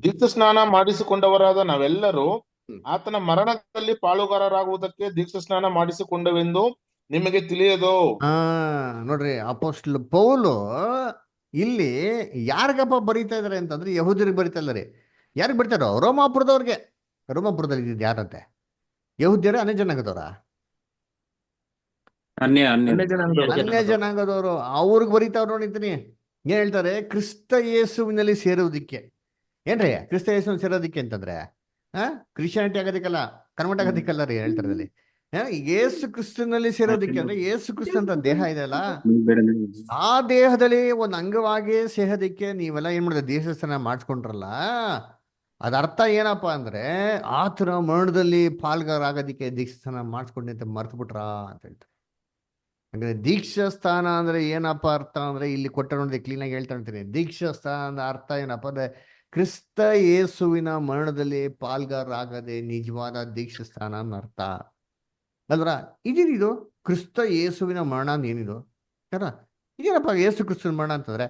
ದೀಕ್ಷಾ ಸ್ನಾನ ಮಾಡಿಸಿಕೊಂಡವರಾದ ನಾವೆಲ್ಲರೂ ಆತನ ಮರಣದಲ್ಲಿ ಪಾಲುಗಾರರಾಗುವುದಕ್ಕೆ ದೀಕ್ಷಾ ಸ್ನಾನ ಮಾಡಿಸಿಕೊಂಡವೆಂದು ನಿಮಗೆ ತಿಳಿಯದೋ? ನೋಡ್ರಿ, ಅಪೊಸ್ತಲ ಪೌಲು ಇಲ್ಲಿ ಯಾರಿಗಪ್ಪ ಬರೀತಾ ಇದಾರೆ ಅಂತಂದ್ರೆ ಯಹೂದ್ಯರಿಗೆ ಬರೀತಾ ಇದ್ದಾರೆ. ಯಾರಿಗೆ ಬರೀತಾರೋ? ರೋಮಾಪುರದವ್ರಿಗೆ. ರೋಮಾಪುರದಲ್ಲಿ ಇದ್ದಿದ್ದು ಯಾರಂತೆ? ಯಹೂದ್ಯರ ಅನ್ಯ ಜನಾಂಗದವ್ರ? ಅನ್ಯ ಜನಾಂಗದವರು. ಅವ್ರಿಗೆ ಬರೀತಾವ್ರು ನೋಡಿದ್ದೀನಿ. ಏನ್ ಹೇಳ್ತಾರೆ? ಕ್ರಿಸ್ತ ಯೇಸುವಿನಲ್ಲಿ ಸೇರೋದಿಕ್ಕೆ. ಏನ್ರಿ ಕ್ರಿಸ್ತ ಯೇಸುವಿನಲ್ಲಿ ಸೇರೋದಿಕ್ಕೆ ಅಂತಂದ್ರೆ ಕ್ರಿಶ್ಚಿಯಾನಿಟಿ ಆಗೋದಿಕ್ಕಲ್ಲ, ಕನ್ವರ್ಟ್ ಆಗೋದಿಕ್ಕಲ್ಲ ರೀ ಹೇಳ್ತಾರೆ. ಯೇಸು ಕ್ರಿಸ್ತನಲ್ಲಿ ಸೇರೋದಿಕ್ಕೆ ಅಂದ್ರೆ ಯೇಸು ಕ್ರಿಸ್ತ ಅಂತ ದೇಹ ಇದೆಯಲ್ಲ, ಆ ದೇಹದಲ್ಲಿ ಒಂದು ಅಂಗವಾಗಿ ಸೇರೋದಿಕ್ಕೆ ನೀವೆಲ್ಲ ಏನ್ ಮಾಡಿದ್ರೆ ದೇಹಸ್ಥಾನ ಮಾಡಿಸ್ಕೊಂಡ್ರಲ್ಲ, ಅದ ಅರ್ಥ ಏನಪ್ಪ ಅಂದ್ರೆ ಆತನ ಮರಣದಲ್ಲಿ ಪಾಲ್ಗಾರ ಆಗೋದಿಕ್ಕೆ ದೀಕ್ಷಾಸ್ಥಾನ ಮಾಡಿಸ್ಕೊಂಡಿ ಅಂತ ಮರ್ತು ಬಿಟ್ರಾ ಅಂತ ಹೇಳ್ತಾರೆ. ಹಂಗಾರೆ ದೀಕ್ಷಾ ಸ್ಥಾನ ಅಂದ್ರೆ ಏನಪ್ಪ ಅರ್ಥ ಅಂದ್ರೆ ಇಲ್ಲಿ ಕೊಟ್ಟ ನೋಡಿದ್ರೆ ಕ್ಲೀನಾಗಿ ಹೇಳ್ತಾ ಇರ್ತೀನಿ. ದೀಕ್ಷಾ ಸ್ಥಾನದ ಅರ್ಥ ಏನಪ್ಪ ಅಂದ್ರೆ ಕ್ರಿಸ್ತ ಯೇಸುವಿನ ಮರಣದಲ್ಲಿ ಪಾಲ್ಗಾರರಾಗದೆ ನಿಜವಾದ ದೀಕ್ಷಾ ಸ್ಥಾನ ಅನ್ನೋ ಅರ್ಥ ಅಲ್ವರ. ಇದೇನಿದು ಕ್ರಿಸ್ತ ಯೇಸುವಿನ ಮರಣ ಏನಿದು ಯಾರ? ಇದೇನಪ್ಪ ಯೇಸು ಕ್ರಿಸ್ತನ ಮರಣ ಅಂತಂದ್ರೆ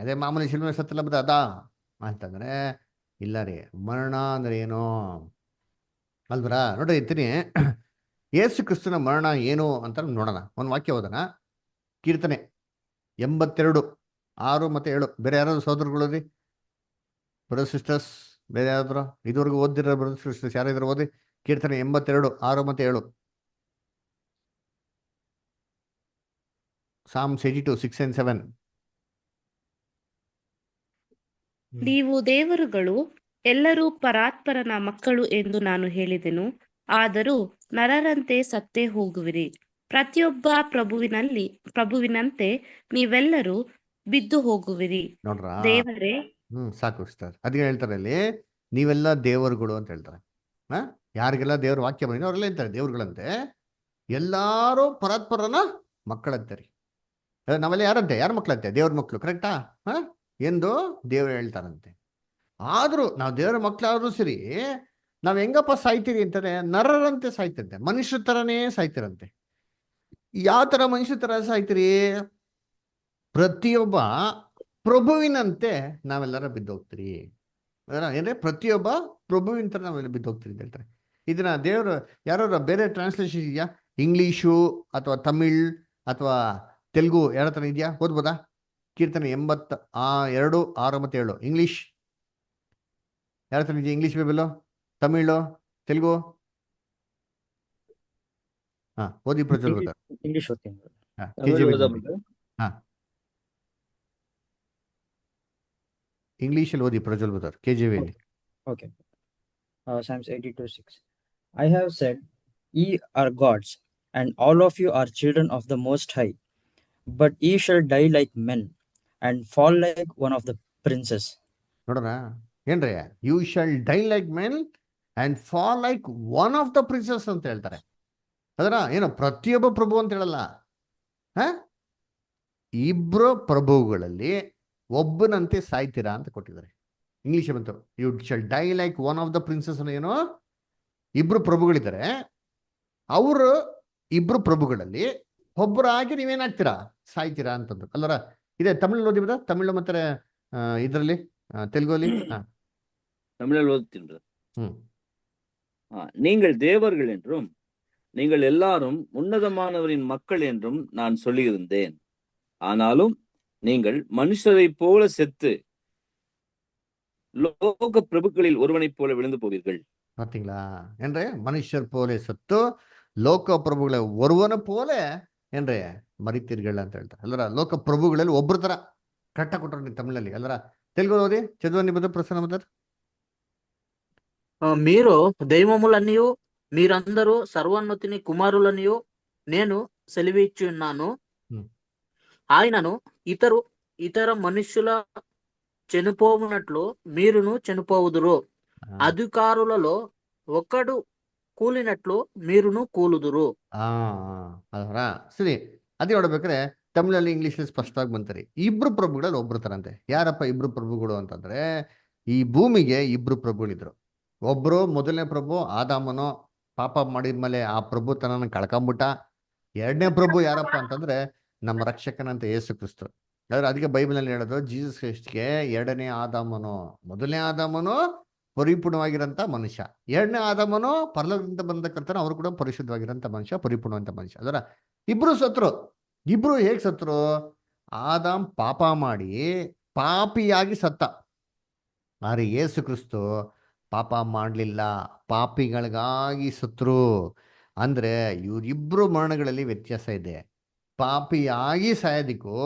ಅದೇ ಮಾಮೂಲಿ ಶಿಲ್ಮೆ ಸತ್ತಲ್ಲ ಬದ ಅದಾ ಅಂತಂದ್ರೆ ಇಲ್ಲ ರೀ. ಮರಣ ಅಂದ್ರೆ ಏನು ಅಲ್ವರ? ನೋಡ್ರಿ ಇರ್ತೀನಿ, ಯೇಸು ಕ್ರಿಸ್ತನ ಮರಣ ಏನು ಅಂತ ನೋಡೋಣ. ಒಂದು ವಾಕ್ಯ ಓದೋಣ. ಕೀರ್ತನೆ 82 6 ಮತ್ತು 7. ಬೇರೆ ಯಾರಾದ್ರು ಸಹೋದರಗಳು ರೀ, ಬ್ರದರ್ ಸಿಸ್ಟರ್ಸ್ ಬೇರೆ ಯಾರಾದ್ರು ಇದುವರೆಗೂ ಓದಿರೋ ಬ್ರದರ್ ಸಿಸ್ಟರ್ಸ್ ಯಾರಾದ್ರು ಓದಿ ಕೀರ್ತನೆ 82 6 ಮತ್ತು 7. Psalms 82 6 and 7. ನೀವು ದೇವರುಗಳು ಎಲ್ಲರೂ ಪರಾತ್ಪರನ ಮಕ್ಕಳು ಎಂದು ನಾನು ಹೇಳಿದೆನು, ಆದರೂ ನರರಂತೆ ಸತ್ತೇ ಹೋಗುವಿರಿ. ಪ್ರತಿಯೊಬ್ಬ ಪ್ರಭುವಿನಂತೆ ನೀವೆಲ್ಲರೂ ಬಿದ್ದು ಹೋಗುವಿರಿ. ನೋಡ್ರ ದೇವರೇ ಸಾಕು ಸರ್. ಅದಕ್ಕೆ ಹೇಳ್ತಾರೆ ಅಲ್ಲಿ ನೀವೆಲ್ಲ ದೇವರುಗಳು ಅಂತ ಹೇಳ್ತಾರೆ. ಯಾರಿಗೆಲ್ಲ ದೇವ್ರ ವಾಕ್ಯ ಬಂದಿದೆ ಅವರೆಲ್ಲ ಹೇಳ್ತಾರೆ ದೇವ್ರುಗಳಂತೆ. ಎಲ್ಲಾರು ಪರಾತ್ಪರನ ಮಕ್ಕಳಂತೆ. ನಾವೆಲ್ಲ ಯಾರಂತೆ? ಯಾರ ಮಕ್ಕಳಂತೆ? ದೇವ್ರ ಮಕ್ಕಳು. ಕರೆಕ್ಟಾ? ಎಂದು ದೇವ್ರು ಹೇಳ್ತಾರಂತೆ. ಆದ್ರೂ ನಾವು ದೇವರ ಮಕ್ಕಳಾದ್ರೂ ಸರಿ, ನಾವ್ ಹೆಂಗಪ್ಪ ಸಾಯ್ತೀರಿ ಅಂತಾರೆ? ನರರಂತೆ ಸಾಯ್ತಿರಂತೆ, ಮನುಷ್ಯ ತರನೇ ಸಾಯ್ತಿರಂತೆ. ಯಾವ ತರ ಮನುಷ್ಯ ತರ ಸಾಯ್ತೀರಿ? ಪ್ರತಿಯೊಬ್ಬ ಪ್ರಭುವಿನಂತೆ ನಾವೆಲ್ಲರ ಬಿದ್ದೋಗ್ತೀರಿ. ಏನ್ರೆ ಪ್ರತಿಯೊಬ್ಬ ಪ್ರಭುವಿನ ತರ ನಾವೆಲ್ಲ ಬಿದ್ದೋಗ್ತೀರಿ ಅಂತ ಹೇಳ್ತಾರೆ. ಇದನ್ನ ದೇವರು ಯಾರು ಬೇರೆ ಟ್ರಾನ್ಸ್ಲೇಷನ್ ಇದೆಯಾ? ಇಂಗ್ಲೀಷು ಅಥವಾ ತಮಿಳ್ ಅಥವಾ ತೆಲುಗು ಯಾರ ತರ ಇದೆಯಾ? ಓದ್ಬೋದಾ? ಕೀರ್ತನೆ 82 6 ಮತ್ತು 7. ಇಂಗ್ಲೀಷ್ ಯಾರ ತರ ಇದೆಯಾ? ಇಂಗ್ಲೀಷ್ ಬೈಬಲು, ತಮಿಳು, ತೆಲುಗು? ಓದಿ ಪ್ರಜ್ವಲ್ ಗೊತ್ತಾ? ಇಂಗ್ಲಿಷ್ ಓದ್ತೀನಿ. ಇಂಗ್ಲೀಷಲ್ಲಿ ಓದಿ Prajwal Badr, KJV. Okay. Psalms 82:6. I have said, ye are gods, and all of you are children of the Most High. But ye shall die like men, and fall like one of the princes. ನೋಡೋಣ ಏನ್ರಿ? You shall die like men and fall like one of the princes ಅಂತ ಹೇಳ್ತಾರೆ. ಅದರ ಏನು ಪ್ರತಿಯೊಬ್ಬ ಪ್ರಭು ಅಂತ ಹೇಳಲ್ಲ. ಇಬ್ರು ಪ್ರಭುಗಳಲ್ಲಿ ಒಬ್ಬನಂತೆ ಸಾಯ್ತೀರಾ ಅಂತ ಕೊಟ್ಟಿದ್ದಾರೆ. ಇಂಗ್ಲಿಷ್ ಬಂತು, you shall die like one of the princes. ಏನೋ ಇಬ್ರು ಪ್ರಭುಗಳಿದ್ದಾರೆ, ಅವರು ಇಬ್ರು ಪ್ರಭುಗಳಲ್ಲಿ ಒಬ್ಬರಾಗಿ ನೀವೇನಾಗ್ತೀರಾ? ಸಾಯ್ತೀರಾ ಅಂತಂದ್ರು ಅಲ್ಲರ. ಇದೆ ತಮಿಳ್ ಓದಿಬೋದ? ತಮಿಳು ಮತ್ತೆ ಇದರಲ್ಲಿ தெலுங்குலி தமிழில் ஓதுகின்ற நீங்கள் தேவர்கள் என்றும் நீங்கள் எல்லாரும் உன்னதமானவரின் மக்கள் என்றும் நான் சொல்லியிருந்தேன். ஆனாலும் நீங்கள் மனுஷரை போல செத்து லோக பிரபுக்களில் ஒருவனைப் போல விழுந்து போவீர்கள். பாத்தீங்களா? என்றே மனுஷர் போல செத்து ಲೋಕ ಪ್ರಭುಗಳ ಒರ್ವನ ಪೋಲೆ ಏನ್ರಿ ಮರಿತೀರ್ಗಳ ಅಂತ ಹೇಳ್ತಾರೆ ಅಲ್ಲರ. ಲೋಕ ಪ್ರಭುಗಳಲ್ಲಿ ಒಬ್ಬರ ತರ ಕಟ್ಟ ಕೊಟ್ಟರು ತಮಿಳಲ್ಲಿ ಅಲ್ಲರ. తెలుగు ఓది చదవండి బద ప్రసన్న బదర్. మీరు దైవములనియు మీరందరూ సర్వోన్నతిని కుమారులనియు నేను సెలవిచ్చున్నాను. ఉమ్. ఆయనను ఇతర మనుష్యుల చనిపోవునట్లు మీరును చనిపోవుదురు. ఆ, అధికారులలో ఒకడు ಕೂಲಿನట్లు మీరును ಕೂಲುದುರು. ಆ ಅದರ ಸರಿ. ಅದೇ ನೋಡ್ಬೇಕಾರೆ ತಮಿಳಲ್ಲಿ ಇಂಗ್ಲೀಷಲ್ಲಿ ಸ್ಪಷ್ಟವಾಗಿ ಬಂತಾರೆ. ಇಬ್ರು ಪ್ರಭುಗಳಲ್ಲಿ ಒಬ್ರು ತರಂತೆ. ಯಾರಪ್ಪ ಇಬ್ರು ಪ್ರಭುಗಳು ಅಂತಂದ್ರೆ, ಈ ಭೂಮಿಗೆ ಇಬ್ರು ಪ್ರಭುಗಳಿದ್ರು. ಒಬ್ರು ಮೊದಲನೇ ಪ್ರಭು ಆದಾಮನು ಪಾಪ ಮಾಡಿದ್ಮೇಲೆ ಆ ಪ್ರಭು ತನನ ಕಳ್ಕೊಂಬಿಟ್ಟ. ಎರಡನೇ ಪ್ರಭು ಯಾರಪ್ಪ ಅಂತಂದ್ರೆ ನಮ್ಮ ರಕ್ಷಕನಂತ ಯೇಸು ಕ್ರಿಸ್ತು. ಆದ್ರೆ ಅದಕ್ಕೆ ಬೈಬಲ್ನಲ್ಲಿ ಹೇಳೋದು ಜೀಸಸ್ ಕ್ರೈಸ್ಟ್ಗೆ ಎರಡನೇ ಆದಾಮನು, ಮೊದಲನೇ ಆದಾಮನು ಪರಿಪೂರ್ಣವಾಗಿರಂತ ಮನುಷ್ಯ, ಎರಡನೇ ಆದಾಮನು ಪರಲೋಕದಿಂದ ಬಂದ ಕರ್ತನ ಅವರು ಕೂಡ ಪರಿಶುದ್ಧವಾಗಿರಂತ ಮನುಷ್ಯ, ಪರಿಪೂರ್ಣವಂತ ಮನುಷ್ಯ. ಅದರ ಇಬ್ರು ಸತ್ರು. ಇಬ್ರು ಹೇಗ್ ಸತ್ರು? ಆದಾಮ್ ಪಾಪ ಮಾಡಿ ಪಾಪಿಯಾಗಿ ಸತ್ತ. ಆದ್ರೆ ಯೇಸು ಕ್ರಿಸ್ತು ಪಾಪ ಮಾಡಲಿಲ್ಲ, ಪಾಪಿಗಳಿಗಾಗಿ ಸತ್ರು. ಅಂದ್ರೆ ಇವರಿಬ್ರು ಮರಣಗಳಲ್ಲಿ ವ್ಯತ್ಯಾಸ ಇದೆ. ಪಾಪಿಯಾಗಿ ಸಾಯೋದಿಕ್ಕೂ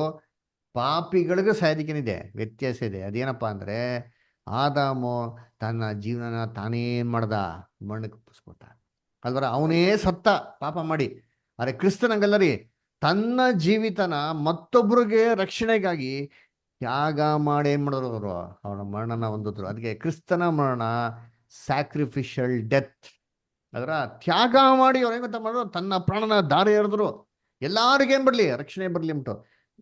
ಪಾಪಿಗಳಿಗೂ ಸಾಯೋದಿಕ್ಕೇನಿದೆ ವ್ಯತ್ಯಾಸ ಇದೆ. ಅದೇನಪ್ಪ ಅಂದ್ರೆ ಆದಾಮು ತನ್ನ ಜೀವನನ ತಾನೇನ್ ಮಾಡ್ದ? ಮಣ್ಣಕ್ಕೆ ಒಪ್ಪಿಸ್ಕೊಟ್ಟ ಅಲ್ವರ, ಅವನೇ ಸತ್ತ ಪಾಪ ಮಾಡಿ. ಅರೆ ಕ್ರಿಸ್ತನಂಗಲ್ಲರಿ, ತನ್ನ ಜೀವಿತನ ಮತ್ತೊಬ್ಬರಿಗೆ ರಕ್ಷಣೆಗಾಗಿ ತ್ಯಾಗ ಮಾಡಿ ಏನ್ ಮಾಡಿದ್ರು ಅವರು? ಅವನ ಮರಣನ ಹೊಂದಿದ್ರು. ಅದಕ್ಕೆ ಕ್ರಿಸ್ತನ ಮರಣ ಸ್ಯಾಕ್ರಿಫಿಷಿಯಲ್ ಡೆತ್. ಅದರ ತ್ಯಾಗ ಮಾಡಿ ಅವ್ರು ಏನ್ ಗೊತ್ತಾ ಮಾಡಿದ್ರು? ತನ್ನ ಪ್ರಾಣನ ದಾರಿ ಎರೆದ್ರು, ಎಲ್ಲಾರಿಗೇನ್ ಬರ್ಲಿ? ರಕ್ಷಣೆ ಬರ್ಲಿ ಅಂದ್ಬಿಟ್ಟು.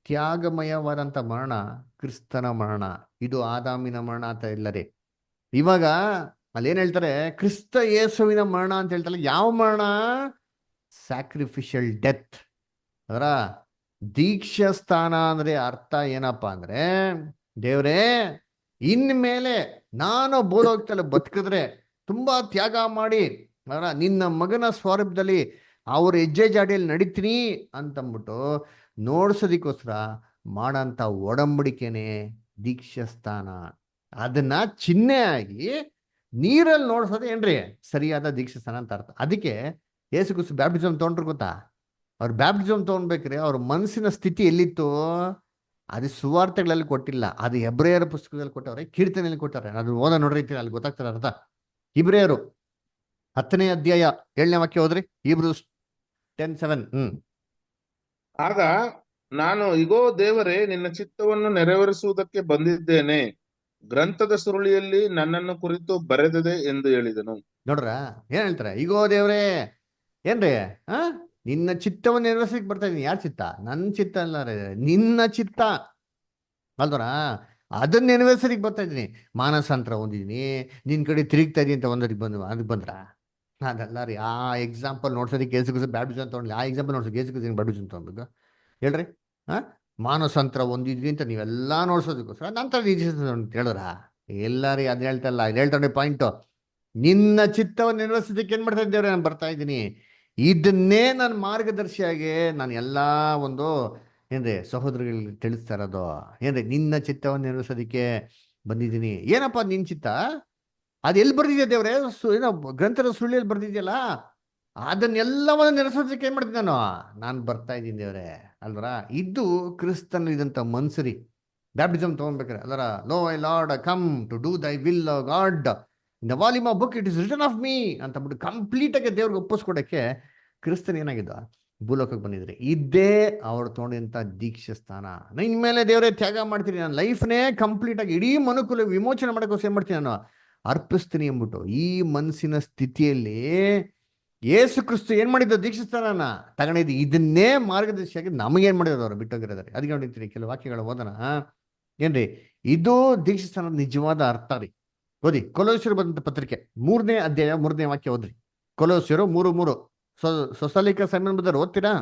ತ್ಯಾಗಮಯವಾದಂಥ ಮರಣ ಕ್ರಿಸ್ತನ ಮರಣ. ಇದು ಆದಾಮಿನ ಮರಣ ಅಂತ ಇಲ್ಲ ರೀ. ಇವಾಗ ಅಲ್ಲಿ ಏನ್ ಹೇಳ್ತಾರೆ? ಕ್ರಿಸ್ತ ಯೇಸುವಿನ ಮರಣ ಅಂತ ಹೇಳ್ತಾರೆ. ಯಾವ ಮರಣ? Sacrificial death. ಅದರ ದೀಕ್ಷಾ ಸ್ಥಾನ ಅಂದ್ರೆ ಅರ್ಥ ಏನಪ್ಪ ಅಂದ್ರೆ, ದೇವ್ರೇ ಇನ್ಮೇಲೆ ನಾನು ಭೂಲೋಕದಲ್ಲಿ ಬದುಕಿದ್ರೆ ತುಂಬಾ ತ್ಯಾಗ ಮಾಡಿ ಅದರ ನಿನ್ನ ಮಗನ ಸ್ವರೂಪದಲ್ಲಿ ಅವ್ರ ಹೆಜ್ಜೆ ಜಾಡಿಯಲ್ಲಿ ನಡೀತೀನಿ ಅಂತಂದ್ಬಿಟ್ಟು ನೋಡ್ಸೋದಿಕ್ಕೋಸ್ಕರ ಮಾಡಂತ ಒಡಂಬಡಿಕೆನೆ ದೀಕ್ಷಾ ಸ್ಥಾನ. ಅದನ್ನ ಚಿಹ್ನೆ ಆಗಿ ನೀರಲ್ಲಿ ನೋಡ್ಸೋದು ಏನ್ರಿ ಸರಿಯಾದ ದೀಕ್ಷಾ ಸ್ಥಾನ ಅಂತ ಅರ್ಥ. ಅದಕ್ಕೆ ಯೇಸು ಕ್ರಿಸ್ತು ಬ್ಯಾಪ್ಟಿಸಮ್ ತೊಗೊಂಡ್ರು ಗೊತ್ತಾ? ಅವ್ರು ಬ್ಯಾಪ್ಟಿಸಮ್ ತೊಗೊಂಡ್ಬೇಕ್ರಿ ಅವ್ರ ಮನಸ್ಸಿನ ಸ್ಥಿತಿ ಎಲ್ಲಿತ್ತು? ಅದು ಸುವಾರ್ತೆಗಳಲ್ಲಿ ಕೊಟ್ಟಿಲ್ಲ, ಅದು ಹೆಬ್ರೇಯರ ಪುಸ್ತಕದಲ್ಲಿ ಕೊಟ್ಟವ್ರೆ, ಕೀರ್ತನೆಯಲ್ಲಿ ಕೊಟ್ಟವ್ರೆ. ಅದು ಓದ ನೋಡ್ರಿ, ಅಲ್ಲಿ ಗೊತ್ತಾಗ್ತಾರೆ ಅರ್ಥ. ಇಬ್ರಿಯರು 10ನೇ ಅಧ್ಯಾಯ 7ನೇ ವಾಕ್ಯ ಹೋದ್ರಿ. Hebrews 10:7. ಆಗ ನಾನು, ಇಗೋ ದೇವರೇ, ನಿನ್ನ ಚಿತ್ತವನ್ನು ನೆರವೇರಿಸುವುದಕ್ಕೆ ಬಂದಿದ್ದೇನೆ, ಗ್ರಂಥದ ಸುರುಳಿಯಲ್ಲಿ ನನ್ನನ್ನು ಕುರಿತು ಬರೆದಿದೆ ಎಂದು ಹೇಳಿದನು. ನೋಡ್ರ ಏನ್ ಹೇಳ್ತಾರೆ? ಇಗೋ ದೇವ್ರೇ, ಏನ್ರಿ ನಿನ್ನ ಚಿತ್ತವನ್ನು ನೆರವೇರಿಸಲಿಕ್ಕೆ ಬರ್ತಾ ಇದೀನಿ. ಯಾರ ಚಿತ್ತ? ನನ್ನ ಚಿತ್ತ ಅಲ್ಲ ರೀ, ನಿನ್ನ ಚಿತ್ತ ಅಲ್ದರ. ಅದನ್ನ ನೆರವೇರಿಸಲಿಕ್ಕೆ ಬರ್ತಾ ಇದ್ದೀನಿ. ಮಾನಸಾಂತರ ಹೊಂದಿದೀನಿ, ನಿನ್ ಕಡೆ ತಿರುಗ್ತಾ ಇದೀನಿ ಅಂತ ಒಂದರಿಗೆ ಅದಕ್ಕೆ ಬಂದ್ರ ಅದಲ್ಲ ರೀ. ಆ ಎಕ್ಸಾಂಪಲ್ ನೋಡ್ಸೋದಕ್ಕೆ ಯೇಸು ಕ್ರಿಸ್ತು ಬ್ಯಾಪ್ಟಿಸಮ್ ತಗೊಂಡ್ಲಿ. ಆ ಎಕ್ಸಾಂಪಲ್ ನೋಡ್ಸೋಕೆ ಯೇಸು ಕ್ರಿಸ್ತು ಬ್ಯಾಪ್ಟಿಸಮ್ ತಗೊಂಡ್ಬೇಕು ಹೇಳ್ರಿ. ಮಾನಸಾಂತರ ಹೊಂದಿದ್ವಿ ಅಂತ ನೀವೆಲ್ಲ ನೋಡ್ಸೋದಕ್ಕೋಸ್ಕರ ನಂತರ ಅಂತ ಹೇಳಿದ್ರ ಎಲ್ಲಾರಿ ಅದ್ ಹೇಳ್ತಲ್ಲ. ಇದು ಹೇಳ್ತಾರೆ ಪಾಯಿಂಟು. ನಿನ್ನ ಚಿತ್ತವನ್ನು ನೆರವೇರಿಸೋದಕ್ಕೆ ಏನ್ ಮಾಡ್ತಾ ಇದ್ದೇವ್ರೆ? ನಾನು ಬರ್ತಾ ಇದ್ದೀನಿ. ಇದನ್ನೇ ನನ್ನ ಮಾರ್ಗದರ್ಶಿಯಾಗಿ ನಾನು ಎಲ್ಲಾ ಒಂದು ಏನ್ರಿ ಸಹೋದರಗಳಿಗೆ ತಿಳಿಸ್ತಾ ಇರೋದು. ಏನ್ರಿ ನಿನ್ನ ಚಿತ್ತವನ್ನು ನೆರವೇರಿಸೋದಕ್ಕೆ ಬಂದಿದ್ದೀನಿ. ಏನಪ್ಪಾ ನಿನ್ ಚಿತ್ತ? ಅದು ಎಲ್ಲಿ ಬರ್ದಿದ್ಯಾ ದೇವ್ರೆ? ಏನೋ ಗ್ರಂಥದ ಸುಳ್ಳಿಯಲ್ಲಿ ಬರ್ದಿದ್ಯಲ್ಲ, ಅದನ್ನೆಲ್ಲವನ್ನು ನೆರವೇರಿಸೋದಕ್ಕೆ ಏನ್ ಮಾಡ್ತೀನಿ ನಾನು ಬರ್ತಾ ಇದ್ದೀನಿ ದೇವ್ರೆ ಅಲ್ವರ. ಇದು ಕ್ರಿಸ್ತನ್ ಇದಂತ ಮನ್ಸರಿ ಬ್ಯಾಪ್ಟಿಸಮ್ ತಗೊಂಡ್ಬೇಕ್ರೆ ಅಲ್ವರ. Lo I Lord come to do thy will God in the volume of book it is written of me ಅಂತ ಬಿಟ್ಟು ಕಂಪ್ಲೀಟ್ ಆಗಿ ದೇವ್ರಿಗೆ ಒಪ್ಪಿಸ್ಕೊಡಕ್ಕೆ ಕ್ರಿಸ್ತನ್ ಏನಾಗಿದ್ದ ಭೂಲೋಕಕ್ಕೆ ಬಂದಿದ್ರೆ. ಇದೇ ಅವ್ರು ತೊಗೊಂಡಂತ ದೀಕ್ಷಾ ಸ್ಥಾನ. ಇನ್ಮೇಲೆ ದೇವರೇ ತ್ಯಾಗ ಮಾಡ್ತೀನಿ, ನಾನು ಲೈಫ್ನೇ ಕಂಪ್ಲೀಟ್ ಆಗಿ ಇಡೀ ಮನುಕುಲ ವಿಮೋಚನೆ ಮಾಡೋಕ್ಕೋಸ್ಕರ ಏನ್ ಮಾಡ್ತೀನಿ ನಾನು ಅರ್ಪಿಸ್ತೀನಿ ಅಂದ್ಬಿಟ್ಟು. ಈ ಮನಸ್ಸಿನ ಸ್ಥಿತಿಯಲ್ಲಿ ಯೇಸು ಕ್ರಿಸ್ತು ಏನ್ ಮಾಡಿದ್ದು? ದೀಕ್ಷಾ ಸ್ಥಾನನ ತಗೊಂಡಿದ್ದು. ಇದನ್ನೇ ಮಾರ್ಗದರ್ಶಿಯಾಗಿ ನಮಗೇನ್ ಮಾಡಿದ್ರು ಅವರು ಬಿಟ್ಟೋಗಿರೋದಾರೆ. ಅದಕ್ಕೆ ನೋಡಿರ್ತೀರಿ ಕೆಲವು ವಾಕ್ಯಗಳು ಓದೋಣ ಏನ್ರಿ. ಇದು ದೀಕ್ಷಾ ಸ್ಥಾನದ ನಿಜವಾದ ಅರ್ಥ ರೀ. ಓದಿ ಕೊಲೋಸ್ಯರು ಬಂದಂತ ಪತ್ರಿಕೆ 3ನೇ ಅಧ್ಯಾಯ 3ನೇ ವಾಕ್ಯ ಓದ್ರಿ. ಕೊಲೋಸ್ಯರು 3:3. ಸೊಸಲಿಕ ಸೈಮನ್ ಬದರ್ ಓದ್ತೀರಾ?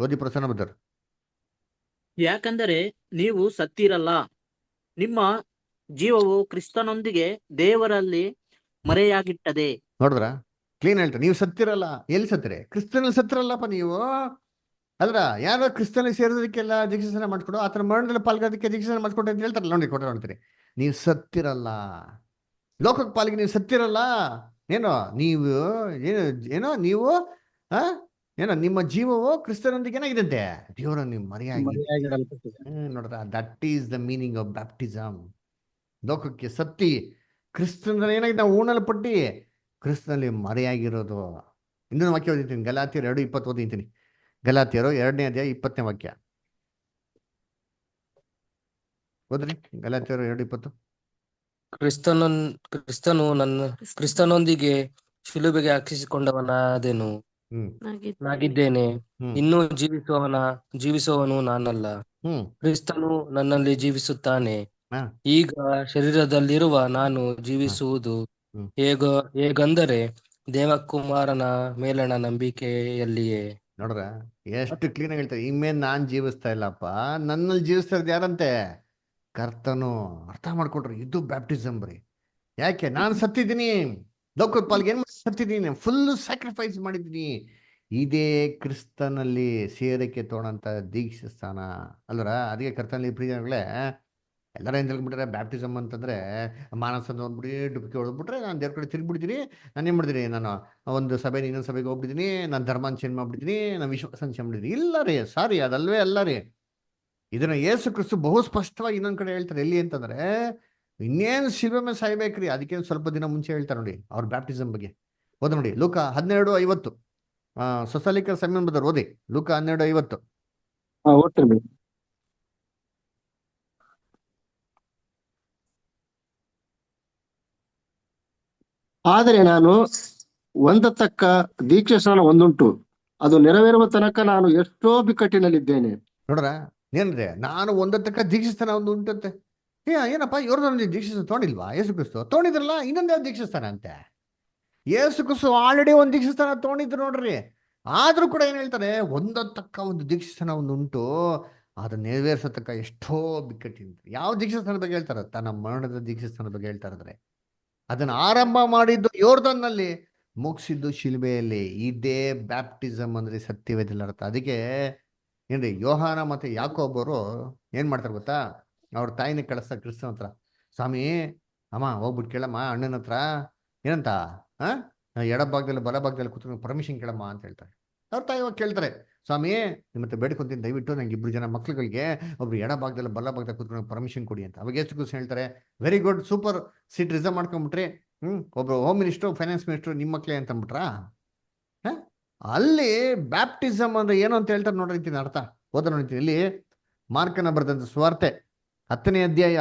ಓದಿ ಪ್ರಸನ್ನ ಬದರ್. ಯಾಕಂದರೆ ನೀವು ಸತ್ತಿರಲ್ಲ, ನಿಮ್ಮ ಜೀವವು ಕ್ರಿಸ್ತನೊಂದಿಗೆ ದೇವರಲ್ಲಿ ಮರೆಯಾಗಿಟ್ಟದೆ. ನೋಡಿದ್ರ ಕ್ಲೀನ್ ಹೇಳ್ತಾರೆ. ನೀವು ಸತ್ತಿರಲ್ಲ. ಎಲ್ಲಿ ಸತ್ತಿರಿ? ಕ್ರಿಸ್ತನಲ್ಲಿ ಸತ್ತಿರಲ್ಲಪ್ಪ ನೀವು ಅಲ್ರ. ಯಾರೋ ಕ್ರಿಸ್ತನಿಗೆ ಸೇರೋದಕ್ಕೆಲ್ಲ ದೀಕ್ಷಾಸನ ಮಾಡ್ಕೊಡು, ಆತರ ಮರಣದಲ್ಲಿ ಪಾಲ್ಗೋದಕ್ಕೆ ದೀಕ್ಷಾಸನ ಮಾಡ್ಕೊಡು ಅಂತ ಹೇಳ್ತಾರೆ. ನೋಡಿ ಕೊಟ್ಟರೆ ನೋಡ್ತೀರಿ. ನೀವು ಸತ್ತಿರಲ್ಲ, ಲೋಕಕ್ಕೆ ಪಾಲಿಗೆ ನೀವು ಸತ್ತಿರಲ್ಲ. ಏನೋ ನೀವು ಏನೋ ನೀವು ಏನೋ ನಿಮ್ಮ ಜೀವವು ಕ್ರಿಸ್ತನೊಂದಿಗೆ ಏನಾಗಿದಂತೆ ದೇವರ ನೀವು ಮರೆಯಾಗಿ. ನೋಡ್ರ that is the meaning of baptism. ಲೋಕಕ್ಕೆ ಸತ್ತಿ ಕ್ರಿಸ್ತನ ಏನಾಗಿದೆ ನಾವು ಊಣಲ್ಪಟ್ಟಿ ಕ್ರಿಸ್ತನಲ್ಲಿ ಮರೆಯಾಗಿರೋದು. ಇನ್ನೊಂದು ವಾಕ್ಯ ಓದಿದ್ದೀನಿ, ಗಲಾತಿಯರು 2:20 ಓದಿದ್ದೀನಿ. ಗಲಾತಿಯರು 2ನೇ ಅಧ್ಯಾಯ 20ನೇ ವಾಕ್ಯ ಓದ್ರಿ. ಗಲಾತಿಯರು 2:20. ಕ್ರಿಸ್ತನೊಂದಿಗೆ ಶಿಲುಬೆಗೆ ಹಾಕಿಸಿಕೊಂಡವನಾದೆನು ನಾಗಿದ್ದೇನೆ. ಇನ್ನೂ ಜೀವಿಸುವವನು ನಾನಲ್ಲ, ಕ್ರಿಸ್ತನು ನನ್ನಲ್ಲಿ ಜೀವಿಸುತ್ತಾನೆ. ಈಗ ಶರೀರದಲ್ಲಿರುವ ನಾನು ಜೀವಿಸುವುದು ಹೇಗಂದರೆ ದೇವಕುಮಾರನ ಮೇಲಣ ನಂಬಿಕೆಯಲ್ಲಿಯೇ. ನೋಡ್ರ ಎಷ್ಟು ಕ್ಲೀನ್ ಆಗಿ ಹೇಳ್ತಾರೆ. ಇನ್ಮೇಲೆ ನಾನ್ ಜೀವಿಸ್ತಾ ಇಲ್ಲಪ್ಪ, ನನ್ನಲ್ಲಿ ಜೀವಿಸ್ತಾ ಇರೋದು ಯಾರಂತೆ? ಕರ್ತನು. ಅರ್ಥ ಮಾಡ್ಕೊಟ್ರಿ, ಇದು ಬ್ಯಾಪ್ಟಿಸಮ್ ಬರೀ. ಯಾಕೆ? ನಾನು ಸತ್ತಿದ್ದೀನಿ, ಲೋಕದ ಪಾಲ್ಗೆ ಏನ್ ಮಾಡಿ ಸತ್ತಿದ್ದೀನಿ, ಫುಲ್ ಸ್ಯಾಕ್ರಿಫೈಸ್ ಮಾಡಿದ್ದೀನಿ. ಇದೇ ಕ್ರಿಸ್ತನಲ್ಲಿ ಸೇರಕ್ಕೆ ತೋಣಂತ ದೀಕ್ಷಾಸ್ಥಾನ ಅಲ್ವರ. ಅದಕ್ಕೆ ಕರ್ತನಲ್ಲಿ ಪ್ರಿಯಗಳೇ ಎಲ್ಲರೂ ಏನ್ ತಿಳ್ಕೊಂಡ್ಬಿಟ್ರೆ ಬ್ಯಾಪ್ಟಿಸಮ್ ಅಂತಂದ್ರೆ ಮಾನಸ ಹೋಗ್ಬಿಡಿ ಡುಬ್ಕಿ ಹೊಡೆದ್ಬಿಟ್ರೆ ನಾನು ದೇವ್ರ ಕಡೆ ತಿರುಗ್ಬಿಡ್ತೀನಿ, ನಾನು ಏನು ಮಾಡಿದ್ದೀನಿ, ನಾನು ಒಂದು ಸಭೆ ಇನ್ನೊಂದು ಸಭೆಗೆ ಹೋಗ್ಬಿಟ್ಟಿದ್ದೀನಿ, ನಾನು ಧರ್ಮನ ಚೇಂಜ್ ಮಾಡ್ಬಿಟ್ಟಿದ್ದೀನಿ, ನಾನು ವಿಶ್ವಾಸ ಚೇಂಜ್ ಮಾಡಿದ್ದೀನಿ. ಇಲ್ಲ ರೀ, ಸಾರಿ, ಅದಲ್ವೇ ಅಲ್ಲ ರೀ. ಇದನ್ನ ಯೇಸು ಕ್ರಿಸ್ತು ಬಹು ಸ್ಪಷ್ಟವಾಗಿ ಇನ್ನೊಂದ್ ಕಡೆ ಹೇಳ್ತಾರೆ. ಎಲ್ಲಿ ಅಂತಂದ್ರೆ ಇನ್ನೇನು ಶಿಲ್ಬೆ ಮೇಲೆ ಸಾಯ್ಬೇಕ್ರಿ, ಅದಕ್ಕೇನು ಸ್ವಲ್ಪ ದಿನ ಮುಂಚೆ ಹೇಳ್ತಾರೆ ನೋಡಿ ಅವ್ರ ಬ್ಯಾಪ್ಟಿಸಮ್ ಬಗ್ಗೆ. ಓದ ನೋಡಿ, ಲೂಕ 12:50. ಸೊಸಾಲಿಕರ್ ಸಮೀನ್ ಬದರ್ ಓದಿ, ಲೂಕ 12:50. ಓದ್ತೀನಿ. ಆದರೆ ನಾನು ಹೊಂದತಕ್ಕ ದೀಕ್ಷಾಸ್ನಾನ ಒಂದುಂಟು, ಅದು ನೆರವೇರುವ ತನಕ ನಾನು ಎಷ್ಟೋ ಬಿಕ್ಕಟ್ಟಿನಲ್ಲಿದ್ದೇನೆ. ನೋಡ್ರ ಏನ್ರಿ, ನಾನು ಒಂದತಕ್ಕ ದೀಕ್ಷಾಸ್ಥಾನ ಒಂದು ಉಂಟಂತೆ. ಏನಪ್ಪ ಇವ್ರದ್ದು ದೀಕ್ಷಾಸ್ಥಾನ ತೊಗೊಂಡಿಲ್ವಾ? ಯೇಸು ಕ್ರಿಸ್ತು ತೊಗೊಂಡಿದ್ರಲ್ಲ, ಇನ್ನೊಂದು ಯಾವ ದೀಕ್ಷಾಸ್ಥಾನ ಅಂತೆ? ಯೇಸು ಕ್ರಿಸ್ತು ಆಲ್ರೆಡಿ ಒಂದು ದೀಕ್ಷಾಸ್ಥಾನ ತೊಗೊಂಡಿದ್ರು ನೋಡ್ರಿ. ಆದ್ರೂ ಕೂಡ ಏನ್ ಹೇಳ್ತಾರೆ, ಒಂದತಕ್ಕ ಒಂದು ದೀಕ್ಷಾಸ್ಥಾನ ಒಂದು ಉಂಟು, ಅದನ್ನ ನೆರವೇರಿಸತಕ್ಕ ಎಷ್ಟೋ ಬಿಕ್ಕಟ್ಟಿನ. ಯಾವ ದೀಕ್ಷಾಸ್ಥಾನ ಬಗ್ಗೆ ಹೇಳ್ತಾರೆ? ತನ್ನ ಮರಣದ ದೀಕ್ಷಾಸ್ಥಾನ ಬಗ್ಗೆ ಹೇಳ್ತಾ ಇದ್ದಾರೆ. ಅದನ್ನ ಆರಂಭ ಮಾಡಿದ್ದು ಯೋರ್ದನ್ನಲ್ಲಿ, ಮುಗಿಸಿದ್ದು ಶಿಲ್ಬೆಯಲ್ಲಿ. ಇದೇ ಬ್ಯಾಪ್ಟಿಸಮ್ ಅಂದ್ರೆ ಸತ್ಯವೇದಿಲ್ಲ ಅರ್ಥ. ಅದಕ್ಕೆ ಏನ್ರಿ ಯೋಹಾನ ಮತ್ತೆ ಯಾಕೋಬರು ಏನ್ ಮಾಡ್ತಾರೆ ಗೊತ್ತಾ? ಅವ್ರ ತಾಯಿನ ಕಳಿಸ್ತಾರೆ ಕ್ರಿಸ್ತನ ಹತ್ರ. ಸ್ವಾಮಿ, ಅಮ್ಮ ಹೋಗ್ಬಿಟ್ಟು ಕೇಳಮ್ಮ ಅಣ್ಣನ ಹತ್ರ, ಏನಂತ ಎಡಭಾಗದಲ್ಲಿ ಬಲಭಾಗದಲ್ಲಿ ಕೂತ್ಕೊಂಡು ಪರ್ಮಿಷನ್ ಕೇಳಮ್ಮ ಅಂತ ಹೇಳ್ತಾರೆ. ಅವ್ರ ತಾಯಿ ಹೋಗಿ ಕೇಳ್ತಾರೆ, ಸ್ವಾಮಿ ನಿಮ್ಮತ್ತೆ ಬೇಡ್ಕೊಂತೀನಿ, ದಯವಿಟ್ಟು ನಂಗೆ 2 ಜನ ಮಕ್ಳುಗಳಿಗೆ ಒಬ್ರು ಎಡಭಾಗದಲ್ಲಿ ಬಲಭಾಗದಲ್ಲಿ ಕೂತ್ಕೊಂಡು ಪರ್ಮಿಷನ್ ಕೊಡಿ ಅಂತ. ಅವಾಗ ಯೇಸು ಕ್ರಿಸ್ತು ಹೇಳ್ತಾರೆ, very good, super, seat reserve ಮಾಡ್ಕೊಂಡ್ಬಿಟ್ರಿ. ಒಬ್ರು ಹೋಮ್ ಮಿನಿಸ್ಟ್ರು, ಫೈನಾನ್ಸ್ ಮಿನಿಸ್ಟ್ರು ನಿಮ್ಮ ಮಕ್ಳೇ ಅಂತ ಅಂದ್ಬಿಟ್ರಾ? ಅಲ್ಲಿ ಬ್ಯಾಪ್ಟಿಸಮ್ ಅಂದ್ರೆ ಏನು ಅಂತ ಹೇಳ್ತಾರೆ ನೋಡಿರ್ತೀನಿ ಅರ್ಥ. ಓದ ನೋಡ್ತೀನಿ, ಇಲ್ಲಿ ಮಾರ್ಕನ ಬರೆದಂತ ಸುವಾರ್ತೆ 10ನೇ ಅಧ್ಯಾಯ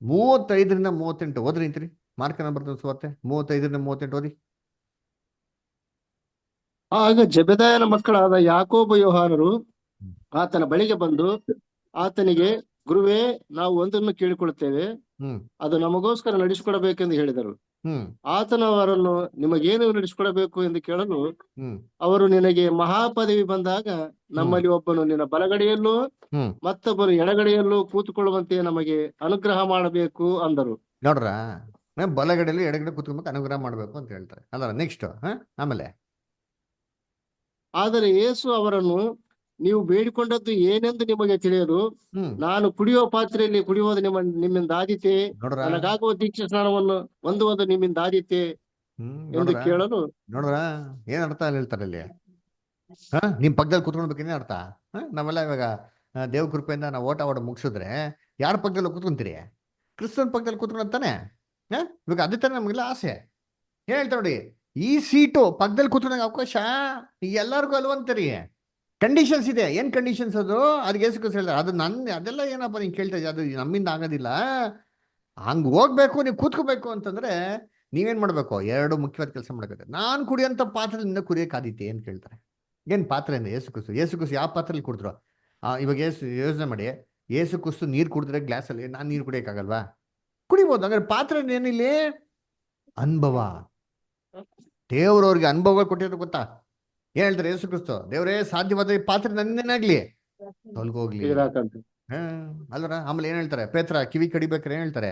35-38 ಓದ್ರಿ ನಿಂತ್ರಿ. ಮಾರ್ಕನ ಬರೆದಂತ ಸುವಾರ್ತೆ 35-38 ಓದಿ. ಆಗ ಜೆಬೆದಾಯನ ಮಕ್ಕಳಾದ ಯಾಕೋಬ ಯೋಹಾನರು ಆತನ ಬಳಿಗೆ ಬಂದು ಆತನಿಗೆ, ಗುರುವೇ, ನಾವು ಒಂದನ್ನು ಕೇಳಿಕೊಳ್ಳುತ್ತೇವೆ, ಅದು ನಮಗೋಸ್ಕರ ನಡೆಸಿಕೊಡಬೇಕೆಂದು ಹೇಳಿದರು. ಆತನು ಅವರನ್ನು, ನಿಮಗೇನು ನಡೆಸಿಕೊಡಬೇಕು ಎಂದು ಕೇಳಲು, ಅವರು, ನಿನಗೆ ಮಹಾಪದವಿ ಬಂದಾಗ ನಮ್ಮಲ್ಲಿ ಒಬ್ಬನು ನಿನ್ನ ಬಲಗಡೆಯಲ್ಲೂ ಮತ್ತೊಬ್ಬರು ಎಡಗಡೆಯಲ್ಲೂ ಕೂತುಕೊಳ್ಳುವಂತೆ ನಮಗೆ ಅನುಗ್ರಹ ಮಾಡಬೇಕು ಅಂದರು. ನೋಡ್ರ, ಬಲಗಡೆಯಲ್ಲಿ ಎಡಗಡೆ ಕೂತ್ಕೊಬೇಕು ಅನುಗ್ರಹ ಮಾಡಬೇಕು ಅಂತ ಹೇಳ್ತಾರೆ. ಅಲ್ಲ, ನೆಕ್ಸ್ಟ್ ಆಮೇಲೆ, ಆದರೆ ಯೇಸು ಅವರನ್ನು, ನೀವು ಬೇಡಿಕೊಂಡದ್ದು ಏನೆಂದು ನಿಮಗೆ ತಿಳಿಯದು, ನಾನು ಕುಡಿಯುವ ಪಾತ್ರೆಯಲ್ಲಿ ಕುಡಿಯುವುದು ನಿಮ್ಮಿಂದ ಆದೀತೆ, ನನಗಾಗುವ ದೀಕ್ಷಾ ಸ್ನಾನವನ್ನು ಹೊಂದುವುದು ನಿಮ್ಮಿಂದ ಆದೀತೆ ಎಂದು ಕೇಳಲು. ನೋಡ್ರ ಏನ್ ಅರ್ಥ ಹೇಳ್ತಾರೆ ಅಲ್ಲಿ? ನಿಮ್ ಪಕ್ಕದಲ್ಲಿ ಕೂತ್ಕೊಳ್ಬೇಕೇನೇ ಅರ್ಥ. ನಾವೆಲ್ಲ ಇವಾಗ ದೇವ ಕೃಪೆಯಿಂದ ನಾವು ಓಟ ಮುಗಿಸಿದ್ರೆ ಯಾರ ಪಕ್ಕದಲ್ಲಿ ಕೂತ್ಕೊಂತೀರಿ? ಕ್ರಿಸ್ತನ ಪಕ್ಕದಲ್ಲಿ ಕೂತ್ಕೊಂಡಂತಾನೆ. ಇವಾಗ ಅದೇ ತರ ನಮಗೆಲ್ಲ ಆಸೆ. ಏನ್ ಹೇಳ್ತಾರೆ ನೋಡಿ, ಈ ಸೀಟು ಪಕ್ಕದಲ್ಲಿ ಕೂತ್ಕೊಂಡಾಗ ಅವಕಾಶ ಎಲ್ಲರಿಗೂ ಅಲ್ವಂತರಿ. ಕಂಡೀಷನ್ಸ್ ಇದೆ. ಏನ್ ಕಂಡೀಷನ್ಸ್ ಅದು? ಅದಕ್ಕೆ ಯೇಸು ಕ್ರಿಸ್ತು ಹೇಳ್ತಾರೆ, ಅದು ಅದೆಲ್ಲ ಏನಪ್ಪ ನೀನ್ ಕೇಳ್ತಾ ಇದ್ದೀಯ, ಅದು ನಮ್ಮಿಂದ ಆಗೋದಿಲ್ಲ. ಹಂಗ್ ಹೋಗ್ಬೇಕು, ನೀವು ಕೂತ್ಕೋಬೇಕು ಅಂತಂದ್ರೆ ನೀವೇನ್ ಮಾಡ್ಬೇಕು? 2 ಮುಖ್ಯವಾದ ಕೆಲಸ ಮಾಡ್ಬೇಕು. ನಾನ್ ಕುಡಿಯೋಂಥ ಪಾತ್ರೆಯಿಂದ ಕುಡಿಯೋಕ್ಕಾದೀತೆ ಅಂತ ಕೇಳ್ತಾರೆ. ಏನ್ ಪಾತ್ರೆ ಅಂದ್ರೆ ಯೇಸು ಕ್ರಿಸ್ತು. ಯೇಸು ಕ್ರಿಸ್ತು ಯಾವ ಪಾತ್ರೆಯಲ್ಲಿ ಕುಡಿದ್ರು? ಇವಾಗ ಯೋಚನೆ ಮಾಡಿ, ಯೇಸು ಕ್ರಿಸ್ತು ನೀರು ಕುಡಿದ್ರೆ ಗ್ಲಾಸಲ್ಲಿ, ನಾನು ನೀರು ಕುಡಿಯೋಕ್ಕಾಗಲ್ವಾ? ಕುಡಿಬೋದು. ಹಂಗಾರೆ ಪಾತ್ರೆ ಏನಿಲ್ಲ, ಅನುಭವ. ದೇವ್ರವ್ರಿಗೆ ಅನುಭವ ಕೊಟ್ಟಿರೋ ಗೊತ್ತಾ? ಏನ್ ಹೇಳ್ತಾರೆ ಯೇಸು ಕ್ರಿಸ್ತು? ದೇವ್ರೇ, ಸಾಧ್ಯವಾದ ಪಾತ್ರೆ ನನ್ನೇನಾಗ್ಲಿ ತೊಲ್ಗೋಗ್ಲಿ ಅಲ್ವರ. ಆಮೇಲೆ ಏನ್ ಹೇಳ್ತಾರೆ? ಪೇತ್ರ ಕಿವಿ ಕಡಿಬೇಕಾರೆ ಏನ್ ಹೇಳ್ತಾರೆ?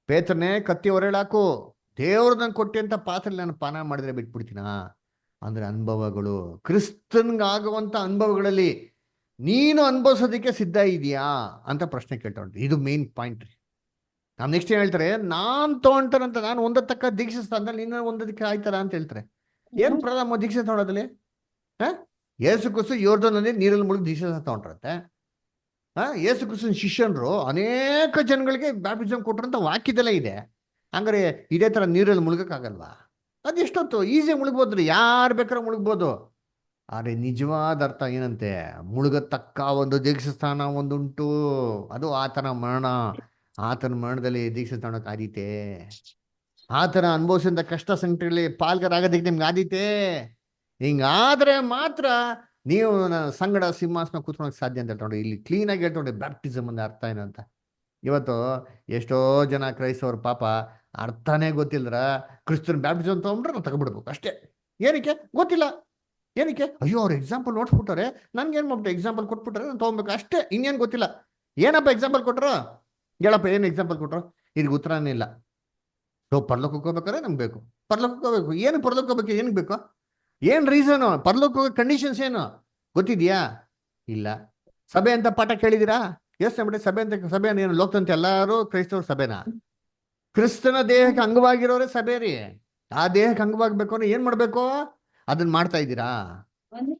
ಪೇತ್ರನೇ, ಕತ್ತಿ ಹೊರಳಾಕು, ದೇವ್ರು ನಂಗೆ ಕೊಟ್ಟೆ ಅಂತ ಪಾತ್ರೆ ನಾನು ಪಾನ ಮಾಡಿದ್ರೆ ಬಿಟ್ಬಿಡ್ತೀನ. ಅಂದ್ರೆ ಅನುಭವಗಳು, ಕ್ರಿಸ್ತನ್ಗಾಗುವಂತ ಅನುಭವಗಳಲ್ಲಿ ನೀನು ಅನುಭವಿಸೋದಕ್ಕೆ ಸಿದ್ಧ ಇದೆಯಾ ಅಂತ ಪ್ರಶ್ನೆ ಕೇಳ್ತಾ ಉಂಟು. ಇದು ಮೇನ್ ಪಾಯಿಂಟ್ ರೀ. ನಾವು ನೆಕ್ಸ್ಟ್ ಏನ್ ಹೇಳ್ತಾರೆ? ನಾನ್ ತಗೊಂತಾರಂತ, ನಾನು ಒಂದತಕ್ಕ ದೀಕ್ಷೆ ಸ್ಥಾನದಲ್ಲಿ ನೀನು ಒಂದಕ್ಕೆ ಆಯ್ತಾರ ಅಂತ ಹೇಳ್ತಾರೆ. ಏನ್ ಪ್ರಥಮ ದೀಕ್ಷೆ ತಗೊಳೋದಲ್ಲಿ? ಯೇಸು ಕ್ರಿಸ್ತು ಯೋರ್ದನಲ್ಲಿ ನೀರಲ್ಲಿ ಮುಳುಗಿ ದೀಕ್ಷೆ ತಗೊಂಡ್ರಂತೆ. ಯೇಸು ಕ್ರಿಸ್ತನ ಶಿಷ್ಯನರು ಅನೇಕ ಜನಗಳಿಗೆ ಬ್ಯಾಪ್ಟಿಸಮ್ ಕೊಟ್ರಂತ ವಾಕ್ಯದಲ್ಲೇ ಇದೆ. ಹಂಗಾರೆ ಇದೇ ತರ ನೀರಲ್ಲಿ ಮುಳುಗಕ್ಕಾಗಲ್ವಾ? ಅದೆಷ್ಟೊತ್ತು ಈಸಿ ಮುಳುಗ್ಬೋದ್ರಿ, ಯಾರು ಬೇಕಾದ್ರೂ ಮುಳುಗ್ಬೋದು. ಆದರೆ ನಿಜವಾದ ಅರ್ಥ ಏನಂತೆ, ಮುಳುಗತಕ್ಕ ಒಂದು ದೀಕ್ಷಾಸ್ಥಾನ ಒಂದುಂಟು, ಅದು ಆತನ ಮರಣ. ಆತನ ಮರಣದಲ್ಲಿ ದೀಕ್ಷಾಸ್ಥಾನಕ್ಕೆ ಆದೀತೆ. ಆತನ ಅನುಭವಿಸಿದ ಕಷ್ಟ ಸಂಕಟಗಳಲ್ಲಿ ಪಾಲ್ಗಾರಾಗೋದಕ್ಕೆ ನಿಮ್ಗೆ ಆದೀತೆ. ಹಿಂಗಾದ್ರೆ ಮಾತ್ರ ನೀವು ಸಂಗಡ ಸಿಂಹಾಸನ ಕೂತ್ಕೊಳಕ್ ಸಾಧ್ಯ ಅಂತ ಹೇಳ್ಕೊಂಡ್ರಿ. ಇಲ್ಲಿ ಕ್ಲೀನಾಗಿ ಹೇಳ್ಕೊಂಡ್ರಿ ಬ್ಯಾಪ್ಟಿಸಮ್ ಅಂದ್ರೆ ಅರ್ಥ ಏನು ಅಂತ. ಇವತ್ತು ಎಷ್ಟೋ ಜನ ಕ್ರೈಸ್ತವ್ರ ಪಾಪ ಅರ್ಥನೇ ಗೊತ್ತಿಲ್ಲದ್ರ ಕ್ರಿಸ್ತನ ಬ್ಯಾಪ್ಟಿಸಮ್ ತೊಗೊಂಡ್ರೆ ನಾವು ತಗೊಬಿಡ್ಬೇಕು ಅಷ್ಟೇ. ಏನಕ್ಕೆ ಗೊತ್ತಿಲ್ಲ. ಏನಕ್ಕೆ? ಅಯ್ಯೋ ಅವ್ರು ಎಕ್ಸಾಂಪಲ್ ನೋಡ್ಸ್ಬಿಟ್ಟಾರೆ, ನನ್ಗೇನು ಮಾಡ್ಬಿಟ್ಟು ಎಕ್ಸಾಂಪಲ್ ಕೊಟ್ಬಿಟ್ರೆ ನಾನು ತೊಗೊಬೇಕು ಅಷ್ಟೇ, ಇನ್ನೇನು ಗೊತ್ತಿಲ್ಲ. ಏನಪ್ಪ ಎಕ್ಸಾಂಪಲ್ ಕೊಟ್ರು? ಹೇಳಪ್ಪ ಏನು ಎಕ್ಸಾಂಪಲ್ ಕೊಟ್ರು? ಇದಕ್ಕೆ ಉತ್ತರನೇ ಇಲ್ಲ. ಪರ್ಲೋಕಕ್ಕೆ ಹೋಗ್ಬೇಕಾದ್ರೆ ನಮ್ಗೆ ಬೇಕು, ಪರ್ಲೋಕಕ್ಕೆ ಹೋಗ್ಬೇಕು. ಏನು ಪರ್ಲೋಕಕ್ಕೆ ಹೋಗ್ಬೇಕು? ಏನಕ್ಕೆ ಬೇಕು? ಏನು ರೀಸನು? ಪರ್ಲೋಕ ಕಂಡೀಷನ್ಸ್ ಏನು ಗೊತ್ತಿದ್ಯಾ? ಇಲ್ಲ. ಸಭೆ ಅಂತ ಪಾಠ ಕೇಳಿದ್ದೀರಾ? ಯೋಚನೆ ಮಾಡಿ. ಸಭೆ ಏನು ಲೋಕದಂತೆ ಎಲ್ಲರೂ ಕ್ರೈಸ್ತವ್ರ ಸಭೆನಾ? ಕ್ರಿಸ್ತನ ದೇಹಕ್ಕೆ ಅಂಗವಾಗಿರೋರೇ ಸಭೆ ರೀ. ಆ ದೇಹಕ್ಕೆ ಅಂಗವಾಗಬೇಕು ಅಂದ್ರೆ ಏನ್ ಮಾಡ್ಬೇಕು? ಅದನ್ನ ಮಾಡ್ತಾ ಇದ್ದೀರಾ?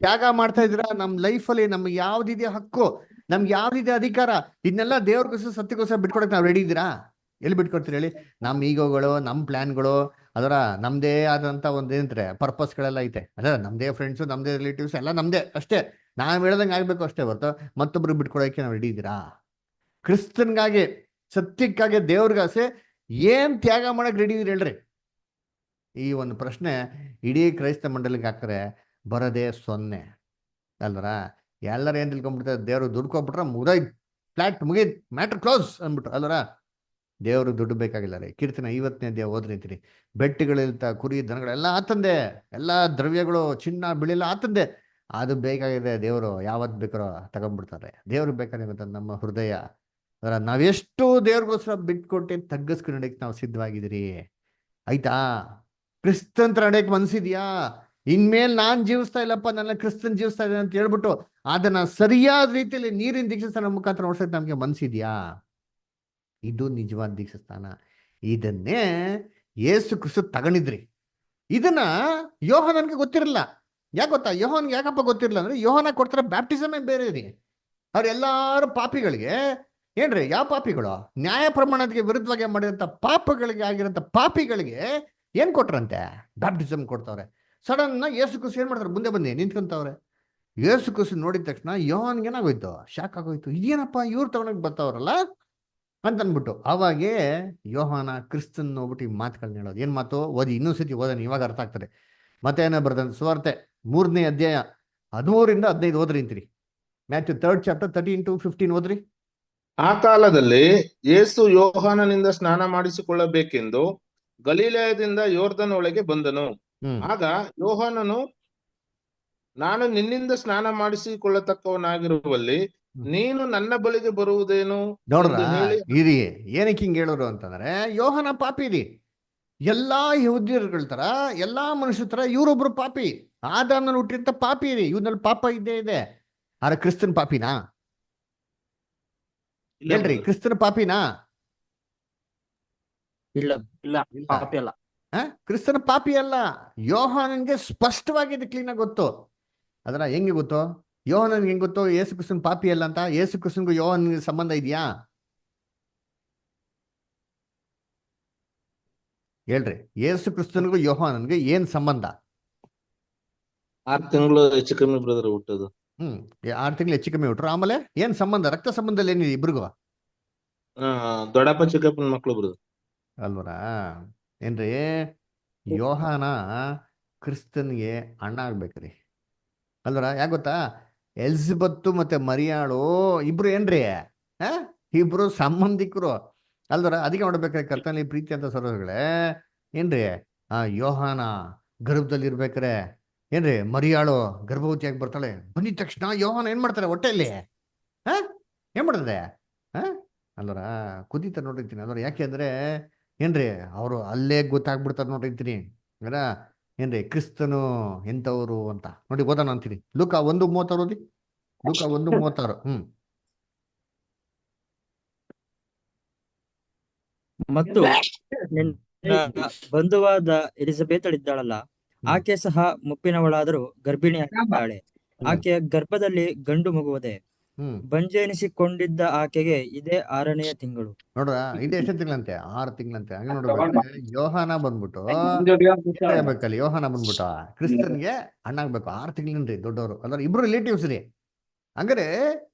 ತ್ಯಾಗ ಮಾಡ್ತಾ ಇದ್ದೀರಾ? ನಮ್ಮ ಲೈಫಲ್ಲಿ ನಮ್ಗೆ ಯಾವ್ದಿದೆ ಹಕ್ಕು, ನಮ್ಗೆ ಯಾವ್ದಿದೆ ಅಧಿಕಾರ, ಇದನ್ನೆಲ್ಲ ದೇವ್ರಿಗೋಸ್ಕರ ಸತ್ಯಕ್ಕೋಸ್ಕರ ಬಿಟ್ಕೊಡಕ್ಕೆ ನಾವು ರೆಡಿ ಇದ್ದೀರಾ? ಎಲ್ಲಿ ಬಿಟ್ಕೊಡ್ತೀರಿ ಹೇಳಿ? ನಮ್ಮ ಈಗೋಗಳು, ನಮ್ಮ ಪ್ಲಾನ್ಗಳು, ಅದರ ನಮ್ದೇ ಆದಂತ ಒಂದು ಏನಂತಾರೆ ಪರ್ಪಸ್ಗಳೆಲ್ಲ ಐತೆ. ಅದ ನಮ್ದೇ ಫ್ರೆಂಡ್ಸು, ನಮ್ದೇ ರಿಲೇಟಿವ್ಸ್ ಎಲ್ಲ ನಮ್ದೇ ಅಷ್ಟೇ. ನಾವ್ ಹೇಳ್ದಂಗೆ ಆಗ್ಬೇಕು ಅಷ್ಟೇ ಹೊರತು ಮತ್ತೊಬ್ರು ಬಿಟ್ಕೊಡೋಕೆ ನಾವು ರೆಡಿ ಇದ್ದೀರಾ? ಕ್ರಿಸ್ತನ್ಗಾಗಿ, ಸತ್ಯಕ್ಕಾಗಿ, ದೇವ್ರಿಗಾಸೆ ಏನ್ ತ್ಯಾಗ ಮಾಡಕ್ ರೆಡಿ ಇದೀರಿ ಹೇಳ್ರಿ? ಈ ಒಂದು ಪ್ರಶ್ನೆ ಇಡೀ ಕ್ರೈಸ್ತ ಮಂಡಲಿಗೆ ಹಾಕ್ರೆ ಬರೋದೇ 0 ಅಲ್ವರ? ಎಲ್ಲರೂ ಏನ್ ತಿಳ್ಕೊಂಡ್ಬಿಡ್ತಾರೆ, ದೇವ್ರು ದುಡ್ಡು ಕೊಟ್ಬಿಟ್ರೆ ಮುಗಿದೋಯ್ತು, ಫ್ಲಾಟ್ ಮುಗಿದ್, ಮ್ಯಾಟ್ರ್ ಕ್ಲೋಸ್ ಅಂದ್ಬಿಟ್ರು ಅಲ್ವರ? ದೇವರು ದುಡ್ಡು ಬೇಕಾಗಿಲ್ಲ ರೀ. ಕೀರ್ತನ 50ನೇ ಅಧ್ಯಾಯ ಓದ್ರಿತೀರಿ. ಬೆಟ್ಟಗಳಿರ್ತ ಕುರಿ ದನಗಳೆಲ್ಲ ಆತಂದೆ, ಎಲ್ಲ ದ್ರವ್ಯಗಳು ಚಿನ್ನ ಬಿಳಿಲ್ಲ ಆತಂದೆ. ಅದು ಬೇಕಾಗಿದೆ. ದೇವರು ಯಾವತ್ತು ಬೇಕಾರೋ ತಗೊಂಡ್ಬಿಡ್ತಾರೆ. ದೇವ್ರಿಗೆ ಬೇಕಾಗಿರುತ್ತೆ ನಮ್ಮ ಹೃದಯ. ಅದರ ನಾವೆಷ್ಟು ದೇವ್ರಿಗೋಸ್ಕರ ಬಿಟ್ಕೊಟ್ಟೆ ತಗ್ಗಿಸ್ಕೊಂಡು ನಡೆಯಕ್ಕೆ ನಾವು ಸಿದ್ಧವಾಗಿದ್ದೀರಿ. ಆಯ್ತಾ? ಕ್ರಿಸ್ತಂತ್ರ ನಡೆಯಕ್ಕೆ ಮನ್ಸಿದ್ಯಾ? ಇನ್ಮೇಲೆ ನಾನ್ ಜೀವಿಸ್ತಾ ಇಲ್ಲಪ್ಪ, ನನ್ನ ಕ್ರಿಸ್ತನ್ ಜೀವಿಸ್ತಾ ಇದ್ದೇನೆ ಅಂತ ಹೇಳ್ಬಿಟ್ಟು ಅದನ್ನ ಸರಿಯಾದ ರೀತಿಯಲ್ಲಿ ನೀರಿನ ದೀಕ್ಷಾಸ್ಥಾನ ಮುಖಾಂತರ ನೋಡ್ಸಕ್ಕೆ ನಮ್ಗೆ ಮನ್ಸಿದ್ಯಾ? ಇದು ನಿಜವಾದ ದೀಕ್ಷಾಸ್ಥಾನ. ಇದನ್ನೇ ಯೇಸು ಕ್ರಿಸ್ತ ತಗೊಂಡಿದ್ರಿ. ಇದನ್ನ ಯೋಹಾನನ್ಗೆ ಗೊತ್ತಿರಲಿಲ್ಲ. ಯಾಕೆ ಗೊತ್ತಾ? ಯೋಹಾನ್ಗೆ ಯಾಕಪ್ಪ ಗೊತ್ತಿರಲಿಲ್ಲ ಅಂದ್ರೆ, ಯೋಹಾನ ಕೊಡ್ತಾರೆ ಬ್ಯಾಪ್ಟಿಸಮೇ ಬೇರೆ ರೀ. ಅವ್ರೆಲ್ಲಾರು ಪಾಪಿಗಳಿಗೆ ಏನ್ರಿ? ಯಾವ ಪಾಪಿಗಳು? ನ್ಯಾಯ ಪ್ರಮಾಣಕ್ಕೆ ವಿರುದ್ಧವಾಗಿ ಮಾಡಿದಂಥ ಪಾಪಗಳಿಗೆ ಆಗಿರೋಂಥ ಪಾಪಿಗಳಿಗೆ ಏನ್ ಕೊಟ್ರಂತೆ? ಬ್ಯಾಪ್ಟಿಸಮ್ ಕೊಡ್ತಾವ್ರೆ. ಸಡನ್ ಯೇಸು ಕ್ರಿಸ್ತ ಏನ್ ಮಾಡ್ತಾರೆ? ಮುಂದೆ ಬಂದು ನಿಂತ್ಕೊಂತವ್ರೆ. ಯೇಸು ಕ್ರಿಸ್ತ ನೋಡಿದ ತಕ್ಷಣ ಯೋಹಾನ್ಗೆ ಏನಾಗೋಯ್ತು? ಶಾಕ್ ಆಗೋಯ್ತು. ಇದೇನಪ್ಪ ಇವ್ರು ತಗೊಂಡೋಗಿ ಬರ್ತಾವ್ರಲ್ಲ ಅಂತ ಅಂದ್ಬಿಟ್ಟು ಅವಾಗೇ ಯೋಹಾನ ಕ್ರಿಸ್ತನ್ ನೋಡ್ಬಿಟ್ಟು ಈ ಮಾತುಗಳನ್ನ ಹೇಳೋದು. ಏನ್ ಮಾತು? ಓದಿ, ಇನ್ನೊಂದ್ಸತಿ ಓದೋಣ, ಇವಾಗ ಅರ್ಥ ಆಗ್ತದೆ. ಮತ್ತೆ ಏನೋ ಬರ್ದಂತ ಸುವಾರ್ತೆ 3ನೇ ಅಧ್ಯಾಯ 13ರಿಂದ 15 ಓದ್ರಿ ಅಂತೀರಿ. ಮ್ಯಾಥ್ಯೂ 3rd ಚಾಪ್ಟರ್ 13 to 15 ಓದ್ರಿ. ಆ ಕಾಲದಲ್ಲಿ ಯೇಸು ಯೋಹಾನನಿಂದ ಸ್ನಾನ ಮಾಡಿಸಿಕೊಳ್ಳಬೇಕೆಂದು ಗಲಿಲಾಯದಿಂದ ಯೋರ್ದನ್ ಒಳಗೆ ಬಂದನು. ಆಗ ಯೋಹಾನನು, ನಾನು ನಿನ್ನಿಂದ ಸ್ನಾನ ಮಾಡಿಸಿಕೊಳ್ಳತಕ್ಕವನಾಗಿರುವಲ್ಲಿ ನೀನು ನನ್ನ ಬಳಿಗೆ ಬರುವುದೇನು ನೋಡ್ರ ಹೇಳಿ. ಇರಿ, ಏನಕ್ಕೆ ಹಿಂಗೆ ಹೇಳೋರು ಅಂತಂದ್ರೆ, ಯೋಹಾನ ಪಾಪಿ ರೀ. ಎಲ್ಲಾ ಯಹೂದ್ಯರುಗಳ ತರ, ಎಲ್ಲಾ ಮನುಷ್ಯರ ತರ ಇವ್ರೊಬ್ರು ಪಾಪಿ. ಆದಾಮನಲ್ಲಿ ಹುಟ್ಟಿರಂತ ಪಾಪಿ ರೀ. ಇವ್ನಲ್ಲಿ ಪಾಪ ಇದ್ದೇ ಇದೆ. ಆದ್ರೆ ಕ್ರಿಸ್ತನ್ ಪಾಪಿನಾ? ಹೇಳ್ರಿ, ಕ್ರಿಸ್ತನ ಪಾಪಿನಾ? ಇಲ್ಲ ಇಲ್ಲ, ಪಾಪಿ ಅಲ್ಲ. ಕ್ರಿಸ್ತನ ಪಾಪಿ ಅಲ್ಲ. ಯೋಹಾನನ್ಗೆ ಸ್ಪಷ್ಟವಾಗಿದೆ, ಕ್ಲೀನ್ ಆಗಿ ಗೊತ್ತು. ಅದರ ಹೆಂಗೆ ಗೊತ್ತು? ಯೋಹಾನನ್ಗೆ ಹೆಂಗ್ ಗೊತ್ತು ಯೇಸು ಕ್ರಿಸ್ತನ್ ಪಾಪಿ ಅಲ್ಲ ಅಂತ? ಯೇಸು ಕ್ರಿಸ್ತನ್ಗೂ ಯೋಹಾನನ್ಗೆ ಸಂಬಂಧ ಇದೆಯಾ? ಹೇಳ್ರಿ, ಯೇಸು ಕ್ರಿಸ್ತನ್ಗೂ ಯೋಹಾನನ್ಗೆ ಏನ್ ಸಂಬಂಧ? 6 ತಿಂಗಳು ಹೆಚ್ಚು ಕಮ್ಮಿ ಬ್ರದರ್ ಹುಟ್ಟೋದು. 6 ತಿಂಗಳು ಹೆಚ್ಚು ಕಮ್ಮಿ ಹುಟ್ರು. ಆಮೇಲೆ ಏನ್ ಸಂಬಂಧ? ರಕ್ತ ಸಂಬಂಧದಲ್ಲಿ ಏನಿದೆ ಇಬ್ರಿಗೂ? ದೊಡ್ಡಪ್ಪ ಚಿಕ್ಕಪ್ಪನ ಮಕ್ಳು ಬ್ರದರ್ ಅಲ್ವರ? ಏನ್ರಿ, ಯೋಹಾನ ಕ್ರಿಸ್ತನ್ಗೆ ಅಣ್ಣ ಆಗ್ಬೇಕ್ರಿ ಅಲ್ವರ? ಯಾಕೆ ಗೊತ್ತಾ? ಎಲಿಜಬೆತ್ತು ಮತ್ತೆ ಮರಿಯಾಳು ಇಬ್ರು ಏನ್ರಿ, ಇಬ್ರು ಸಂಬಂಧಿಕರು ಅಲ್ವರ? ಅದಕ್ಕೆ ನೋಡ್ಬೇಕ್ರಿ ಕರ್ತನಲ್ಲಿ ಪ್ರೀತಿ ಅಂತ ಸರೋಗಳೇ ಏನ್ರಿ, ಯೋಹಾನ ಗರ್ಭದಲ್ಲಿ ಇರ್ಬೇಕ್ರೆ ಏನ್ರಿ, ಮರಿಯಾಳು ಗರ್ಭವತಿಯಾಗಿ ಬರ್ತಾಳೆ. ಬಂದಿದ ತಕ್ಷಣ ಯೋಹಾನ ಏನ್ ಮಾಡ್ತಾರೆ? ಹೊಟ್ಟೆಯಲ್ಲಿ ಏನ್ ಮಾಡ್ತಾರೆ? ಅಲ್ವರ? ಕುದೀತಾರೆ ನೋಡಿರ್ತೀನಿ ಅಲ್ವರ. ಯಾಕೆ ಅಂದ್ರೆ ಏನ್ರಿ, ಅವರು ಅಲ್ಲೇ ಗೊತ್ತಾಗ್ಬಿಡ್ತಾರೆ ನೋಡಿರ್ತೀನಿ ಅಲ್ಲ ಏನ್ರಿ, ಕ್ರಿಸ್ತನು ಎಂತವ್ರು ಅಂತ. ನೋಡಿ, ಓದೋಣ ಅಂತೀನಿ. ಲೂಕ 1:36 ಓದಿ. ಲೂಕ 1:36. ಮತ್ತು ನಿನ್ನ ಬಂಧುವಾದ ಎಲಿಜಬೆತಳಿದ್ದಾಳಲ್ಲ, ಆಕೆ ಸಹ ಮುಪ್ಪಿನವಳಾದರೂ ಗರ್ಭಿಣಿಯಾಗಿದ್ದಾಳೆ. ಆಕೆಯ ಗರ್ಭದಲ್ಲಿ ಗಂಡು ಮಗುವುದೇ, ಬಂಜೆ ಎನಿಸಿಕೊಂಡಿದ್ದ ಆಕೆಗೆ ಇದೇ 6ನೆಯ ತಿಂಗಳು. ನೋಡ್ರ ಇದು ಎಷ್ಟು ತಿಂಗಳಂತೆ? 6 ತಿಂಗಳಂತೆ. ಹಂಗೆ ನೋಡ್ಬೇಕಾದ್ರೆ ಯೋಹಾನ ಬಂದ್ಬಿಟ್ಟು ಏನಾಗ್ಬೇಕಲ್ಲಿ? ಯೋಹಾನ ಬಂದ್ಬಿಟ್ಟು ಕ್ರಿಸ್ತನ್ಗೆ ಅಣ್ಣಾಗ್ಬೇಕು. 6 ತಿಂಗಳನ್ರಿ ದೊಡ್ಡವರು, ಅಂದ್ರೆ ಇಬ್ರು ರಿಲೇಟಿವ್ಸ್ ರೀ. ಹಂಗಾರೆ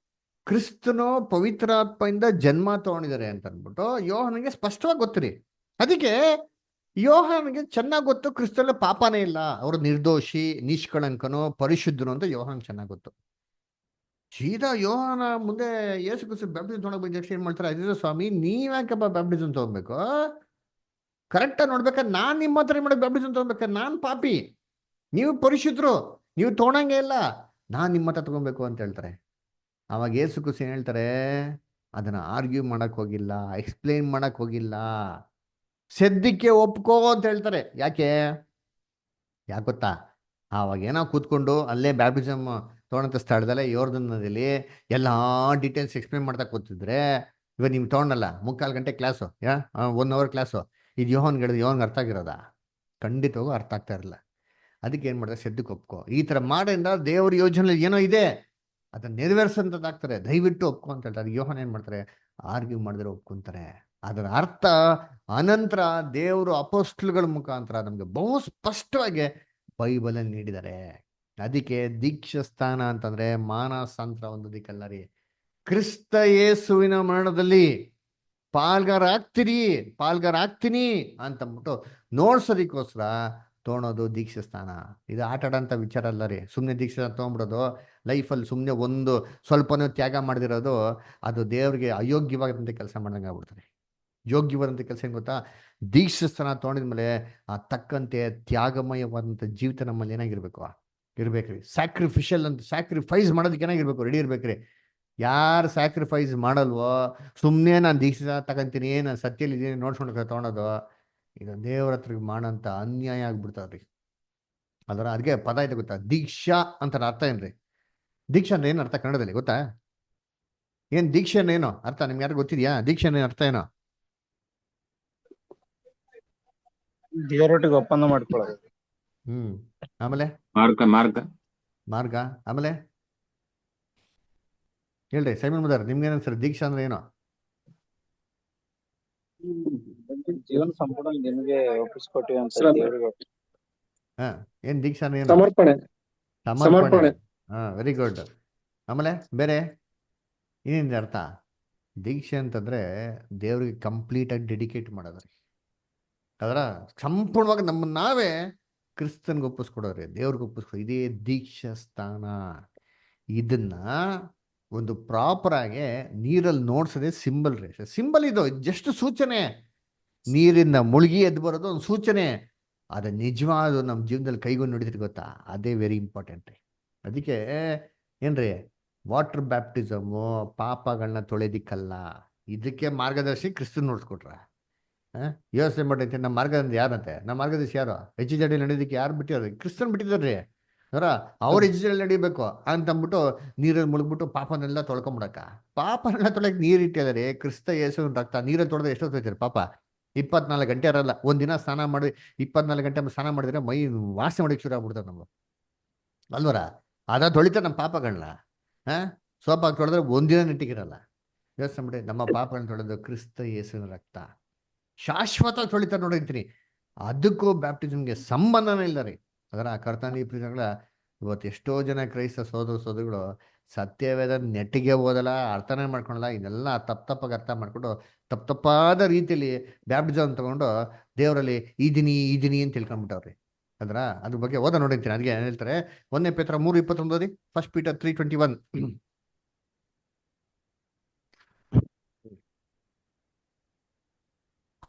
ಕ್ರಿಸ್ತನು ಪವಿತ್ರಾತ್ಮೆಯಿಂದ ಜನ್ಮ ತಗೊಂಡಿದ್ದಾರೆ ಅಂತ ಅಂದ್ಬಿಟ್ಟು ಯೋಹಾನಿಗೆ ಸ್ಪಷ್ಟವಾಗಿ ಗೊತ್ತಿರಿ. ಅದಕ್ಕೆ ಯೋಹಾನಿಗೆ ಚೆನ್ನಾಗಿ ಗೊತ್ತು ಕ್ರಿಸ್ತನ ಪಾಪನೇ ಇಲ್ಲ, ಅವರು ನಿರ್ದೋಷಿ, ನಿಷ್ಕಳಂಕನು, ಪರಿಶುದ್ಧನು ಅಂತ ಯೋಹಾನ್ ಚೆನ್ನಾಗಿ ಗೊತ್ತು. ಸೀದಾ ಯೋಹಾನ ಮುಂದೆ ಯೇಸು ಕ್ರಿಸ್ತ ಬ್ಯಾಪ್ಟಿಸಮ್ ತೊಗೊಂಡೋಗಿ ಬಂದ ತಕ್ಷಣ ಏನ್ ಮಾಡ್ತಾರೆ? ಅದೇ ಸ್ವಾಮಿ, ನೀವ್ಯಾಕಪ್ಪ ಬ್ಯಾಪ್ಟಿಸಮ್ ತಗೊಬೇಕು? ಕರೆಕ್ಟಾಗಿ ನೋಡ್ಬೇಕಾದ್ರೆ ನಾನ್ ನಿಮ್ಮ ಹತ್ರ ಮಾಡೋ ಬ್ಯಾಪ್ಟಿಸಮ್ ತಗೊಬೇಕಾದ್ರೆ ನಾನ್ ಪಾಪಿ, ನೀವು ಪರಿಶುದ್ಧರು, ನೀವು ತೊಗೊಳಂಗೆ ಇಲ್ಲ, ನಾನ್ ನಿಮ್ಮ ಹತ್ರ ತಗೊಬೇಕು ಅಂತ ಹೇಳ್ತಾರೆ. ಅವಾಗ ಯೇಸು ಕ್ರಿಸ್ತ ಏನ್ ಹೇಳ್ತಾರೆ? ಅದನ್ನ ಆರ್ಗ್ಯೂ ಮಾಡಕ್ ಹೋಗಿಲ್ಲ, ಎಕ್ಸ್ಪ್ಲೇನ್ ಮಾಡಕ್ ಹೋಗಿಲ್ಲ, ಸದ್ಯಕ್ಕೆ ಒಪ್ಕೋ ಅಂತ ಹೇಳ್ತಾರೆ. ಯಾಕೆ ಗೊತ್ತಾ? ಆವಾಗ ಏನೋ ಕೂತ್ಕೊಂಡು ಅಲ್ಲೇ ಬ್ಯಾಪ್ಟಿಸಮ್ ತೊಗೊಳಂತ ಸ್ಥಳದಲ್ಲೇ ಯೋರ್ದನ್ ನದಿಯಲ್ಲಿ ಎಲ್ಲ ಡೀಟೇಲ್ಸ್ ಎಕ್ಸ್ಪ್ಲೇನ್ ಮಾಡ್ತಾ ಕೂತಿದ್ರೆ, ಇವಾಗ ನೀವು ತೊಗೊಂಡಲ್ಲ 3/4 ಗಂಟೆ ಕ್ಲಾಸು, 1 ಅವರ್ ಕ್ಲಾಸು, ಇದು ಯೋಹನ್ಗೆ ಅರ್ಥ ಆಗಿರೋದ? ಖಂಡಿತವಾಗೂ ಅರ್ಥ ಆಗ್ತಾ ಇರಲಿಲ್ಲ. ಅದಕ್ಕೆ ಏನು ಮಾಡ್ತಾರೆ? ಸದ್ಯಕ್ಕೆ ಒಪ್ಕೋ. ಈ ಥರ ಮಾಡೋದ್ರಿಂದ ದೇವ್ರ ಯೋಜನೆ ಏನೋ ಇದೆ, ಅದನ್ನ ನೆರವೇರಿಸೋಂಥದ್ದಾಗ್ತಾರೆ, ದಯವಿಟ್ಟು ಒಪ್ಕೊ ಅಂತ ಹೇಳ್ತಾರೆ. ಯೋಹನ್ ಏನು ಮಾಡ್ತಾರೆ? ಆರ್ಗ್ಯೂ ಮಾಡಿದ್ರೆ ಒಪ್ಕೊಂತಾರೆ. ಅದರ ಅರ್ಥ ಅನಂತರ ದೇವರು ಅಪೊಸ್ತಲಗಳ ಮುಖಾಂತರ ನಮಗೆ ಬಹು ಸ್ಪಷ್ಟವಾಗಿ ಬೈಬಲಲ್ಲಿ ನೀಡಿದ್ದಾರೆ. ಅದಕ್ಕೆ ದೀಕ್ಷಾಸ್ಥಾನ ಅಂತಂದ್ರೆ ಮಾನಸಾಂತರ ಹೊಂದೋದಿಕ್ಕಲ್ಲ ರೀ, ಕ್ರಿಸ್ತ ಯೇಸುವಿನ ಮರಣದಲ್ಲಿ ಪಾಲ್ಗಾರ ಆಗ್ತೀನಿ ಅಂತಂದ್ಬಿಟ್ಟು ನೋಡ್ಸೋದಿಕ್ಕೋಸ್ಕರ ತೊಗೊಳೋದು ದೀಕ್ಷಾಸ್ಥಾನ. ಇದು ಆಟ ಆಡೋಂಥ ವಿಚಾರ ಅಲ್ಲ ರೀ. ಸುಮ್ಮನೆ ದೀಕ್ಷಾಸ್ಥಾನ ತೊಗೊಂಡ್ಬಿಡೋದು, ಲೈಫಲ್ಲಿ ಸುಮ್ಮನೆ ಒಂದು ಸ್ವಲ್ಪನೂ ತ್ಯಾಗ ಮಾಡದಿರೋದು, ಅದು ದೇವ್ರಿಗೆ ಅಯೋಗ್ಯವಾದಂಥ ಕೆಲಸ ಮಾಡ್ದಂಗೆ ಆಗ್ಬಿಡ್ತಾರೆ. ಯೋಗ್ಯವಾದಂಥ ಕೆಲಸ ಏನು ಗೊತ್ತಾ? ದೀಕ್ಷಾಸ್ಥಾನ ತೊಗೊಂಡಿದ್ಮೇಲೆ ಆ ತಕ್ಕಂತೆ ತ್ಯಾಗಮಯವಾದಂಥ ಜೀವಿತ ನಮ್ಮಲ್ಲಿ ಏನಾಗಿರ್ಬೇಕು? ಇರ್ಬೇಕ್ರಿ. ಸ್ಯಾಕ್ರಿಫಿಷಿಯಲ್ ಅಂತ, ಸ್ಯಾಕ್ರಿಫೈಸ್ ಮಾಡೋದಕ್ಕೆ ಏನಾಗಿರ್ಬೇಕು? ರೆಡಿ ಇರ್ಬೇಕ್ರಿ. ಯಾರು ಸ್ಯಾಕ್ರಿಫೈಸ್ ಮಾಡಲ್ವೋ, ಸುಮ್ಮನೆ ನಾನು ದೀಕ್ಷಾ ತಗೊಂತೀನಿ, ನಾನು ಸತ್ಯಲ್ಲಿದ್ದೀನಿ ನೋಡ್ಕೊಂಡು ತೊಗೊಳೋದು, ಇದು ದೇವ್ರ ಹತ್ರ ಮಾಡೋಂಥ ಅನ್ಯಾಯ ಆಗ್ಬಿಡ್ತಾವ್ರಿ. ಅದಕ್ಕೆ ಪದ ಇದೆ ಗೊತ್ತಾ? ದೀಕ್ಷಾ ಅಂತ ಅರ್ಥ ಏನ್ರಿ? ದೀಕ್ಷಾ ಅಂದ್ರೆ ಏನು ಅರ್ಥ ಕನ್ನಡದಲ್ಲಿ ಗೊತ್ತಾ? ಏನ್ ದೀಕ್ಷೆ ಏನೋ ಅರ್ಥ ನಿಮ್ಗೆ ಯಾರು ಗೊತ್ತಿದ್ಯಾ? ದೀಕ್ಷೆ ಅರ್ಥ ಏನೋ? ದೇವರೊಟ್ಟಿಗೆ ಒಪ್ಪಂದ ಮಾಡ್ಕೊಳ್ಳೋದು. ಆಮೇಲೆ ಮಾರ್ಗ ಆಮೇಲೆ ಹೇಳ್ರಿ ಸೈಮನ್ ಮದರ್, ನಿಮ್ಗೆ ಏನನ್ಸರ್ ದೀಕ್ಷಾ ಅಂದ್ರೆ ಏನೋ? ಜೀವನ ಸಂಪೂರ್ಣ ನಿಮಗೆ ಒಪ್ಪಿಸ್ಕೊಟ್ಟಿವಿ ಅಂತ ದೇವರಿಗೆ. ಏನ್ ದೀಕ್ಷಾ ಅಂದ್ರೆ ಏನು? ಸಮರ್ಪಣೆ. Very good. ಆಮೇಲೆ ಬೇರೆ ಏನಿದೆ ಅರ್ಥ? ದೀಕ್ಷೆ ಅಂತಂದ್ರೆ ದೇವ್ರಿಗೆ ಕಂಪ್ಲೀಟ್ ಆಗಿ ಡೆಡಿಕೇಟ್ ಮಾಡೋದ್ರಿ. ಅದರ ಸಂಪೂರ್ಣವಾಗಿ ನಮ್ಮನ್ನ ನಾವೇ ಕ್ರಿಸ್ತನ್ಗೆ ಒಪ್ಪಿಸ್ಕೊಡೋರಿ, ದೇವ್ರಿಗೆ ಒಪ್ಪಿಸ್ಕೊಡೋ, ಇದೇ ದೀಕ್ಷಾ ಸ್ಥಾನ. ಇದನ್ನ ಒಂದು ಪ್ರಾಪರ್ ಆಗಿ ನೀರಲ್ಲಿ ನೋಡ್ಸೋದೇ ಸಿಂಬಲ್ ರೀ. ಸಿಂಬಲ್ ಇದು ಜಸ್ಟ್ ಸೂಚನೆ. ನೀರಿಂದ ಮುಳುಗಿ ಎದ್ದು ಬರೋದು ಒಂದು ಸೂಚನೆ. ಅದು ನಿಜವಾದ ನಮ್ಮ ಜೀವನದಲ್ಲಿ ಕೈಗೊಂಡು ನೋಡಿದ್ರಿ ಗೊತ್ತಾ? ಅದೇ ವೆರಿ ಇಂಪಾರ್ಟೆಂಟ್ ರೀ. ಅದಕ್ಕೆ ಏನ್ರಿ, ವಾಟರ್ ಬ್ಯಾಪ್ಟಿಸಮು ಪಾಪಗಳನ್ನ ತೊಳೆದಿಕ್ಕಲ್ಲ, ಇದಕ್ಕೆ ಮಾರ್ಗದರ್ಶಿ ಕ್ರಿಸ್ತನ್ ನೋಡ್ಸ್ಕೊಟ್ರ. ಯೋಚನೆ ಮಾಡೈತೆ, ನಮ್ಮ ಮಾರ್ಗದರ್ಶಿ ಯಾರಂತೆ? ನಮ್ಮ ಮಾರ್ಗದರ್ಶಿ ಯಾರು? HJD ನಡೆಯೋದಕ್ಕೆ ಯಾರು ಬಿಟ್ಟಿದ್ದಾರೆ? ಕ್ರಿಸ್ತನ್ ಬಿಟ್ಟಿದ್ದಾರ್ರಿ. ಅವ್ರು HJD ನಡಿಬೇಕು ಅಂತಂದ್ಬಿಟ್ಟು ನೀರಲ್ಲಿ ಮುಳುಗ್ಬಿಟ್ಟು ಪಾಪನೆಲ್ಲ ತೊಳ್ಕೊಂಬಿಡಕ? ಪಾಪನೆಲ್ಲ ತೊಳೆಯಕ್ಕೆ ನೀರು ಇಟ್ಟಿದ್ದಾರೆ. ಕ್ರಿಸ್ತ ಯೇಸುವಿನ ರಕ್ತ ನೀರಲ್ಲಿ ತೊಳೆದ್ರೆ ಎಷ್ಟೋ ತೊಳಿತಾರೆ ಪಾಪ? 24 ಗಂಟೆ ಇರಲ್ಲ. ಒಂದಿನ ಸ್ನಾನ ಮಾಡಿ 24 ಗಂಟೆ ಸ್ನಾನ ಮಾಡಿದ್ರೆ ಮೈ ವಾಸನೆ ಹೊಡಿಕ್ ಶುರು ಆಗ್ಬಿಡ್ತಾರೆ ನಮ್ಗೆ, ಅಲ್ವರ? ಅದ ತೊಳಿತಾರೆ ನಮ್ಮ ಪಾಪಗಳನ್ನ. ಸೋಪಾಗಿ ತೊಳೆದ್ರೆ ಒಂದಿನ ನೆಟ್ಟಿಗಿರಲ್ಲ. ಯೋಚನೆ ಮಾಡಿ, ನಮ್ಮ ಪಾಪಗಳನ್ನ ತೊಳೆದು ಕ್ರಿಸ್ತ ಯೇಸುವಿನ ರಕ್ತ ಶಾಶ್ವತ ತೊಳಿತಾರೆ ನೋಡಿರ್ತೀನಿ. ಅದಕ್ಕೂ ಬ್ಯಾಪ್ಟಿಸಮ್ಗೆ ಸಂಬಂಧನೇ ಇಲ್ಲ ರೀ. ಅದರ ಕರ್ತನಿ ಪ್ರೀತಿಗಳ ಇವತ್ತು ಎಷ್ಟೋ ಜನ ಕ್ರೈಸ್ತ ಸೋದರಿಗಳು ಸತ್ಯವೇದ ನೆಟ್ಟಿಗೆ ಓದಲ್ಲ, ಅರ್ಥನೇ ಮಾಡ್ಕೊಳಲ್ಲ. ಇದೆಲ್ಲ ತಪ್ಪಾಗಿ ಅರ್ಥ ಮಾಡ್ಕೊಂಡು ತಪ್ಪಾದ ರೀತಿಯಲ್ಲಿ ಬ್ಯಾಪ್ಟಿಸಮ್ ತಗೊಂಡು ದೇವರಲ್ಲಿ ಇದೀನಿ ಅಂತ ತಿಳ್ಕೊಂಡ್ಬಿಟ್ಟವ್ರಿ. ಅದ್ರ ಬಗ್ಗೆ ಓದ ನೋಡಿರ್ತೀನಿ. ಅದಕ್ಕೆ ಏನ್ ಹೇಳ್ತಾರೆ? 1 ಪೇತ್ರ 3:21 1 Peter 3:21.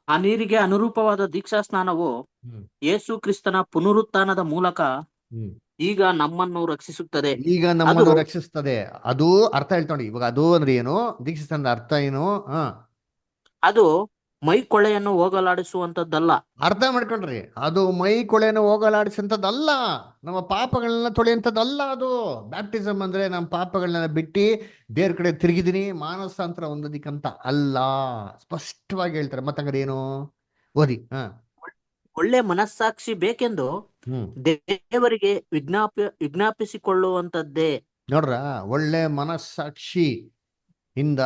ಆ ನೀರಿಗೆ ಅನುರೂಪವಾದ ದೀಕ್ಷಾ ಸ್ನಾನವು ಯೇಸು ಕ್ರಿಸ್ತನ ಪುನರುತ್ಥಾನದ ಮೂಲಕ ಈಗ ನಮ್ಮನ್ನು ರಕ್ಷಿಸುತ್ತದೆ. ಅದು ಅರ್ಥ ಹೇಳ್ತೊಂಡಿ. ಇವಾಗ ಅದು ಅಂದ್ರೆ ಏನು? ದೀಕ್ಷಾ ಸ್ನಾನದ ಅರ್ಥ ಏನು? ಅದು ಮೈ ಕೊಳೆಯನ್ನು ಹೋಗಲಾಡಿಸುವಂತದ್ದಲ್ಲ. ಅರ್ಥ ಮಾಡ್ಕೊಳ್ರಿ, ಅದು ಮೈ ಕೊಳೆಯನ್ನು ಹೋಗಲಾಡಿಸುವಂಥದ್ದಲ್ಲ, ನಮ್ಮ ಪಾಪಗಳನ್ನ ತೊಳೆಯುವಂಥದ್ದಲ್ಲ. ಅದು ಬ್ಯಾಪ್ಟಿಸಮ್ ಅಂದ್ರೆ ನಮ್ಮ ಪಾಪಗಳನ್ನೆಲ್ಲ ಬಿಟ್ಟು ದೇವ್ರ ಕಡೆ ತಿರುಗಿದೀನಿ ಮಾನಸಾಂತರ ಹೊಂದೋದಿಕ್ಕಂತ ಅಲ್ಲ. ಸ್ಪಷ್ಟವಾಗಿ ಹೇಳ್ತಾರೆ. ಮತ್ತಂದ್ರೆ ಏನು? ಓದಿ. ಒಳ್ಳೆ ಮನಸ್ಸಾಕ್ಷಿ ಬೇಕೆಂದು ದೇವರಿಗೆ ವಿಜ್ಞಾಪಿಸಿಕೊಳ್ಳುವಂತದ್ದೇ ನೋಡ್ರ, ಒಳ್ಳೆ ಮನಸ್ಸಾಕ್ಷಿ ಇಂದ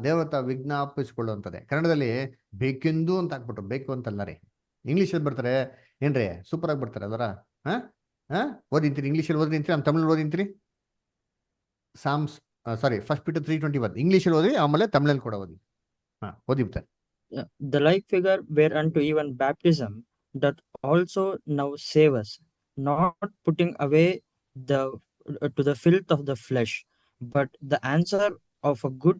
ದೇವತ ವಿಜ್ಞಾಪಿಸಿಕೊಳ್ಳುವಂಥದ್ದೇ. ಕನ್ನಡದಲ್ಲಿ ಬೇಕೆಂದು ಅಂತ ಹಾಕ್ಬಿಟ್ರು, ಬೇಕು ಅಂತಲ್ಲ ರೀ. ಇಂಗ್ಲೀಷಲ್ಲಿ ಬರ್ತಾರೆ ಏನ್ರಿ, ಸೂಪರ್ ಆಗಿ ಬರ್ತಾರೆ ಅದರ. ಹಾ ಹಾ ಓದಿಂತೀರಿ, ಇಂಗ್ಲೀಷಲ್ಲಿ ಓದಿಂತೀರಿ, ನಮ್ಮ ತಮಿಳಲ್ಲಿ ಓದಿಂತೀರಿ. ಸಾಮ್ಸ್ ಫಸ್ಟ್ Peter 3:21 ಇಂಗ್ಲೀಷಲ್ಲಿ ಓದಿ, ಆಮೇಲೆ ತಮಿಳಲ್ಲಿ ಕೂಡ ಓದಿ. ಓದಿಬಿಡ್ತಾರೆ. The like figure whereunto even baptism doth also now save us, not putting away the to the filth of the flesh, but the answer of a good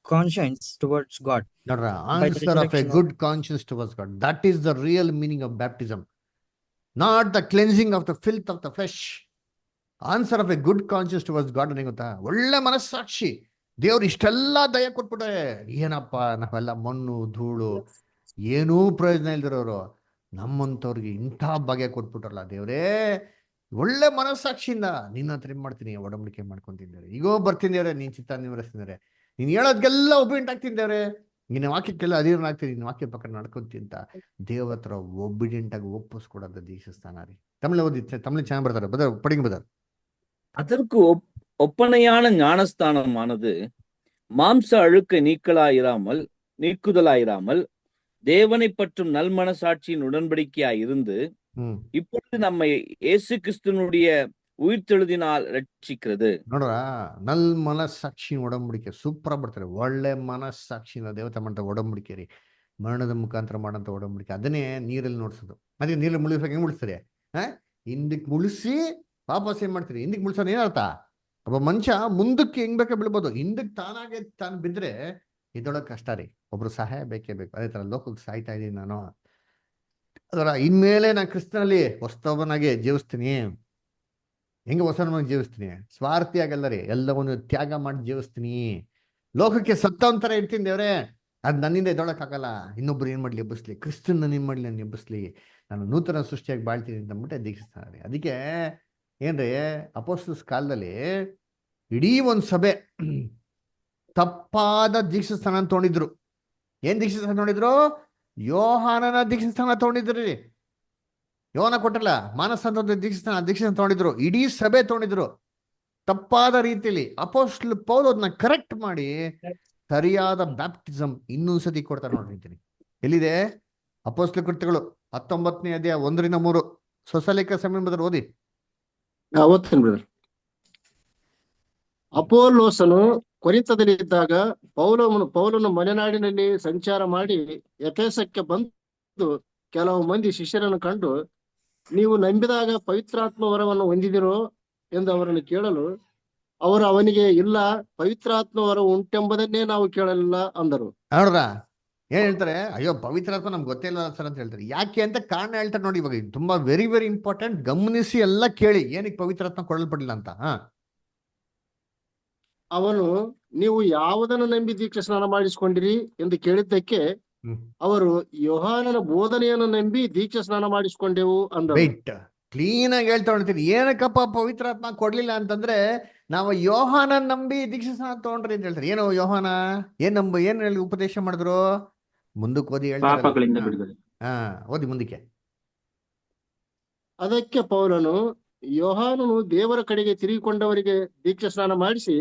conscience towards God. ನೋಡ್ರ, by the answer of a resurrection of good conscience towards God, that is the real meaning of baptism, not the cleansing of the filth of the flesh. Answer of a good conscious towards God ಅಂದ್ರೆ ಗೊತ್ತಾ, ಒಳ್ಳೆ ಮನಸ್ಸಾಕ್ಷಿ. ದೇವ್ರು ಇಷ್ಟೆಲ್ಲ ದಯ ಕೊಟ್ಬಿಟ್ಟೆ, ಏನಪ್ಪ ನಾವೆಲ್ಲ ಮಣ್ಣು ಧೂಳು, ಏನೂ ಪ್ರಯೋಜನ ಇಲ್ದಿರೋರು, ನಮ್ಮಂಥವ್ರಿಗೆ ಇಂಥ ಭಾಗ್ಯ ಕೊಟ್ಬಿಟ್ರಲ್ಲ ದೇವ್ರೇ. ಒಳ್ಳೆ ಮನಸ್ಸಾಕ್ಷಿಯಿಂದ ನಿನ್ನ ಹತ್ರ ಏನ್ ಮಾಡ್ತೀನಿ, ಒಡಂಬಡಿಕೆ ಮಾಡ್ಕೊಂತಿದ್ದಾರೆ. ಈಗೋ ಬರ್ತಿದ್ದಾರೆ, ನೀನ್ ಚಿತ್ತ ನಿವರಿಸ್ತಿದ್ದಾರೆ, ನೀನ್ ಹೇಳೋದ್ಗೆಲ್ಲ ಒಬ್ಬಿಂಟ್ ಆಗ್ತಿದ್ದಾರೆ, ನಿನ್ನ ವಾಕ್ಯಕ್ಕೆಲ್ಲ ಅಧೀರನಾಗ್ತೀನಿ, ನಿನ್ನ ವಾಕ್ಯ ಪಕ್ಕ ನಡ್ಕೊಂತೀನಿ ಅಂತ ದೇವ್ರ ಹತ್ರ ಒಬ್ಬಿಡೆಂಟ್ ಆಗಿ ಒಪ್ಪಿಸ್ಕೊಡೋದು ದೀಕ್ಷಾಸ್ನಾನ ರೀ. ತಮಿಳು ಓದಿ, ತಮಿಳು ಚೆನ್ನಾಗಿ ಬರ್ತಾರೆ, படிங்க பதர். அதற்கு ஒப்பனையான ஞானஸ்தானமானது மாம்ச அழுக்கை நீக்குதலாயிராமல் தேவனை பற்றும் நல் மனசாட்சியின் உடன்படிக்கையாய் இருந்து இப்பொழுது நம்மை இயேசு கிறிஸ்துனுடைய உயிர்த்தெழுதினால் ரட்சிக்கிறது. ನೋಡ್ರ, ನಲ್ ಮನಸ್ಸಾಕ್ಷಿ ಒಡಂಬಡಿಕೆ ಸೂಪರ್ ಆಗಿ ಬರ್ತಾರೆ. ಒಳ್ಳೆ ಮನಸ್ಸಾಕ್ಷಿನ ದೇವತೆ ಮಾಡಂತ ಒಡಂಬಡಿಕೆ ರೀ, ಮರಣದ ಮುಖಾಂತರ ಮಾಡಂತ ಒಡಂಬಡಿಕೆ. ಅದನ್ನೇ ನೀರಲ್ಲಿ ನೋಡ್ಸೋದು. ಅದೇ ನೀರಲ್ಲಿ ಮುಳುಗಿಸ್ಬೇಕು, ಹೆಂಗ್ ಮುಳಿಸ್ತಾರೆ? ಹಿಂದಕ್ಕೆ ಮುಳಿಸಿ ವಾಪಸ್ ಏನ್ ಮಾಡ್ತೀರಿ, ಹಿಂದಕ್ಕೆ ಮುಳ್ಸೋದು ಏನರ್ಥ? ಒಬ್ಬ ಮನುಷ್ಯ ಮುಂದಕ್ಕೆ ಹೆಂಗ್ ಬೇಕಾ ಬೀಳ್ಬೋದು, ಹಿಂದಕ್ಕೆ ತಾನು ಬಿದ್ರೆ ಇದೊಳಗೆ ಕಷ್ಟ ರೀ. ಒಬ್ರು ಸಹಾಯ ಬೇಕೇ ಬೇಕು. ಅದೇ ತರ ಲೋಕಕ್ಕೆ ಸಾಯ್ತಾ ಇದ್ದೀನಿ ನಾನು, ಅದರ ಇನ್ಮೇಲೆ ನಾನು ಕ್ರಿಸ್ತನಲ್ಲಿ ಹೊಸತವನಾಗಿ ಜೀವಿಸ್ತೀನಿ. ಹೆಂಗೆ ಹೊಸವನಾಗಿ ಜೀವಿಸ್ತೀನಿ? ಸ್ವಾರ್ಥಿಯಾಗಲ್ಲ ರೀ, ಎಲ್ಲವನ್ನು ತ್ಯಾಗ ಮಾಡಿ ಜೀವಿಸ್ತೀನಿ. ಲೋಕಕ್ಕೆ ಸತ್ತವಂತರ ಇರ್ತೀನಿ ದೇವ್ರೆ, ಅದು ನನ್ನಿಂದ ಎದ್ದೊಳಕ್ಕಾಗಲ್ಲ. ಇನ್ನೊಬ್ರು ಏನ್ ಮಾಡ್ಲಿ ಎಬ್ಬಿಸ್ಲಿ, ಕ್ರಿಸ್ತನ್ ನಾನು ಏನ್ ಮಾಡ್ಲಿ, ನಾನು ಎಬ್ಬಿಸ್ಲಿ, ನಾನು ನೂತನ ಸೃಷ್ಟಿಯಾಗಿ ಬಾಳ್ತೀನಿ ಅಂತ ಅಂದ್ಬಿಟ್ಟೆ ದೀಕ್ಷಿಸ್ತಾನೆ. ಅದಕ್ಕೆ ಏನ್ರಿ, ಅಪೊಸ್ತಲರ ಕಾಲದಲ್ಲಿ ಇಡೀ ಒಂದು ಸಭೆ ತಪ್ಪಾದ ದೀಕ್ಷಾಸ್ಥಾನ ತಗೊಂಡಿದ್ರು. ಏನ್ ದೀಕ್ಷಾಸ್ಥಾನ ತಗೊಂಡಿದ್ರು? ಯೋಹಾನನ ದೀಕ್ಷಾಸ್ಥಾನ ತಗೊಂಡಿದ್ರಿ. ಯೋಹಾನ ಕೊಟ್ಟಲ್ಲ, ಮಾನಸಾಂತರ ದೀಕ್ಷಾಸ್ಥಾನ ತಗೊಂಡಿದ್ರು. ಇಡೀ ಸಭೆ ತಗೊಂಡಿದ್ರು ತಪ್ಪಾದ ರೀತಿಯಲ್ಲಿ. ಅಪೊಸ್ತಲ ಪೌಲ್ ಅದನ್ನ ಕರೆಕ್ಟ್ ಮಾಡಿ ಸರಿಯಾದ ಬ್ಯಾಪ್ಟಿಸಮ್ ಇನ್ನೊಂದ್ಸತಿ ಕೊಡ್ತಾರೆ ನೋಡ್ರಿ. ಎಲ್ಲಿದೆ? ಅಪೊಸ್ತಲ ಕೃತ್ಯಗಳು 19ನೇ ಅಧ್ಯಾಯ 1-3. ಸ್ವಸಲೇಖ ಸಮಯ ಬದಲು ಓದಿ. ಓದ್ತೀನಿ ಬ್ರದರ್. ಅಪೊಲ್ಲೋಸನು ಕೊರಿಂಥದಲ್ಲಿ ಇದ್ದಾಗ ಪೌಲನು ಮಲೆನಾಡಿನಲ್ಲಿ ಸಂಚಾರ ಮಾಡಿ ಎಫೆಸಕ್ಕೆ ಬಂದು ಕೆಲವು ಮಂದಿ ಶಿಷ್ಯರನ್ನು ಕಂಡು, ನೀವು ನಂಬಿದಾಗ ಪವಿತ್ರಾತ್ಮ ವರವನ್ನು ಹೊಂದಿದಿರೋ ಎಂದು ಅವರನ್ನು ಕೇಳಲು, ಅವರು ಅವನಿಗೆ, ಇಲ್ಲ, ಪವಿತ್ರಾತ್ಮ ವರ ಉಂಟೆಂಬುದನ್ನೇ ನಾವು ಕೇಳಲಿಲ್ಲ ಅಂದರು. ನೋಡ್ರ, ಏನ್ ಹೇಳ್ತಾರೆ? ಅಯ್ಯೋ ಪವಿತ್ರಾತ್ಮ ನಮ್ಗೆ ಗೊತ್ತೇ ಇಲ್ಲ ಸರ್ ಅಂತ ಹೇಳ್ತಾರೆ. ಯಾಕೆ ಅಂತ ಕಾರಣ ಹೇಳ್ತಾರೆ ನೋಡಿ. ಇವಾಗ ತುಂಬಾ ವೆರಿ ವೆರಿ ಇಂಪಾರ್ಟೆಂಟ್, ಗಮನಿಸಿ ಎಲ್ಲ ಕೇಳಿ, ಏನಕ್ಕೆ ಪವಿತ್ರಾತ್ಮ ಕೊಡಲ್ಪಡಲಿಲ್ಲ ಅಂತ. ಅವನು, ನೀವು ಯಾವುದನ್ನು ನಂಬಿ ದೀಕ್ಷಾ ಸ್ನಾನ ಮಾಡಿಸಿಕೊಂಡಿರಿ ಎಂದು ಕೇಳಿದ್ದಕ್ಕೆ ಅವರು, ಯೋಹಾನನ ಬೋಧನೆಯನ್ನು ನಂಬಿ ದೀಕ್ಷಾ ಸ್ನಾನ ಮಾಡಿಸಿಕೊಂಡೆವು ಅಂದರು. ರೈಟ್, ಕ್ಲೀನ್ ಆಗಿ ಹೇಳ್ತಾ ಹೊಡ್ತೀರಿ. ಏನಕ್ಕಪ್ಪ ಪವಿತ್ರಾತ್ಮ ಕೊಡ್ಲಿಲ್ಲ ಅಂತಂದ್ರೆ, ನಾವು ಯೋಹಾನ ನಂಬಿ ದೀಕ್ಷಾ ಸ್ನಾನ ತಗೊಂಡ್ರಿ ಅಂತ ಹೇಳ್ತಾರೆ. ಏನೋ ಯೋಹಾನ ಏನ್ ಹೇಳಿ ಉಪದೇಶ ಮಾಡಿದ್ರು? ಮುಂದಕ್ಕೆ ಓದಿ ಹೇಳ್ತಾರೆ. ಓದಿ ಮುಂದಕ್ಕೆ. ಅದಕ್ಕೆ ಪೌಲನು, ಯೋಹಾನನು ದೇವರ ಕಡೆಗೆ ತಿರುಗಿಕೊಂಡವರಿಗೆ ದೀಕ್ಷಾ ಸ್ನಾನ ಮಾಡಿಸಿ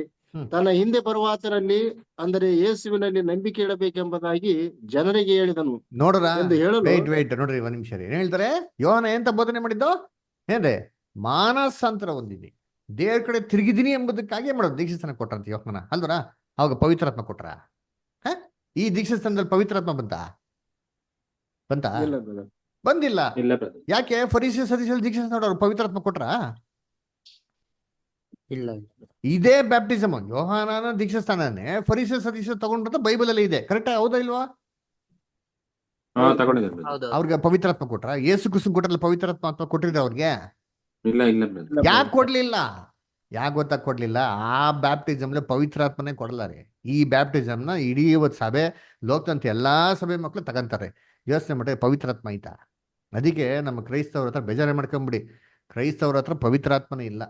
ತನ್ನ ಹಿಂದೆ ಬರುವಾತನಲ್ಲಿ, ಅಂದರೆ ಯೇಸುವಿನಲ್ಲಿ ನಂಬಿಕೆ ಇಡಬೇಕೆಂಬುದಾಗಿ ಜನರಿಗೆ ಹೇಳಿದನು. ನೋಡ್ರ, ಎಂದು ಹೇಳಲು, ವೇಟ್ ನೋಡ್ರಿ, ಒಂದ್ ನಿಮಿಷ ರೀ. ಏನ್ ಹೇಳ್ತಾರೆ? ಯೋಹಾನ ಎಂತ ಬೋಧನೆ ಮಾಡಿದ್ದು? ಏನ್ರಿ? ಮಾನಸಾಂತರ ಹೊಂದಿದ್ನಿ, ದೇವ್ರ ಕಡೆ ತಿರುಗಿದೀನಿ ಎಂಬುದಕ್ಕಾಗಿ ಮಾಡೋದು ದೀಕ್ಷಾಸ್ಥಾನ ಕೊಟ್ರಂತ ಯೋಹಾನ ಅಲ್ವರ? ಅವಾಗ ಪವಿತ್ರಾತ್ಮ ಕೊಟ್ರ? ಈ ದೀಕ್ಷಾಸ್ಥಾನದಲ್ಲಿ ಪವಿತ್ರಾತ್ಮ ಬಂತ? ಬಂದಿಲ್ಲ. ಯಾಕೆ? ಫರಿಸಿ ಸದಸ್ಯರು ದೀಕ್ಷಾಸ್ಥಾನ ಅವ್ರು ಪವಿತ್ರಾತ್ಮ ಕೊಟ್ರ? ಇಲ್ಲ. ಇದೇ ಬ್ಯಾಪ್ಟಿಸಮ್, ಯೋಹಾನನ ದೀಕ್ಷಾಸ್ಥಾನನೇ ಫರಿಸಿ ಸದಸ್ಯರು ತಗೊಂಡ್ರಂತ ಬೈಬಲ್ ಅಲ್ಲಿ ಇದೆ. ಕರೆಕ್ಟ್? ಹೌದಾ ಇಲ್ವಾ? ಅವ್ರಿಗೆ ಪವಿತ್ರಾತ್ಮ ಕೊಟ್ರ? ಯೇಸು ಕ್ರಿಸ್ತನ್ ಕೊಟ್ರಲ್ಲ ಪವಿತ್ರಾತ್ಮ ಕೊಟ್ಟಿದ್ರೆ ಅವ್ರಿಗೆ? ಯಾಕೆ ಕೊಡ್ಲಿಲ್ಲ? ಯಾಕೆ ಗೊತ್ತಾ ಕೊಡ್ಲಿಲ್ಲ? ಆ ಬ್ಯಾಪ್ಟಿಸಮ್ಲೆ ಪವಿತ್ರಾತ್ಮನೇ ಕೊಡಲ್ಲ ರೀ. ಈ ಬ್ಯಾಪ್ಟಿಸಮ್ನ ಇಡೀ ಇವತ್ತು ಸಭೆ, ಲೋಕದಂತ ಎಲ್ಲಾ ಸಭೆ ಮಕ್ಳು ತಗೊಂತಾರೆ. ಯೋಚನೆ ಮಾಡ್ರೆ ಪವಿತ್ರಾತ್ಮ ಐತಾ? ಅದಕ್ಕೆ ನಮ್ಮ ಕ್ರೈಸ್ತವ್ರ ಹತ್ರ ಬೇಜಾರೇ ಮಾಡ್ಕೊಂಬಿಡಿ. ಕ್ರೈಸ್ತವ್ರ ಹತ್ರ ಪವಿತ್ರಾತ್ಮನೇ ಇಲ್ಲ.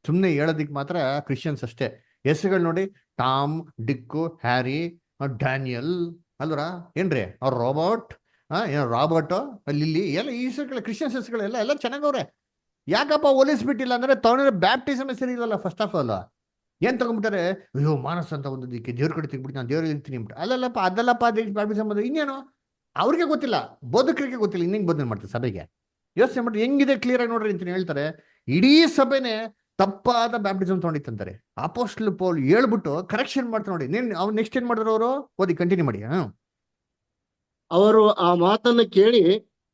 ಸುಮ್ಮನೆ ಹೇಳೋದಿಕ್ ಮಾತ್ರ ಕ್ರಿಶ್ಚಿಯನ್ಸ್ ಅಷ್ಟೇ. ಹೆಸರುಗಳು ನೋಡಿ, ಟಾಮ್, ಡಿಕ್ಕು, ಹ್ಯಾರಿ, ಡ್ಯಾನಿಯಲ್ ಅಲ್ವರ? ಏನ್ರಿ ಅವ್ರ ರಾಬರ್ಟ್, ಲಿಲ್ಲಿ ಎಲ್ಲ ಈ ಹೆಸರುಗಳು, ಕ್ರಿಶ್ಚಿಯನ್ಸ್ ಹೆಸರುಗಳೆಲ್ಲ ಚೆನ್ನಾಗವ್ರೆ. ಯಾಕಪ್ಪ ಹೋಲಿಸ್ಬಿಟ್ಟಿಲ್ಲ ಅಂದ್ರೆ ತಗೊಂಡ್ರೆ ಬ್ಯಾಪ್ಟಿಸಮ್ ಸರಿ ಇಲ್ಲಲ್ಲ. ಫಸ್ಟ್ ಆಫ್ ಆಲ್ ಏನ್ ತಗೊಂಡ್ಬಿಟ್ಟಾರೆ, ಅಯ್ಯೋ ಮಾನಸ ಅಂತ ಒಂದಕ್ಕೆ ದೇವ್ರ ಕಡೆ ತೆಗ್ಬಿಟ್ಟು ನಾನು ದೇವ್ರಿಗೆ ಇರ್ತೀನಿ ಅಂದ್ಬಿಟ್ಟು. ಅಲ್ಲಲ್ಲಪ್ಪ, ಅದಲ್ಲಪ್ಪ ಬ್ಯಾಪ್ಟಿಸಮ್ ಅಂದ್ರೆ ಇನ್ನೇನು ಅವ್ರಿಗೆ ಗೊತ್ತಿಲ್ಲ, ಬೋಧಕರಿಗೆ ಗೊತ್ತಿಲ್ಲ, ಇನ್ನೇಂಗ್ ಬೋಧನೆ ಮಾಡ್ತಾರೆ ಸಭೆಗೆ. ಯೋಚನೆ ಮಾಡ್ರಿ ಹೆಂಗಿದೆ ಕ್ಲಿಯರ್ ಆಗಿ ನೋಡ್ರಿ ಅಂತ ಹೇಳ್ತಾರೆ. ಇಡೀ ಸಭೆನೆ ತಪ್ಪಾದ ಬ್ಯಾಪ್ಟಿಸಮ್ ತಗೊಂಡಿತ್ತಂತಾರೆ. ಅಪೋಸ್ಟಲ್ ಪೌಲ್ ಹೇಳ್ಬಿಟ್ಟು ಕರೆಕ್ಷನ್ ಮಾಡ್ತಾರೆ ನೋಡಿ. ಅವ್ರು ನೆಕ್ಸ್ಟ್ ಏನ್ ಮಾಡಿದ್ರು ಅವರು, ಓದಿ ಕಂಟಿನ್ಯೂ ಮಾಡಿ. ಅವರು ಆ ಮಾತನ್ನು ಕೇಳಿ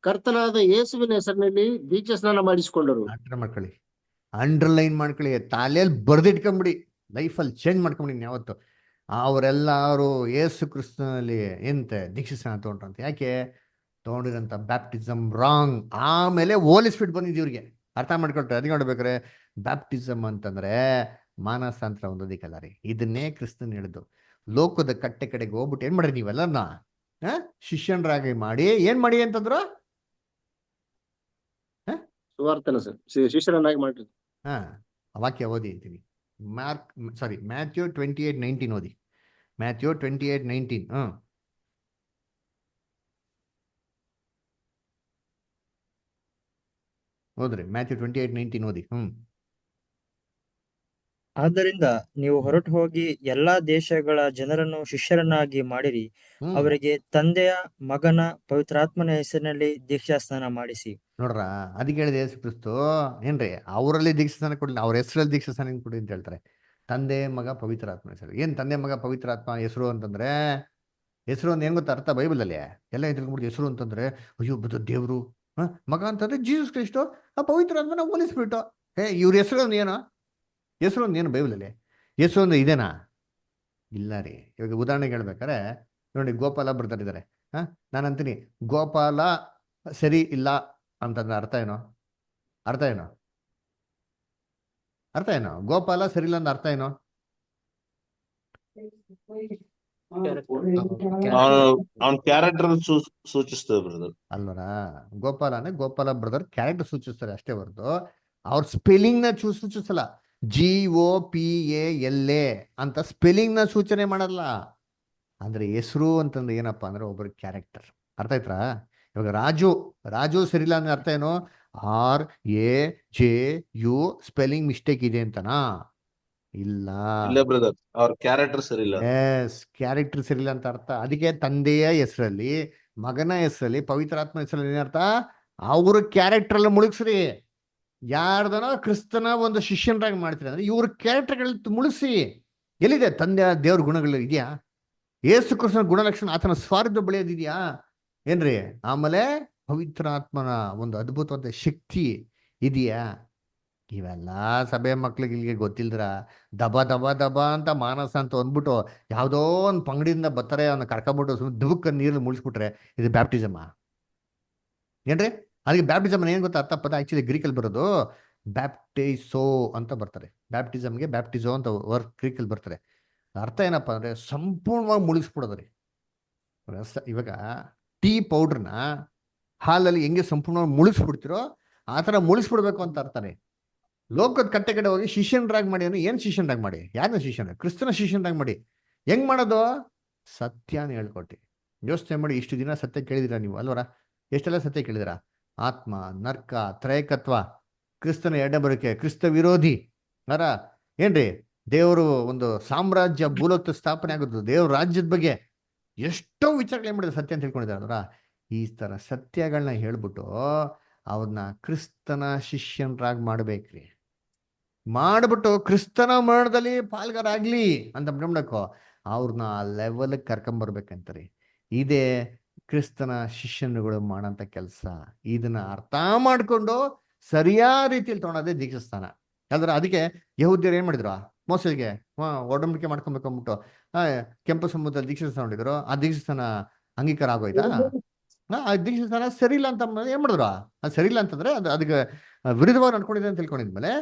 ಕರ್ತನಾದ ಯೇಸುವಿನ ಹೆಸರಿನಲ್ಲಿ ದೀಕ್ಷಾ ಸ್ನಾನ ಮಾಡಿಸಿಕೊಂಡರು. ಮಾಡ್ಕೊಳ್ಳಿ, ಅಂಡರ್ಲೈನ್ ಮಾಡ್ಕೊಳ್ಳಿ, ತಲೆಯಲ್ಲಿ ಬರ್ದಿಟ್ಕೊಂಬಿಡಿ, ಲೈಫಲ್ಲಿ ಚೇಂಜ್ ಮಾಡ್ಕೊಂಬಿಡಿ ಯಾವತ್ತು. ಅವರೆಲ್ಲರೂ ಯೇಸು ಕ್ರಿಸ್ತನಲ್ಲಿ ಎಂತೆ ದೀಕ್ಷಾ ಸ್ನಾನ ತಗೊಂಡ್ರಂತೆ. ಯಾಕೆ ತಗೊಂಡಿರಂತ ಬ್ಯಾಪ್ಟಿಸಮ್ ರಾಂಗ್. ಆಮೇಲೆ ಹೋಲಿಸ್ಬಿಟ್ಟು ಬಂದಿದ್ದು ಇವ್ರಿಗೆ ಅರ್ಥ ಮಾಡ್ಕೊಳ್ತಾರೆ. ಅದಕ್ಕೆ ನೋಡ್ಬೇಕಾರೆ ಬ್ಯಾಪ್ಟಿಸಮ್ ಅಂತಂದ್ರೆ ಮಾನಸಾಂತರ ಒಂದೋದಿಕ್ಕಲ್ಲ ರೀ. ಇದನ್ನೇ ಕ್ರಿಸ್ತನ್ ಹೇಳಿದ್ದು. ಲೋಕದ ಕಟ್ಟೆ ಕಡೆಗೆ ಹೋಗ್ಬಿಟ್ಟು ಏನ್ ಮಾಡ್ರಿ ನೀವೆಲ್ಲರನ್ನ ಶಿಷ್ಯನರಾಗಿ ಮಾಡಿ ಏನ್ ಮಾಡಿ ಅಂತಂದ್ರು, ಸುವಾರ್ತನ ಶಿಷ್ಯರನ್ನಾಗಿ ಮಾಡ್ರಿ. ವಾಕ್ಯ ಓದಿ ಅಂತೀನಿ. ಮ್ಯಾಥ್ಯೂ 28:19 ಓದಿ. ಮ್ಯಾಥ್ಯೂ 28:19. ಹೌದ್ರಿ, ಮ್ಯಾಥ್ಯೂ 28:19 ಓದಿ. ಆದ್ದರಿಂದ ನೀವು ಹೊರಟು ಹೋಗಿ ಎಲ್ಲಾ ದೇಶಗಳ ಜನರನ್ನು ಶಿಷ್ಯರನ್ನಾಗಿ ಮಾಡಿರಿ, ಅವರಿಗೆ ತಂದೆಯ, ಮಗನ, ಪವಿತ್ರಾತ್ಮನ ಹೆಸರಿನಲ್ಲಿ ದೀಕ್ಷಾ ಸ್ನಾನ ಮಾಡಿಸಿ. ನೋಡ್ರ, ಅದಕ್ಕೆ ಹೇಳಿದೆ ಯೇಸು ಕ್ರಿಸ್ತು ಏನ್ರಿ ಅವರಲ್ಲಿ ದೀಕ್ಷಾ ಸ್ನಾನ ಕೊಡ್ಲಿ, ಅವ್ರ ಹೆಸರಲ್ಲಿ ದೀಕ್ಷಾ ಸ್ನಾನ ಕೊಡಿ ಅಂತ ಹೇಳ್ತಾರೆ. ತಂದೆ, ಮಗ, ಪವಿತ್ರಾತ್ಮ ಹೆಸರು. ಏನ್ ತಂದೆ, ಮಗ, ಪವಿತ್ರಾತ್ಮ ಹೆಸರು ಅಂತಂದ್ರೆ, ಹೆಸರು ಅಂತ ಏನ್ ಗೊತ್ತಾ ಅರ್ಥ ಬೈಬಲಲ್ಲಿ ಎಲ್ಲ ತಿಳ್ಕೊಂಡ್ಬಿಟ್ಟು. ಹೆಸರು ಅಂತಂದ್ರೆ ಅಯ್ಯೋ ಬದ ದೇವ್ರು, ಮಗ ಅಂತಂದ್ರೆ ಜೀಸಸ್ ಕ್ರಿಸ್ಟು, ಆ ಪವಿತ್ರಾತ್ಮನ ಹೋಲಿಸ್ಬಿಟ್ಟು. ಇವ್ರ ಹೆಸರು ಒಂದು ಏನೋ, ಹೆಸರು ಒಂದು ಏನು ಬೈಬಲಲ್ಲಿ ಹೆಸರು ಒಂದು ಇದೇನಾ? ಇಲ್ಲ ರೀ. ಇವಾಗ ಉದಾಹರಣೆಗೆ ಹೇಳ್ಬೇಕಾರೆ ನೋಡಿ, ಗೋಪಾಲ ಬರ್ತಾರಿದ್ದಾರೆ. ನಾನು ಅಂತೀನಿ ಗೋಪಾಲ ಸರಿ ಇಲ್ಲ ಅಂತಂದ್ರೆ ಅರ್ಥ ಏನೋ? ಅರ್ಥ ಏನೋ? ಅರ್ಥ ಏನೋ? ಗೋಪಾಲ ಸರಿ ಇಲ್ಲ ಅಂದ್ರೆ ಅರ್ಥ ಏನೋ? ಅವನ್ ಕ್ಯಾರೆಕ್ಟರ್ ಸೂಚಿಸ್ತದೆ ಬ್ರದರ್. ಅಲ್ವರ, ಗೋಪಾಲ ಅಂದ್ರೆ ಗೋಪಾಲ ಬ್ರದರ್ ಕ್ಯಾರೆಕ್ಟರ್ ಸೂಚಿಸ್ತಾರೆ ಅಷ್ಟೇ ಹೊರತು ಅವ್ರ ಸ್ಪೆಲ್ಲಿಂಗ್ ನ ಸೂಚಿಸಲ್ಲ. GOPALA ಅಂತ ಸ್ಪೆಲ್ಲಿಂಗ್ ನ ಸೂಚನೆ ಮಾಡಲ್ಲ. ಅಂದ್ರೆ ಹೆಸರು ಅಂತಂದ್ರೆ ಏನಪ್ಪಾ ಅಂದ್ರೆ ಒಬ್ಬರ ಕ್ಯಾರೆಕ್ಟರ್. ಅರ್ಥ ಆಯ್ತಾ? ಇವಾಗ ರಾಜು ಸರಿಲ್ಲ ಅಂದ್ರೆ ಅರ್ಥ ಏನು? RAJU ಸ್ಪೆಲ್ಲಿಂಗ್ ಮಿಸ್ಟೇಕ್ ಇದೆ ಅಂತನಾ? ಇಲ್ಲ ಬ್ರದರ್, ಅವ್ರ ಕ್ಯಾರೆಕ್ಟರ್ ಸರಿ ಇಲ್ಲ. ಕ್ಯಾರೆಕ್ಟರ್ ಸರಿಯಿಲ್ಲ ಅಂತ ಅರ್ಥ. ಅದಕ್ಕೆ ತಂದೆಯ ಹೆಸರಲ್ಲಿ, ಮಗನ ಹೆಸರಲ್ಲಿ, ಪವಿತ್ರಾತ್ಮ ಹೆಸರಲ್ಲಿ ಏನರ್ಥ? ಅವ್ರ ಕ್ಯಾರೆಕ್ಟರ್ ಎಲ್ಲ ಮುಳುಗ್ಸ್ರಿ. ಯಾರ್ದನೋ ಕ್ರಿಸ್ತನ ಒಂದು ಶಿಷ್ಯನರಾಗಿ ಮಾಡ್ತೀರಿ ಅಂದ್ರೆ ಇವ್ರ ಕ್ಯಾರೆಕ್ಟರ್ಗಳು ಮುಳುಗಿಸಿ. ಎಲ್ಲಿದೆ ತಂದೆ ದೇವ್ರ ಗುಣಗಳು ಇದೆಯಾ? ಯೇಸು ಕ್ರಿಸ್ತನ ಗುಣಲಕ್ಷಣ, ಆತನ ಸ್ವಾರ್ಥ ಬೆಳೆಯೋದಿದೆಯಾ ಏನ್ರಿ? ಆಮೇಲೆ ಪವಿತ್ರಾತ್ಮನ ಒಂದು ಅದ್ಭುತವಾದ ಶಕ್ತಿ ಇದೆಯಾ? ಇವೆಲ್ಲ ಸಭೆ ಮಕ್ಳಿಗೆ ಇಲ್ಲಿಗೆ ಗೊತ್ತಿಲ್ದ್ರ ದಬ ದಬ ದಬ ಅಂತ ಮಾನಸ ಅಂತ ಅಂದ್ಬಿಟ್ಟು ಯಾವುದೋ ಒಂದು ಪಂಗಡಿಯಿಂದ ಬರ್ತಾರೆ, ಅವನ್ನ ಕರ್ಕೊಂಬಿಟ್ಟು ದುಬುಕ್ಕ ನೀರಲ್ಲಿ ಮುಳಿಸ್ಬಿಟ್ರೆ ಇದು ಬ್ಯಾಪ್ಟಿಸಮ್ ಏನ್ರಿ? ಅದಕ್ಕೆ ಬ್ಯಾಪ್ಟಿಸಮ್ ಏನ್ ಗೊತ್ತಾ ಅರ್ಥ ಪದ? ಆಕ್ಚುಲಿ ಗ್ರೀಕಲ್ಲಿ ಬರೋದು ಬ್ಯಾಪ್ಟೈಸೋ ಅಂತ ಬರ್ತಾರೆ. ಬ್ಯಾಪ್ಟಿಸಮ್ಗೆ ಬ್ಯಾಪ್ಟಿಸೋ ಅಂತ ವರ್ಕ್ ಗ್ರೀಕಲ್ಲಿ ಬರ್ತಾರೆ. ಅರ್ಥ ಏನಪ್ಪಾ ಅಂದ್ರೆ ಸಂಪೂರ್ಣವಾಗಿ ಮುಳುಗಿಸ್ಬಿಡೋದ್ರಿ. ಇವಾಗ ಟೀ ಪೌಡ್ರನ್ನ ಹಾಲಲ್ಲಿ ಹೆಂಗೆ ಸಂಪೂರ್ಣವಾಗಿ ಮುಳುಗಿಸ್ಬಿಡ್ತಿರೋ ಆ ಥರ ಮುಳುಗಿಸ್ಬಿಡ್ಬೇಕು ಅಂತ ಅರ್ಥನೇ. ಲೋಕದ ಕಟ್ಟೆ ಕಡೆ ಹೋಗಿ ಶಿಷ್ಯನರಾಗಿ ಮಾಡಿ ಅಂದ್ರೆ ಏನ್ ಶಿಷ್ಯನರಾಗಿ ಮಾಡಿ? ಯಾರನ್ನ ಶಿಷ್ಯನ? ಕ್ರಿಸ್ತನ ಶಿಷ್ಯನರಾಗಿ ಮಾಡಿ. ಹೆಂಗ್ ಮಾಡೋದು? ಸತ್ಯನ ಹೇಳ್ಕೊಟ್ಟಿ. ಯೋಚನೆ ಮಾಡಿ, ಇಷ್ಟು ದಿನ ಸತ್ಯ ಕೇಳಿದಿರ ನೀವು ಅಲ್ವರ? ಎಷ್ಟೆಲ್ಲ ಸತ್ಯ ಕೇಳಿದಿರ? ಆತ್ಮ, ನರ್ಕ, ತ್ರೈಕತ್ವ, ಕ್ರಿಸ್ತನ ಎರಡನೇ ಬರೋಕೆ, ಕ್ರಿಸ್ತ ವಿರೋಧಿ ಏನ್ರಿ, ದೇವರು ಒಂದು ಸಾಮ್ರಾಜ್ಯ ಭೂಲೋಕ ಸ್ಥಾಪನೆ ಆಗೋದು, ದೇವ್ರ ರಾಜ್ಯದ ಬಗ್ಗೆ ಎಷ್ಟೋ ವಿಚಾರಗಳು ಏನ್ ಮಾಡಿದ್ರೆ ಸತ್ಯ ಅಂತ ತಿಳ್ಕೊಂಡಿದ್ದಾರೆ ಅಲ್ವರ? ಈ ತರ ಸತ್ಯಗಳನ್ನ ಹೇಳ್ಬಿಟ್ಟು ಅವ್ರನ್ನ ಕ್ರಿಸ್ತನ ಶಿಷ್ಯನರಾಗಿ ಮಾಡ್ಬೇಕ್ರಿ. ಮಾಡ್ಬಿಟ್ಟು ಕ್ರಿಸ್ತನ ಮರಣದಲ್ಲಿ ಪಾಲ್ಗಾರ ಆಗ್ಲಿ ಅಂತ ಬಿಡ್ಬೇಕು. ಅವ್ರನ್ನ ಆ ಲೆವೆಲ್ ಕರ್ಕೊಂಬರ್ಬೇಕಂತಾರೆ. ಇದೇ ಕ್ರಿಸ್ತನ ಶಿಷ್ಯನುಗಳು ಮಾಡಂತ ಕೆಲಸ. ಇದನ್ನ ಅರ್ಥ ಮಾಡ್ಕೊಂಡು ಸರಿಯಾದ ರೀತಿಯಲ್ಲಿ ತಗೊಳೋದೇ ದೀಕ್ಷಾಸ್ನಾನ. ಯಾವ್ದಾರ ಅದಕ್ಕೆ ಯಹೂದ್ಯರು ಏನ್ ಮಾಡಿದ್ರು? ಮೋಸೆಗೆ ಒಡಂಬಡಿಕೆ ಮಾಡ್ಕೊಬೇಕು ಅಂದ್ಬಿಟ್ಟು ಕೆಂಪು ಸಮುದ್ರದಲ್ಲಿ ದೀಕ್ಷಾಸ್ನಾನ ಮಾಡಿದ್ರು. ಆ ದೀಕ್ಷಾಸ್ನಾನ ಅಂಗೀಕಾರ ಆಗೋಯ್ತಾ? ಆ ದೀಕ್ಷಾಸ್ನಾನ ಸರಿ ಇಲ್ಲ ಅಂತ ಏನ್ ಮಾಡಿದ್ರು? ಅದು ಸರಿ ಇಲ್ಲ ಅಂತಂದ್ರೆ ಅದಕ್ಕೆ ವಿರುದ್ಧವಾಗಿ ನಡ್ಕೊಂಡಿದೆ ಅಂತ ತಿಳ್ಕೊಂಡಿದ್ಮೇಲೆ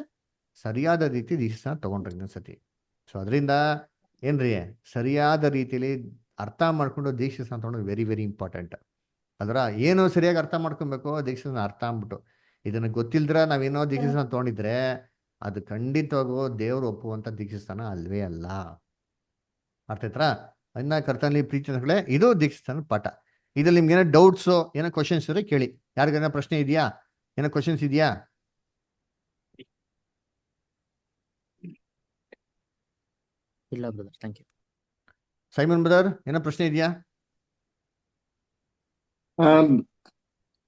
ಸರಿಯಾದ ರೀತಿ ದೀಕ್ಷಾಸ್ನಾನ ತಗೊಂಡ್ರಿ ಇನ್ನೊಂದ್ಸತಿ. ಸೊ ಅದರಿಂದ ಏನ್ರಿ, ಸರಿಯಾದ ರೀತಿಯಲ್ಲಿ ಅರ್ಥ ಮಾಡ್ಕೊಂಡು ದೀಕ್ಷಾಸ್ನಾನ ತಗೊಂಡು ವೆರಿ ವೆರಿ ಇಂಪಾರ್ಟೆಂಟ್. ಅದರ ಏನು ಸರಿಯಾಗಿ ಅರ್ಥ ಮಾಡ್ಕೊಬೇಕು, ದೀಕ್ಷಾಸ್ನಾನ ಅರ್ಥ ಅಂದ್ಬಿಟ್ಟು. ಇದನ್ನ ಗೊತ್ತಿಲ್ದ್ರ ನಾವೇನೋ ದೀಕ್ಷಾಸ್ನಾನ ತಗೊಂಡಿದ್ರೆ ಅದು ಖಂಡಿತವಾಗೂ ದೇವ್ರು ಒಪ್ಪುವಂತ ದೀಕ್ಷಾಸ್ನಾನ ಅಲ್ವೇ ಅಲ್ಲ. ಅರ್ಥ ಆಯ್ತಾ? ಅದನ್ನ ಕರ್ತನಲ್ಲಿ ಪ್ರೀತಿಗಳೇ, ಇದು ದೀಕ್ಷಾಸ್ನಾನ ಪಾಠ. ಇದ್ರಲ್ಲಿ ನಿಮ್ಗೆ ಏನೋ ಡೌಟ್ಸು, ಏನೋ ಕ್ವಶನ್ಸ್ ಇದ್ರೆ ಕೇಳಿ. ಯಾರಿಗೇನೋ ಪ್ರಶ್ನೆ ಇದೆಯಾ? ಏನೋ ಕ್ವಶನ್ಸ್ ಇದೆಯಾ? ಇಲ್ಲ brother, thank you. Simon brother, ಏನೋ ಪ್ರಶ್ನೆ ಇದೆಯಾ?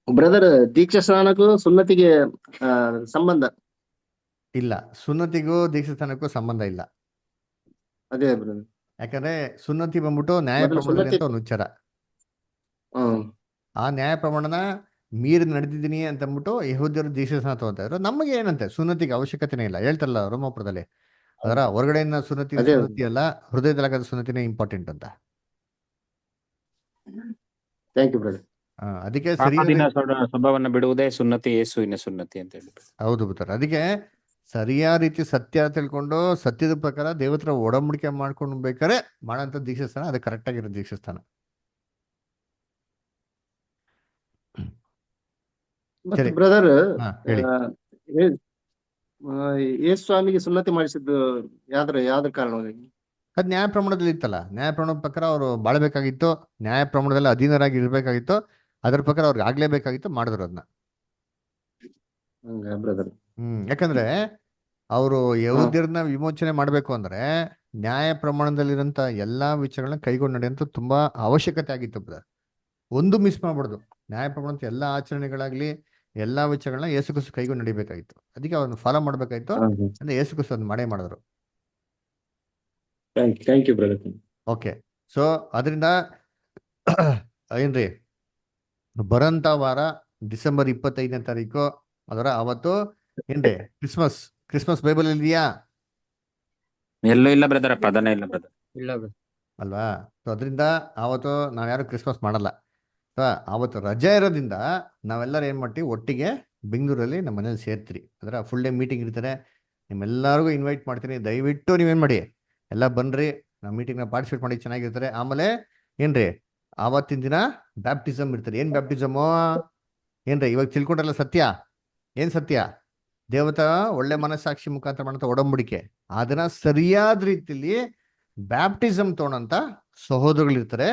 ಬ್ರದರ್, ದೀಕ್ಷಾ ಸ್ನಾನಕ್ಕೂ ಸುನ್ನತಿಗೆ ಸಂಬಂಧ ಇಲ್ಲ, ಸುನ್ನತಿಗೂ ದೀಕ್ಷಾಸ್ಥಾನಕ್ಕೂ ಸಂಬಂಧ ಇಲ್ಲ. ಅದೇ ಬ್ರದರ್. ಯಾಕಂದ್ರೆ ಸುನ್ನತಿ ಬಂದ್ಬಿಟ್ಟು ನ್ಯಾಯ ಮೊದಲು ಪ್ರಮಾಣದಲ್ಲಿ ಸುನ್ನತಿ. ಅಂತ ಒಂದು ವಿಚಾರ. ಆ ನ್ಯಾಯ ಪ್ರಮಾಣನ ಮೀರಿ ನಡೆದಿದ್ದೀನಿ ಅಂತ ಅಂದ್ಬಿಟ್ಟು ಯಹೂದ್ಯರು ದೀಕ್ಷಾಸ್ನಾನ ತಗೋತಾ ಇದ್ರು. ನಮಗೆ ಏನಂತೆ ಸುನ್ನತಿಗೆ ಅವಶ್ಯಕತೆನೇ ಇಲ್ಲ. ಹೇಳ್ತಾರಲ್ಲ ರೋಮಾಪುರದಲ್ಲಿ, ಅದರ ಹೊರಗಡೆಯಿಂದ ಸುನ್ನತಿ ಅದೇ. ಸುನ್ನತಿ ಅಲ್ಲ, ಹೃದಯದಲ್ಲಾಗದ ಸುನ್ನತಿನೇ ಇಂಪಾರ್ಟೆಂಟ್ ಅಂತ. Thank you brother. ಅದಕ್ಕೆ ಪಾಪದಿನ ಸರಿಯಾದ ಸ್ವಭಾವವನ್ನು ಬಿಡುವುದೇ ಸುನ್ನತಿ, ಯೇಸುವಿನ ಸುನ್ನತಿ ಅಂತ ಹೇಳಿ. ಹೌದು ಬಿಡ್ತಾರೆ. ಅದಕ್ಕೆ ಸರಿಯಾದ ರೀತಿ ಸತ್ಯ ತಿಳ್ಕೊಂಡು ಸತ್ಯದ ಪ್ರಕಾರ ದೇವತ್ರ ಒಡಂಬಡಿಕೆ ಮಾಡ್ಕೊಂಡು ಬೇಕಾದ್ರೆ ಮಾಡೋಂಥ ದೀಕ್ಷಾಸ್ಥಾನ ಅದು ಕರೆಕ್ಟ್ ಆಗಿರೋ ದೀಕ್ಷಾಸ್ಥಾನ. ಮತ್ತೆ ಸರಿ. ಬ್ರದರ್, ಹೇಳಿ. ಯೇಸು ಸ್ವಾಮಿಗೆ ಸುನ್ನತಿ ಮಾಡಿಸಿದ್ದು ಯಾವ್ದ್ರ ಕಾರಣವಾಗಿ? ಅದು ನ್ಯಾಯ ಪ್ರಮಾಣದಲ್ಲಿ ಇತ್ತಲ್ಲ. ನ್ಯಾಯ ಪ್ರಮಾಣದ ಪ್ರಕಾರ ಅವರು ಬಾಳ್ಬೇಕಾಗಿತ್ತು, ನ್ಯಾಯ ಪ್ರಮಾಣದಲ್ಲಿ ಅಧೀನರಾಗಿ ಇರ್ಬೇಕಾಗಿತ್ತು, ಅದ್ರ ಪ್ರಕಾರ ಅವ್ರಿಗೆ ಆಗ್ಲೇಬೇಕಾಗಿತ್ತು, ಮಾಡಿದ್ರು ಅದನ್ನ. ಬ್ರದರ್, ಯಾಕಂದ್ರೆ ಅವರು ಯಹೂದ್ಯರನ್ನ ವಿಮೋಚನೆ ಮಾಡ್ಬೇಕು ಅಂದ್ರೆ ನ್ಯಾಯ ಪ್ರಮಾಣದಲ್ಲಿರೋಂಥ ಎಲ್ಲಾ ವಿಚಾರಗಳನ್ನ ಕೈಗೊಂಡು ನಡೆಯುವಂತ ತುಂಬಾ ಅವಶ್ಯಕತೆ ಆಗಿತ್ತು ಬ್ರದರ್. ಒಂದು ಮಿಸ್ ಮಾಡ್ಬಾರ್ದು. ನ್ಯಾಯ ಪ್ರಮಾಣದ ಎಲ್ಲಾ ಆಚರಣೆಗಳಾಗ್ಲಿ ಎಲ್ಲಾ ವಿಚಾರಗಳನ್ನ ಯೇಸು ಕ್ರಿಸ್ತ ಕೈಗೊಂಡು ನಡಿಬೇಕಾಗಿತ್ತು. ಅದಕ್ಕೆ ಅವ್ರನ್ನ ಫಾಲೋ ಮಾಡ್ಬೇಕಾಯ್ತು. ಅಂದ್ರೆ ಯೇಸು ಕ್ರಿಸ್ತ ಅದನ್ನ ಮಾಡೇ ಮಾಡಿದ್ರು. Thank you brother. Okay, so ಅದರಿಂದ ಏನ್ರಿ, ಬರೋಂಥ ವಾರ ಡಿಸೆಂಬರ್ 25ನೇ ತಾರೀಕು ಅದರ ಅವತ್ತು ಏನ್ರಿ ಕ್ರಿಸ್ಮಸ್ ಬೈಬಲ್ ಇದೆಯಾ? ಎಲ್ಲೂ ಇಲ್ಲ ಬ್ರದರ್, ಪದನೇ ಇಲ್ಲ ಬ್ರದರ್. ಇಲ್ಲ ಬ್ರದರ್. ಅಲ್ವಾ? ಸೊ ಅದರಿಂದ ಆವತ್ತು ನಾವ್ಯಾರು ಕ್ರಿಸ್ಮಸ್ ಮಾಡಲ್ಲ. ಆವತ್ತು ರಜೆ ಇರೋದ್ರಿಂದ ನಾವೆಲ್ಲರೂ ಏನು ಮಾಡ್ತೀವಿ, ಒಟ್ಟಿಗೆ ಬೆಂಗಳೂರಲ್ಲಿ ನಮ್ಮ ಮನೇಲಿ ಸೇರ್ತೀರಿ. ಅದರ ಫುಲ್ ಡೇ ಮೀಟಿಂಗ್ ಇರ್ತಾರೆ. ನಿಮ್ಮೆಲ್ಲರಿಗೂ ಇನ್ವೈಟ್ ಮಾಡ್ತೀನಿ. ದಯವಿಟ್ಟು ನೀವೇನು ಮಾಡಿ, ಎಲ್ಲ ಬನ್ನಿರಿ, ನಾವು ಮೀಟಿಂಗ್ನ ಪಾರ್ಟಿಸಿಪೇಟ್ ಮಾಡಿ, ಚೆನ್ನಾಗಿರ್ತಾರೆ. ಆಮೇಲೆ ಏನ್ರಿ, ಆವತ್ತಿನ ದಿನ ಬ್ಯಾಪ್ಟಿಸಮ್ ಇರ್ತಾರೆ. ಏನು ಬ್ಯಾಪ್ಟಿಸಮು ಏನ್ರಿ, ಇವಾಗ ತಿಳ್ಕೊಂಡ್ರಲ್ಲ ಸತ್ಯ. ಏನು ಸತ್ಯ? ದೇವತ ಒಳ್ಳೆ ಮನಸ್ಸಾಕ್ಷಿ ಮುಖಾಂತರ ಮಾಡಂತ ಒಡಂಬಡಿಕೆ. ಅದನ್ನ ಸರಿಯಾದ ರೀತಿಯಲ್ಲಿ ಬ್ಯಾಪ್ಟಿಸಮ್ ತಗೊಂಡಂತ ಸಹೋದರಗಳಿರ್ತಾರೆ,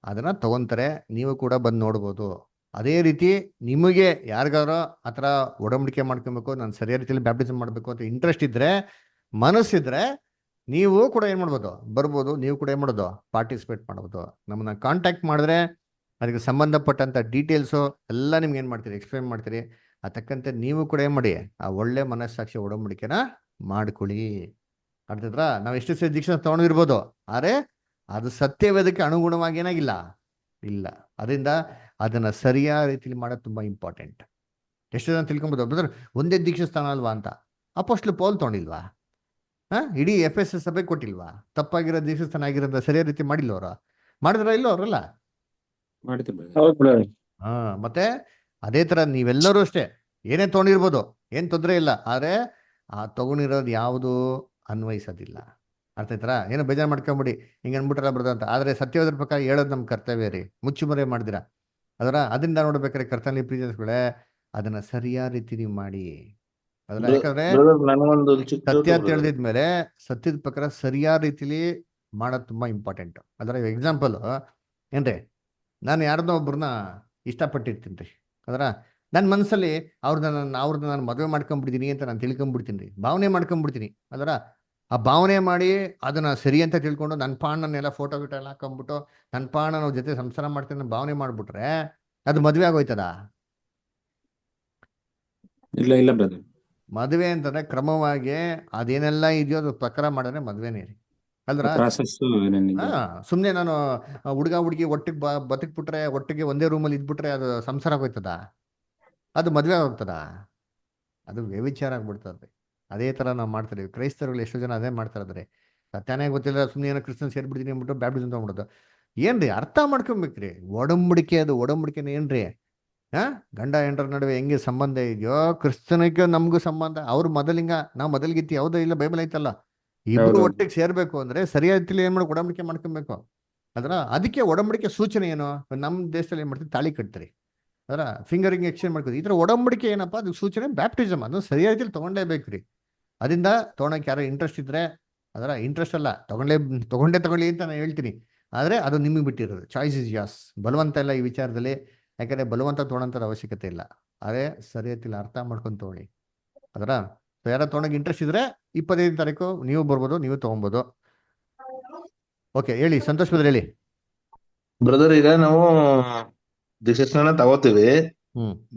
ಅದನ್ನ ತಗೊಂತಾರೆ. ನೀವು ಕೂಡ ಬಂದು ನೋಡ್ಬೋದು. ಅದೇ ರೀತಿ ನಿಮಗೆ ಯಾರಿಗಾರೋ ಆ ಥರ ಒಡಂಬಡಿಕೆ ಮಾಡ್ಕೊಬೇಕು, ನಾನು ಸರಿಯಾದ ರೀತಿಯಲ್ಲಿ ಬ್ಯಾಪ್ಟಿಸಮ್ ಮಾಡಬೇಕು ಅಂತ ಇಂಟ್ರೆಸ್ಟ್ ಇದ್ರೆ, ಮನಸ್ಸಿದ್ರೆ, ನೀವು ಕೂಡ ಏನು ಮಾಡ್ಬೋದು, ಬರ್ಬೋದು. ನೀವು ಕೂಡ ಏನು ಮಾಡೋದು, ಪಾರ್ಟಿಸಿಪೇಟ್ ಮಾಡ್ಬೋದು. ನಮ್ಮನ್ನ ಕಾಂಟ್ಯಾಕ್ಟ್ ಮಾಡಿದ್ರೆ ಅದಕ್ಕೆ ಸಂಬಂಧಪಟ್ಟಂಥ ಡೀಟೇಲ್ಸು ಎಲ್ಲ ನಿಮ್ಗೆ ಏನು ಮಾಡ್ತೀರಿ, ಎಕ್ಸ್ಪ್ಲೇನ್ ಮಾಡ್ತೀರಿ. ಅದಕ್ಕಂತೆ ನೀವು ಕೂಡ ಏನು ಮಾಡಿ, ಆ ಒಳ್ಳೆ ಮನಸ್ಸಾಕ್ಷಿ ಒಡಂಬಡಿಕೆನ ಮಾಡ್ಕೊಳ್ಳಿ. ಅರ್ಥದ್ರ? ನಾವು ಎಷ್ಟು ಸರಿ ದೀಕ್ಷೆ ತಗೊಂಡಿರ್ಬೋದು, ಆದರೆ ಅದು ಸತ್ಯವೇದಕ್ಕೆ ಅನುಗುಣವಾಗಿ ಏನಾಗಿಲ್ಲ, ಇಲ್ಲ. ಅದರಿಂದ ಅದನ್ನ ಸರಿಯಾದ ರೀತಿಯಲ್ಲಿ ಮಾಡೋದು ತುಂಬಾ ಇಂಪಾರ್ಟೆಂಟ್. ಎಷ್ಟು ಜನ ತಿಳ್ಕೊಬೋದು ಬ್ರದರ್, ಒಂದೇ ದೀಕ್ಷಾ ಸ್ಥಾನ ಅಲ್ವಾ ಅಂತ. ಅಪೊಸ್ತಲ ಪೌಲ್ ತಗೊಂಡಿಲ್ವಾ? ಇಡೀ ಎಫೆಸಸ್ ಸಭೆ ಕೊಟ್ಟಿಲ್ವಾ? ತಪ್ಪಾಗಿರೋ ದೀಕ್ಷಾ ಸ್ಥಾನ ಆಗಿರೋದ ಸರಿಯಾದ ರೀತಿ ಮಾಡಿಲ್ಲ ಅವರು? ಮಾಡಿದ್ರ ಇಲ್ಲ ಅವರಲ್ಲ? ಮತ್ತೆ ಅದೇ ತರ ನೀವೆಲ್ಲರೂ ಅಷ್ಟೇ ಏನೇ ತಗೊಂಡಿರ್ಬೋದು, ಏನ್ ತೊಂದರೆ ಇಲ್ಲ. ಆದ್ರೆ ಆ ತಗೊಂಡಿರೋದು ಯಾವುದು ಅನ್ವಯಿಸೋದಿಲ್ಲ. ಅರ್ಥ ಆಯ್ತರ? ಏನೋ ಬೇಜಾರು ಮಾಡ್ಕೊಂಬಿಡಿ, ಹಿಂಗೆ ಅನ್ಬಿಟ್ರಲ್ಲ ಬ್ರದರ್ ಅಂತ. ಆದ್ರೆ ಸತ್ಯವಾದ ಪ್ರಕಾರ ಹೇಳೋದು ನಮ್ಮ ಕರ್ತವ್ಯ ರೀ, ಮುಚ್ಚುಮರೆ ಮಾಡಿದಿರಾ. ಅದರಿಂದ ನೋಡ್ಬೇಕಾದ್ರೆ ಕರ್ತನಲ್ಲಿ ಪ್ರೀತಿಗಳೇ, ಅದನ್ನ ಸರಿಯಾದ ರೀತಿ ನೀವು ಮಾಡಿ. ಅದನ್ನ ಯಾಕಂದ್ರೆ ಸತ್ಯ ತಿಳಿದಿದ್ಮೇಲೆ ಸತ್ಯದ ಪ್ರಕಾರ ಸರಿಯಾದ ರೀತಿಲಿ ಮಾಡೋದು ತುಂಬಾ ಇಂಪಾರ್ಟೆಂಟ್. ಅದರ ಎಕ್ಸಾಂಪಲ್ ಏನ್ರಿ, ನಾನು ಯಾರನ್ನೋ ಒಬ್ಬರನ್ನ ಇಷ್ಟಪಟ್ಟಿರ್ತೀನಿ ರೀ. ನನ್ನ ಮನಸ್ಸಲ್ಲಿ ಅವ್ರನ್ನ ನಾನು ಮದುವೆ ಮಾಡ್ಕೊಂಡ್ಬಿಡ್ತೀನಿ ಅಂತ ನಾನು ತಿಳ್ಕೊಂಡ್ಬಿಡ್ತೀನಿ ರೀ, ಭಾವನೆ ಮಾಡ್ಕೊಂಡ್ಬಿಡ್ತೀನಿ. ಆ ಭಾವನೆ ಮಾಡಿ ಅದನ್ನ ಸರಿ ಅಂತ ತಿಳ್ಕೊಂಡು ನನ್ನ ಪಾಣನೆಲ್ಲ ಫೋಟೋ ಗಿಟೋ ಎಲ್ಲ ಹಾಕೊಂಡ್ಬಿಟ್ಟು ನನ್ನ ಪಾಣ ನಾವು ಜೊತೆ ಸಂಸಾರ ಮಾಡ್ತೀನಿ ಭಾವನೆ ಮಾಡ್ಬಿಟ್ರೆ ಅದು ಮದುವೆ ಆಗೋಯ್ತದ? ಇಲ್ಲ ಇಲ್ಲ ಬ್ರದರ್. ಮದುವೆ ಅಂತಂದ್ರೆ ಕ್ರಮವಾಗಿ ಅದೇನೆಲ್ಲ ಇದೆಯೋ ಅದು ಪ್ರಕಾರ ಮಾಡಿದ್ರೆ ಮದುವೆನೇ ರೀ. ಅಲ್ರ? ಸುಮ್ಮನೆ ನಾನು ಹುಡುಗ ಹುಡುಗಿ ಒಟ್ಟಿಗೆ ಬದುಕ್ಬಿಟ್ರೆ, ಒಟ್ಟಿಗೆ ಒಂದೇ ರೂಮಲ್ಲಿ ಇದ್ಬಿಟ್ರೆ ಅದು ಸಂಸಾರ ಆಗೋಯ್ತದ? ಅದು ಮದುವೆ ಆಗೋಗ್ತದ? ಅದು ವ್ಯವಿಚಾರ ಆಗ್ಬಿಡ್ತದೆ. ಅದೇ ಥರ ನಾವು ಮಾಡ್ತೀವಿ. ಕ್ರೈಸ್ತರುಗಳು ಎಷ್ಟೋ ಜನ ಅದೇ ಮಾಡ್ತಾರದ್ರಿ. ಸತ್ಯಾನೇ ಗೊತ್ತಿಲ್ಲ, ಸುಮ್ಮನೆ ಏನೋ ಕ್ರಿಸ್ತನ್ ಸೇರ್ಬಿಡ್ತೀನಿ ಅಂದ್ಬಿಟ್ಟು ಬ್ಯಾಪ್ಟಿಸಮ್ ತಗೊಂಡ್ಬಿಡೋದು. ಏನ್ರಿ ಅರ್ಥ ಮಾಡ್ಕೊಬೇಕ್ರಿ. ಒಡಂಬಡಿಕೆ, ಅದು ಒಡಂಬಡಿಕೆನ ಏನ್ರಿ, ಗಂಡ ಹೆಂಡರ ನಡುವೆ ಹೆಂಗೆ ಸಂಬಂಧ ಇದೆಯೋ, ಕ್ರಿಸ್ತನಿಗೆ ನಮಗೂ ಸಂಬಂಧ. ಅವ್ರು ಮೊದಲಿಂಗ, ನಾವು ಮೊದಲಿಗಿತ್ತಿ, ಯಾವುದೋ ಇಲ್ಲ, ಬೈಬಲ್ ಐತಲ್ಲ. ಇಬ್ರು ಒಟ್ಟಿಗೆ ಸೇರ್ಬೇಕು ಅಂದ್ರೆ ಸರಿಯಾದ ರೀತಿಯಲ್ಲಿ ಏನ್ ಮಾಡಿ ಒಡಂಬಡಿಕೆ ಮಾಡ್ಕೊಬೇಕು. ಅದಕ್ಕೆ ಒಡಂಬಡಿಕೆ ಸೂಚನೆ ಏನು? ನಮ್ಮ ದೇಶದಲ್ಲಿ ಏನ್ ಮಾಡ್ತೀವಿ, ತಾಳಿ ಕಟ್ತೀರಿ, ಫಿಂಗರಿಂಗ್ ಎಕ್ಸ್ಚೇಂಜ್ ಮಾಡ್ಕೋದು. ಈ ಥರ ಒಡಂಬಡಿಕೆ ಏನಪ್ಪ, ಅದಕ್ಕೆ ಸೂಚನೆ ಬ್ಯಾಪ್ಟಿಸಮ್. ಅದನ್ನು ಸರಿಯಾದ ರೀತಿಯಲ್ಲಿ ತಗೊಂಡೇ ಬೇಕ್ರಿ. ಅದರಿಂದ ತೊಗೊಳಕ್ಕೆ ಯಾರೋ ಇಂಟ್ರೆಸ್ಟ್ ಇದ್ರೆ, ಇಂಟ್ರೆಸ್ಟ್ ಅಲ್ಲ, ತಗೊಂಡೇ ಅಂತ ನಾನು ಹೇಳ್ತೀನಿ. ಆದರೆ ಅದು ನಿಮಗೆ ಬಿಟ್ಟಿರೋದು. Choice is as. ಬಲವಂತ ಇಲ್ಲ ಈ ವಿಚಾರದಲ್ಲಿ. ಯಾಕಂದರೆ ಬಲವಂತ ತೊಗೊಳಂಥದ್ದು ಅವಶ್ಯಕತೆ ಇಲ್ಲ. ಅದೇ ಸರಿಯಾತಿಲ್ಲ, ಅರ್ಥ ಮಾಡ್ಕೊಂಡು ತೊಗೊಳ್ಳಿ. ಯಾರೋ ತೊಗೊಳಕ್ಕೆ ಇಂಟ್ರೆಸ್ಟ್ ಇದ್ರೆ 25ನೇ ತಾರೀಕು ನೀವು ಬರ್ಬೋದು, ನೀವು ತೊಗೊಬೋದು. ಓಕೆ, ಹೇಳಿ ಸಂತೋಷ್ ಬ್ರದರ್ ಹೇಳಿ. ಬ್ರದರ್, ಈಗ ನಾವು ದೀಕ್ಷಾಸ್ನಾನ ತಗೋತೀವಿ,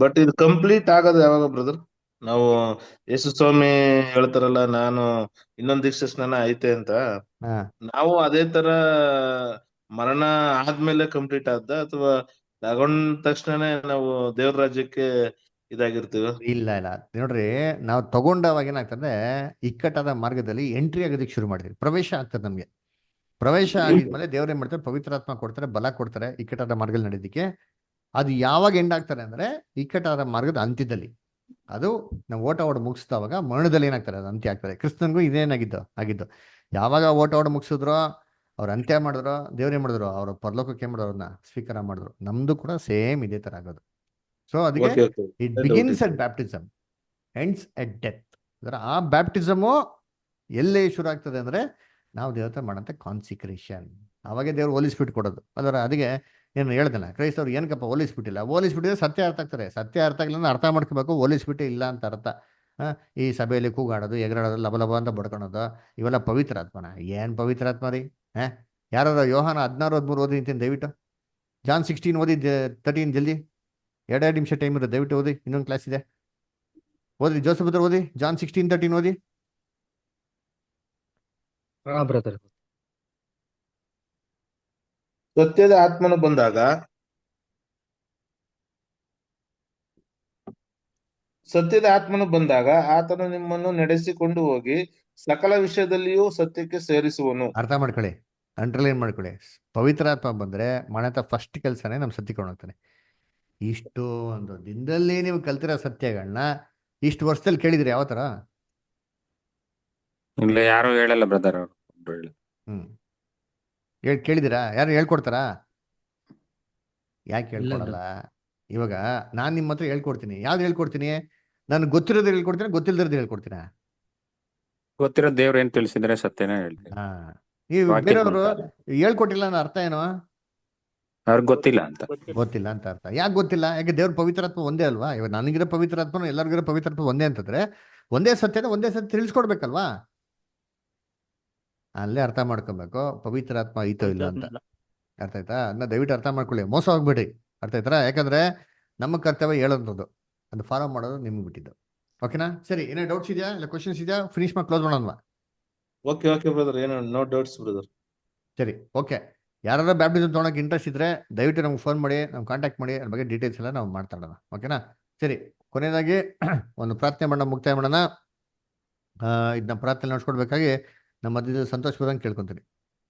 ಬಟ್ ಇದು ಕಂಪ್ಲೀಟ್ ಆಗೋದು ಯಾವಾಗ ಬ್ರದರ್? ನಾವು ಯೇಸು ಸ್ವಾಮಿ ಹೇಳ್ತಾರಲ್ಲ, ನಾನು ಇನ್ನೊಂದ್ ದೀಕ್ಷಾಸ್ನಾನ ಐತೆ ಅಂತ, ನಾವು ಅದೇ ತರ ಮರಣ ಆದ್ಮೇಲೆ ಕಂಪ್ಲೀಟ್ ಆದ, ಅಥವಾ ತಗೊಂಡ ತಕ್ಷಣನೇ ನಾವು ದೇವ್ರ ರಾಜ್ಯಕ್ಕೆ ಇದಾಗಿರ್ತೀವ? ಇಲ್ಲ ಇಲ್ಲ, ನೋಡ್ರಿ, ನಾವು ತಗೊಂಡವಾಗ ಏನಾಗ್ತದೆ, ಇಕ್ಕಟ್ಟಾದ ಮಾರ್ಗದಲ್ಲಿ ಎಂಟ್ರಿ ಆಗೋದಕ್ಕೆ ಶುರು ಮಾಡಿದ್ವಿ, ಪ್ರವೇಶ ಆಗ್ತದೆ ನಮ್ಗೆ. ಪ್ರವೇಶ ಆಗಿದ್ಮೇಲೆ ದೇವ್ರೇನ್ ಮಾಡ್ತಾರೆ, ಪವಿತ್ರಾತ್ಮ ಕೊಡ್ತಾರೆ, ಬಲ ಕೊಡ್ತಾರೆ ಇಕ್ಕಟ್ಟಾದ ಮಾರ್ಗದಲ್ಲಿ ನಡೆಯೋದಕ್ಕೆ. ಅದು ಯಾವಾಗ ಎಂಡ್ ಆಗ್ತಾರೆ ಅಂದ್ರೆ ಇಕ್ಕಟ್ಟಾದ ಮಾರ್ಗದ ಅಂತ್ಯದಲ್ಲಿ. ಅದು ನಾವು ಓಟ ಮುಗಿಸ್ತಾವಾಗ ಮರಣದಲ್ಲಿ ಏನಾಗ್ತಾರೆ, ಅದು ಅಂತ್ಯ ಆಗ್ತದೆ. ಕ್ರಿಸ್ತನ್ಗೂ ಆಗಿದ್ದು ಯಾವಾಗ ಓಟ ಮುಗಿಸಿದ್ರು, ಅವ್ರು ಅಂತ್ಯ ಮಾಡಿದ್ರು, ದೇವ್ರೇನ್ ಮಾಡಿದ್ರು, ಅವ್ರ ಪರಲೋಕಕ್ಕೆ ಮಾಡಿದ್ರು, ಅವ್ರನ್ನ ಸ್ವೀಕಾರ ಮಾಡಿದ್ರು. ನಮ್ದು ಕೂಡ ಸೇಮ್ ಇದೇ ತರ ಆಗೋದು. ಸೊ ಅದಕ್ಕೆ it begins at baptism, ends at death. ಅಂದ್ರೆ ಆ ಬ್ಯಾಪ್ಟಿಸಮು ಎಲ್ಲಿ ಶುರು ಆಗ್ತದೆ ಅಂದ್ರೆ ನಾವು ದೇವತೆ ಮಾಡೋಂಥ ಕಾನ್ಸಿಕ್ರೇಷನ್, ಅವಾಗೆ ದೇವ್ರು ಹೋಲಿಸ್ಬಿಟ್ಟು ಕೊಡೋದು. ಅದರ ಅದಕ್ಕೆ ಏನು ಹೇಳ್ದಲ್ಲ, ಕ್ರೈಸ್ತವ್ರು ಏನಕ್ಕಪ್ಪ ಹೋಲಿಸ್ಬಿಟ್ಟಿಲ್ಲ, ಹೋಲಿಸ್ಬಿಟ್ಟಿದ್ರೆ ಸತ್ಯ ಅರ್ಥ ಆಗ್ತಾರೆ. ಸತ್ಯ ಅರ್ಥ ಆಗಿಲ್ಲ ಅರ್ಥ ಮಾಡ್ಕೋಬೇಕು, ಹೋಲಿಸ್ಬಿಟ್ಟು ಇಲ್ಲ ಅಂತ ಅರ್ಥ. ಈ ಸಭೆಯಲ್ಲಿ ಕೂಗಾಡೋದು, ಎಗರಾಡೋದು, ಲಬ ಅಂತ ಬಡ್ಕೊಳೋದು, ಇವೆಲ್ಲ ಪವಿತ್ರಾತ್ಮನ? ಏನು ಪವಿತ್ರಾತ್ಮ ರೀ? ಯಾರು ಯೋಹಾನ 16:13 ಓದಿ ನಿಂತೀನಿ ದಯವಿಟ್ಟು. ಜಾನ್ 16 ಓದಿ 13 ಜಲ್ದಿ, 2 ನಿಮಿಷ ಟೈಮ್ ಇರೋದು, ದಯವಿಟ್ಟು ಓದಿ. ಇನ್ನೊಂದು ಕ್ಲಾಸ್ ಇದೆ, ಓದಿ. ಜೋಸಫ್ ಹತ್ರ ಓದಿ, ಜಾನ್ 16:13 ಓದಿ. ಬ್ರದರ್. ಸತ್ಯದ ಆತ್ಮನು ಬಂದಾಗ ಆತನು ನಿಮ್ಮನ್ನು ನಡೆಸಿಕೊಂಡು ಹೋಗಿ ಸಕಲ ವಿಷಯದಲ್ಲಿಯೂ ಸತ್ಯಕ್ಕೆ ಸೇರಿಸುವನು. ಅರ್ಥ ಮಾಡ್ಕೊಳ್ಳಿ, ಅಂಡರ್ಲೈನ್ ಮಾಡ್ಕೊಳ್ಳಿ. ಪವಿತ್ರಾತ್ಮ ಬಂದ್ರೆ ಮಾಡಂತ ಫಸ್ಟ್ ಕೆಲಸನೇ ನಮ್ಮ ಸತ್ಯಕ್ಕೆ ಹೋಗ್ತಾನೆ. ಇಷ್ಟು ಒಂದು ದಿನದಲ್ಲಿ ನೀವು ಕಲ್ತಿರೋ ಸತ್ಯಗಳನ್ನ ಇಷ್ಟು ವರ್ಷದಲ್ಲಿ ಕೇಳಿದ್ರಿ ಯಾವ ತರ? ಇಲ್ಲ, ಯಾರು ಹೇಳಲ್ಲ ಬ್ರದರ್. ಕೇಳಿದಿರಾ? ಯಾರು ಹೇಳ್ಕೊಡ್ತಾರಾ? ಯಾಕೆ ಹೇಳ್ಕೊಡಲ್ಲ? ಇವಾಗ ನಾನು ನಿಮ್ಮ ಹತ್ರ ಹೇಳ್ಕೊಡ್ತೀನಿ, ಯಾವ್ದು ಹೇಳ್ಕೊಡ್ತೀನಿ? ನಾನು ಗೊತ್ತಿರೋದು ಹೇಳ್ಕೊಡ್ತೀನಿ, ಗೊತ್ತಿಲ್ಲದಿರೋದು ಹೇಳ್ಕೊಡ್ತೀನ? ಗೊತ್ತಿರೋ ದೇವ್ರು ಏನ್ ತಿಳಿಸಿದ್ರೆ ಸತ್ಯನೇ ಹೇಳ್ತೀನಿ. ನೀವು ಬೇರೆಯವರು ಹೇಳ್ಕೊಟ್ಟಿಲ್ಲ ಅನ್ನೋ ಅರ್ಥ ಏನು? ಅವ್ರಿಗೆ ಗೊತ್ತಿಲ್ಲ ಅಂತ. ಗೊತ್ತಿಲ್ಲ ಅಂತ ಅರ್ಥ. ಯಾಕೆ ಗೊತ್ತಿಲ್ಲ? ಯಾಕೆ ದೇವ್ರ ಪವಿತ್ರಾತ್ಮ ಒಂದೇ ಅಲ್ವಾ? ಇವಾಗ ನನಗಿರೋ ಪವಿತ್ರಾತ್ಮನು ಎಲ್ಲರಿಗಿರೋ ಪವಿತ್ರಾತ್ಮ ಒಂದೇ ಅಂತಂದ್ರೆ ಒಂದೇ ಸತ್ಯನ ಒಂದೇ ಸತ್ಯ ತಿಳಿಸ್ಕೊಡ್ಬೇಕಲ್ವಾ? ಅಲ್ಲೇ ಅರ್ಥ ಮಾಡ್ಕೊಬೇಕು ಪವಿತ್ರಾತ್ಮ ಐತೋ ಇಲ್ಲ ಅಂತ. ಅರ್ಥ ಆಯ್ತಾ? ಅದನ್ನ ದಯವಿಟ್ಟು ಅರ್ಥ ಮಾಡ್ಕೊಳ್ಳಿ, ಮೋಸ ಹೋಗ್ಬೇಡಿ. ಅರ್ಥ ಆಯ್ತಾ? ಯಾಕಂದ್ರೆ ನಮ್ಮ ಕರ್ತವ್ಯ ಹೇಳೋದು, ಅದು ಫಾಲೋ ಮಾಡೋದು ನಿಮ್ಗೆ ಬಿಟ್ಟಿದ್ದು. ಓಕೆನಾ? ಸರಿ, ಏನೋ ಡೌಟ್ಸ್ ಇದೆಯಾ, ಇಲ್ಲ ಕ್ವಶನ್ಸ್ ಇದೆಯಾ? ಫಿನಿಶ್ ಮಾಡಿ ಕ್ಲೋಸ್ ಮಾಡೋಣ. ಓಕೆ ಬ್ರದರ್, ಏನೋ ನೋ ಡೌಟ್ಸ್ ಬ್ರದರ್. ಸರಿ, ಓಕೆ. ಯಾರು ಬ್ಯಾಪ್ಟಿಸಮ್ ತೊಗೊಳಕ್ಕೆ ಇಂಟ್ರೆಸ್ಟ್ ಇದ್ರೆ ದಯವಿಟ್ಟು ನಮ್ಗೆ ಫೋನ್ ಮಾಡಿ, ನಮ್ಗೆ ಕಾಂಟ್ಯಾಕ್ಟ್ ಮಾಡಿ, ಅದ್ರ ಬಗ್ಗೆ ಡೀಟೇಲ್ಸ್ ಎಲ್ಲ ನಾವು ಮಾತಾಡೋಣ. ಓಕೆನಾ? ಸರಿ, ಕೊನೆಯದಾಗಿ ಒಂದು ಪ್ರಾರ್ಥನೆ ಮಾಡೋಣ, ಮುಕ್ತಾಯ ಮಾಡೋಣ. ಇದನ್ನ ಪ್ರಾರ್ಥನೆ ನಡೆಸ್ಕೊಡ್ಬೇಕಾಗಿ ನಮ್ಮ ಮಧ್ಯದಲ್ಲಿ ಸಂತೋಷ ಕೇಳ್ಕೊಂತೀನಿ.